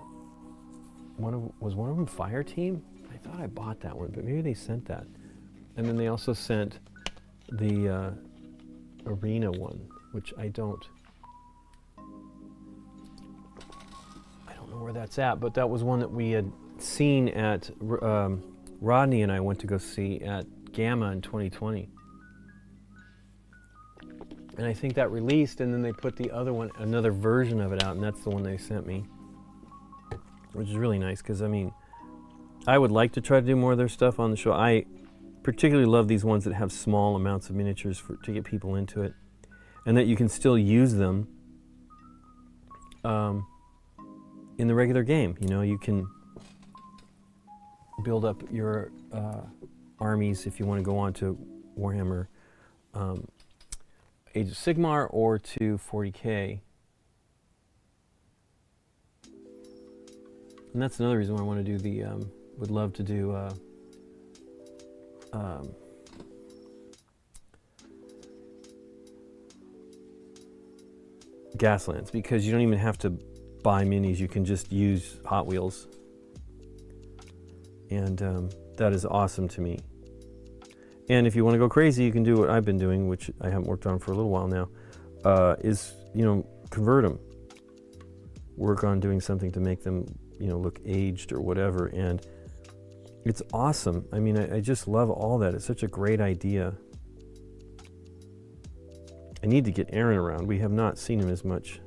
Was one of them Fire Team? I thought I bought that one, but maybe they sent that. And then they also sent the Arena one, which I don't know where that's at, but that was one that we had seen at, Rodney and I went to go see at Gamma in 2020. And I think that released, and then they put the other one, another version of it out, and that's the one they sent me. Which is really nice, because I mean, I would like to try to do more of their stuff on the show. I particularly love these ones that have small amounts of miniatures to get people into it, and that you can still use them in the regular game. You know, you can build up your armies if you want to go on to Warhammer Age of Sigmar or to 40K. And that's another reason why I want to do the, would love to do Gaslands, because you don't even have to buy minis, you can just use Hot Wheels. And that is awesome to me. And if you want to go crazy, you can do what I've been doing, which I haven't worked on for a little while now, is, you know, convert them. Work on doing something to make them, you know, look aged or whatever. And it's awesome. I mean, I just love all that. It's such a great idea. I need to get Aaron around. We have not seen him as much.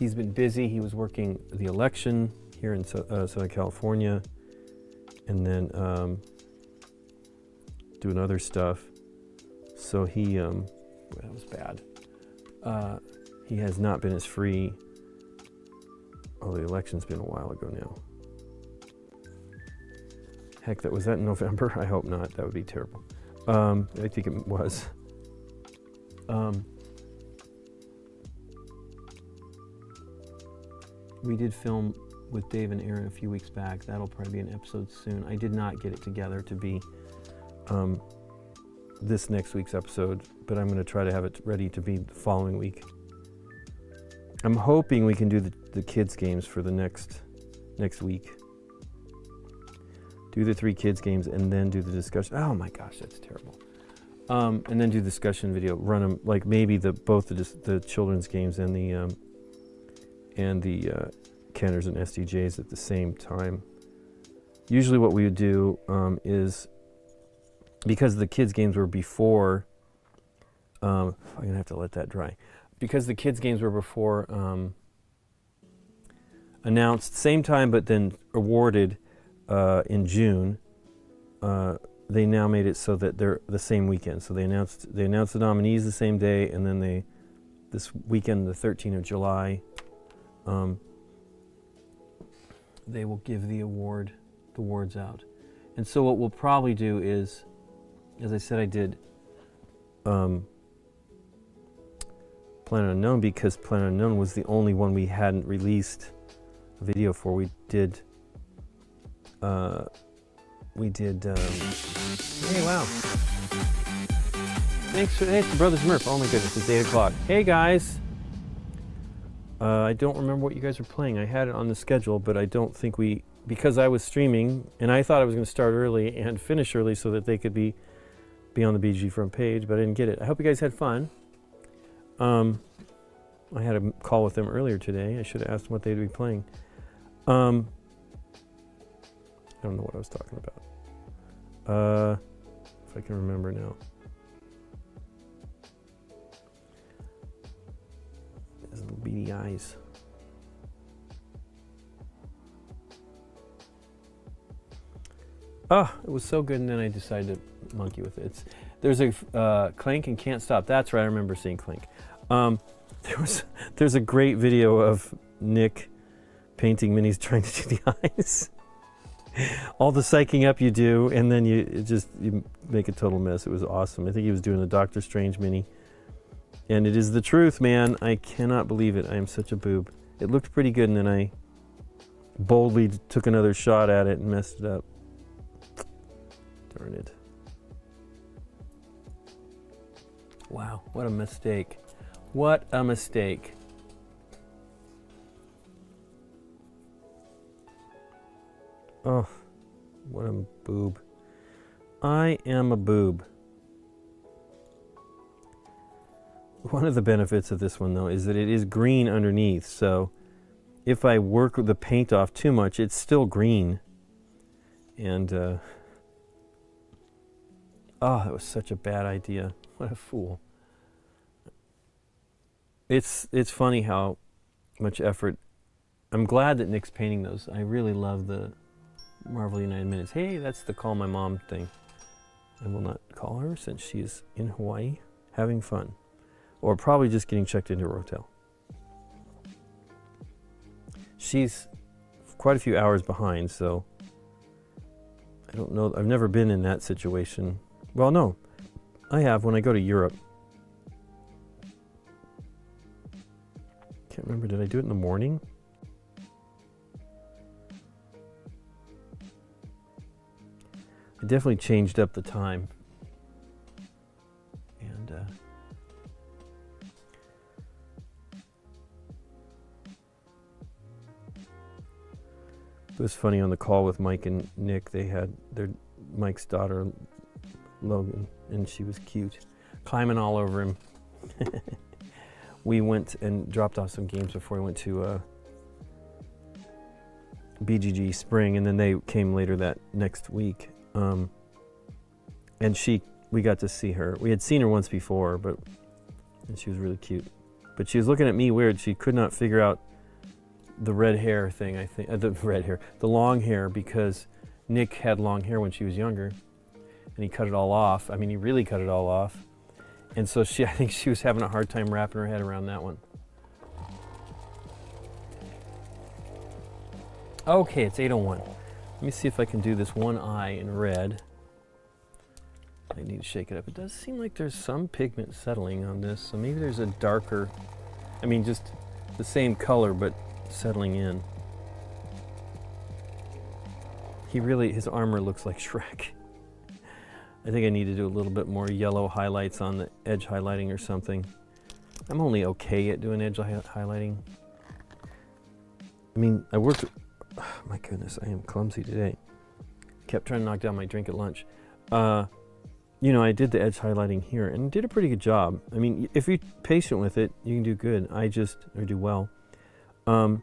He's been busy. He was working the election here in Southern California, and then doing other stuff. So he, that was bad. He has not been as free. Oh, the election's been a while ago now. Heck, was that in November? I hope not. That would be terrible. I think it was. We did film with Dave and Aaron a few weeks back. That'll probably be an episode soon. I did not get it together to be this next week's episode, but I'm going to try to have it ready to be the following week. I'm hoping we can do the kids games for the next week. Do the 3 kids games and then do the discussion. Oh my gosh, that's terrible. And then do the discussion video. Run them like maybe both the children's games and the Kenners and SDJs at the same time. Usually what we would do is, because the kids games were before, I'm gonna have to let that dry. Because the kids games were before announced same time but then awarded in June, they now made it so that they're the same weekend. So they announced the nominees the same day, and then this weekend, the 13th of July, they will give the awards out. And so what we'll probably do is, as I said, I did Planet Unknown, because Planet Unknown was the only one we hadn't released a video for. We did hey, wow. Thanks for, hey, it's Brothers Murph. Oh my goodness, it's 8 o'clock. Hey guys. I don't remember what you guys were playing. I had it on the schedule, but I don't think because I was streaming, and I thought I was going to start early and finish early so that they could be on the BG front page, but I didn't get it. I hope you guys had fun. I had a call with them earlier today. I should have asked them what they'd be playing. I don't know what I was talking about. If I can remember now. His little beady eyes. Oh, it was so good, and then I decided to monkey with it. There's a Clank and Can't Stop. That's right, I remember seeing Clank. There's a great video of Nick painting minis trying to do the eyes. All the psyching up you do, and then you make a total mess. It was awesome. I think he was doing a Doctor Strange mini, And it is the truth, man. I cannot believe it. I am such a boob. It looked pretty good, and then I boldly took another shot at it and messed it up. Darn it. Wow, what a mistake. What a mistake. Oh, what a boob. I am a boob. One of the benefits of this one, though, is that it is green underneath, so if I work the paint off too much, it's still green. And, oh, that was such a bad idea. What a fool. It's funny how much effort. I'm glad that Nick's painting those. I really love the Marvel United Minutes. Hey, that's the call my mom thing. I will not call her since she is in Hawaii having fun. Or probably just getting checked into a hotel. She's quite a few hours behind, so I don't know. I've never been in that situation. Well, no, I have when I go to Europe. Can't remember, did I do it in the morning? I definitely changed up the time. And it was funny on the call with Mike and Nick. They had Mike's daughter, Logan, and she was cute, climbing all over him. We went and dropped off some games before we went to BGG Spring, and then they came later that next week. And we got to see her. We had seen her once before, and she was really cute. But she was looking at me weird. She could not figure out the red hair thing, I think. The long hair, because Nick had long hair when she was younger, and he cut it all off. I mean, he really cut it all off. And so I think she was having a hard time wrapping her head around that one. Okay, it's 8:01. Let me see if I can do this one eye in red. I need to shake it up. It does seem like there's some pigment settling on this, so maybe there's a darker, I mean, just the same color, but settling in. His armor looks like Shrek. I think I need to do a little bit more yellow highlights on the edge highlighting or something. I'm only okay at doing edge highlighting. I mean, I worked, oh my goodness, I am clumsy today. Kept trying to knock down my drink at lunch. You know, I did the edge highlighting here and did a pretty good job. I mean, if you're patient with it, you can do good. Or do well. I'm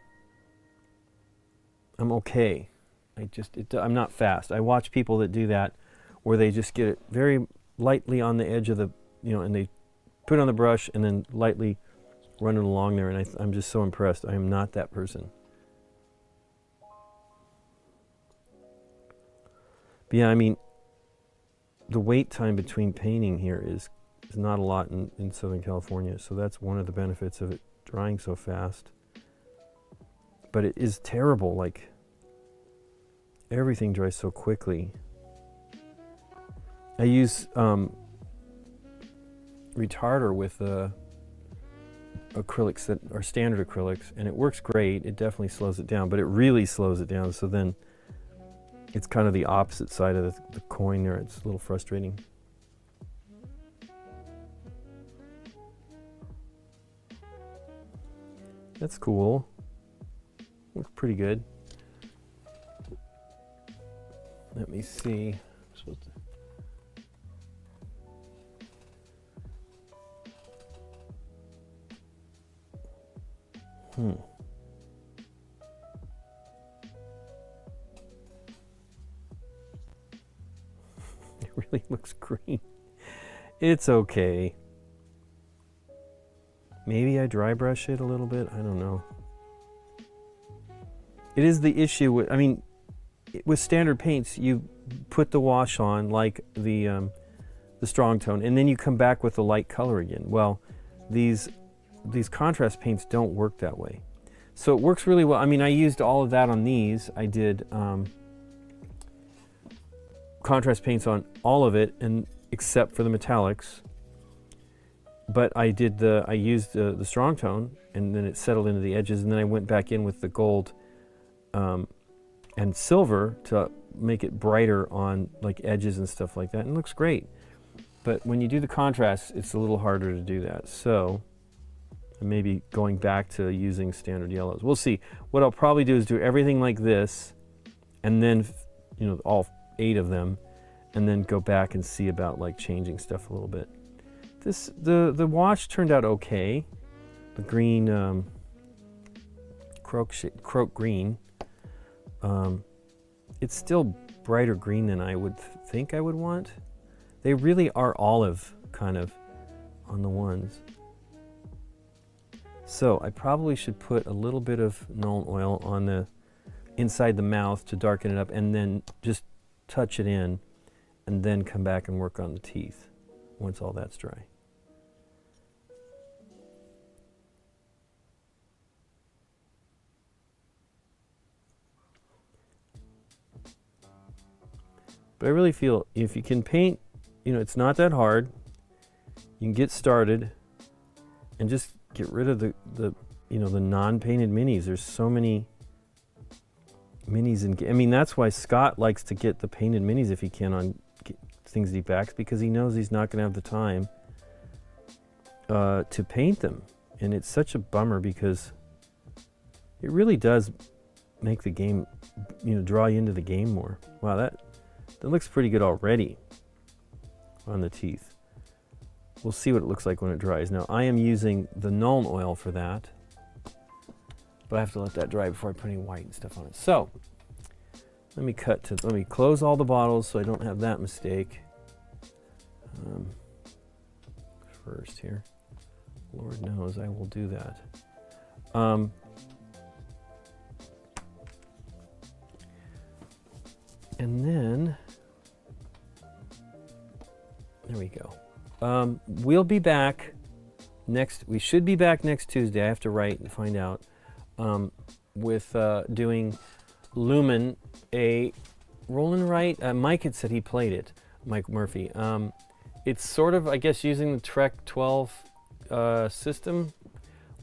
okay. I'm not fast. I watch people that do that, where they just get it very lightly on the edge of the, and they put it on the brush and then lightly run it along there, and I'm just so impressed. I am not that person. But yeah, I mean, the wait time between painting here is not a lot in Southern California, so that's one of the benefits of it drying so fast. But it is terrible, like, everything dries so quickly. I use retarder with acrylics that are standard acrylics, and it works great. It definitely slows it down, but it really slows it down, so then it's kind of the opposite side of the coin there. It's a little frustrating. That's cool. Looks pretty good. Let me see. It really looks green. It's okay. Maybe I dry brush it a little bit. I don't know. It is the issue with, with standard paints, you put the wash on like the strong tone, and then you come back with the light color again. Well, these contrast paints don't work that way. So it works really well. I mean, I used all of that on these. I did contrast paints on all of it, and except for the metallics. but I used the strong tone, and then it settled into the edges, and then I went back in with the gold and silver to make it brighter on like edges and stuff like that, and it looks great. But when you do the contrast, it's a little harder to do that. So maybe going back to using standard yellows. We'll see. What I'll probably do is do everything like this, and then, you know, all 8 of them, and then go back and see about like changing stuff a little bit. The wash turned out okay. The green croak green. It's still brighter green than I would think I would want. They really are olive kind of on the ones. So I probably should put a little bit of Nuln Oil on the inside the mouth to darken it up, and then just touch it in, and then come back and work on the teeth once all that's dry. But I really feel if you can paint, you know, it's not that hard. You can get started and just get rid of the you know, the non-painted minis. There's so many minis I mean, that's why Scott likes to get the painted minis if he can on things he backs, because he knows he's not going to have the time to paint them. And it's such a bummer because it really does make the game, you know, draw you into the game more. Wow, that looks pretty good already on the teeth. We'll see what it looks like when it dries. Now, I am using the Nuln Oil for that, but I have to let that dry before I put any white and stuff on it. So, let me close all the bottles so I don't have that mistake. First here. Lord knows I will do that. And then, there we go. We'll be back we should be back next Tuesday. I have to write and find out, with doing Lumen, a roll and write. Mike had said he played it, Mike Murphy. It's sort of, I guess, using the Trek 12 system,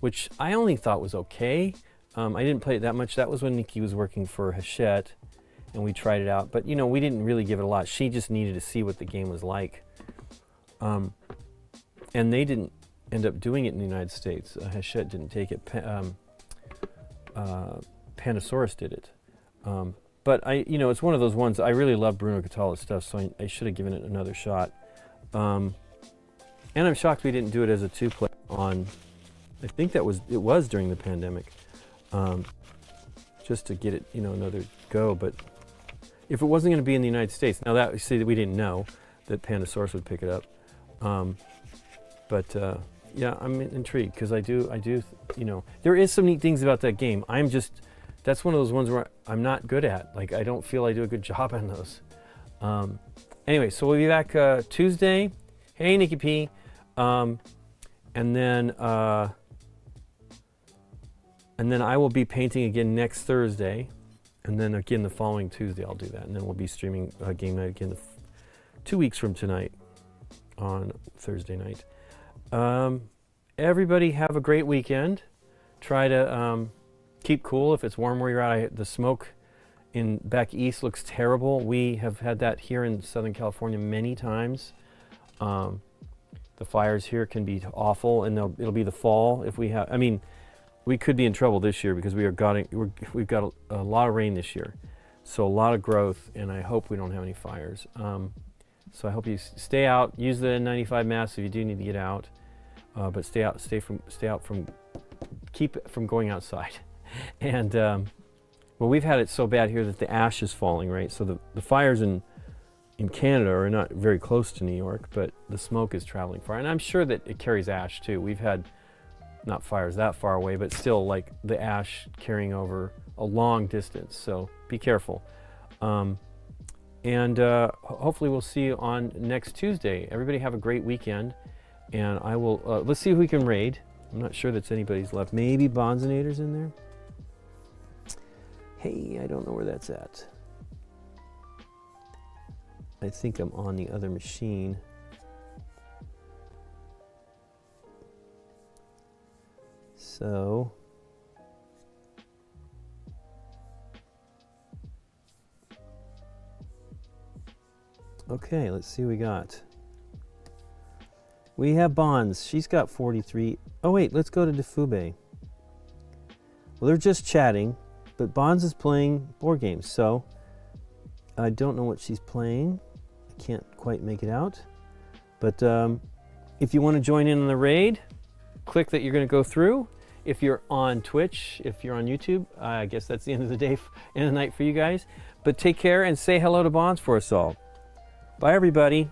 which I only thought was okay. I didn't play it that much. That was when Nikki was working for Hachette, and we tried it out. But, you know, we didn't really give it a lot. She just needed to see what the game was like. And they didn't end up doing it in the United States. Hachette didn't take it. Panasaurus did it. But you know, it's one of those ones. I really love Bruno Catala's stuff, so I should have given it another shot. And I'm shocked we didn't do it as a 2-player on. I think it was during the pandemic, just to get it, you know, another go. But if it wasn't going to be in the United States, now that we didn't know that Panasaurus would pick it up. Yeah, I'm intrigued because I do, you know, there is some neat things about that game. That's one of those ones where I'm not good at. Like, I don't feel I do a good job on those. Anyway, so we'll be back Tuesday. Hey, Nikki P. And then I will be painting again next Thursday. And then again the following Tuesday I'll do that. And then we'll be streaming Game Night again 2 weeks from tonight on Thursday night. Everybody have a great weekend. Try to keep cool if it's warm where you're at. The smoke back east looks terrible. We have had that here in Southern California many times. The fires here can be awful, and it'll be the fall if we have. I mean, we could be in trouble this year because we've got a lot of rain this year, so a lot of growth, and I hope we don't have any fires. So I hope you stay out. Use the N95 mask if you do need to get out, but keep it from going outside. And well, we've had it so bad here that the ash is falling, right? So the fires in Canada are not very close to New York, but the smoke is traveling far, and I'm sure that it carries ash too. We've had not fires that far away, but still, like, the ash carrying over a long distance. So be careful. And hopefully we'll see you on next Tuesday. Everybody have a great weekend, and I will. Let's see if we can raid. I'm not sure that's anybody's left. Maybe Bonzinator's in there. Hey, I don't know where that's at. I think I'm on the other machine. So okay, let's see what we got. We have Bonds. She's got 43. Oh wait, let's go to Defube. Well, they're just chatting, but Bonds is playing board games, so I don't know what she's playing. I can't quite make it out. But if you want to join in on the raid, click that you're going to go through. If you're on Twitch, if you're on YouTube, I guess that's the end of the day, end of the night for you guys. But take care and say hello to Bonds for us all. Bye, everybody.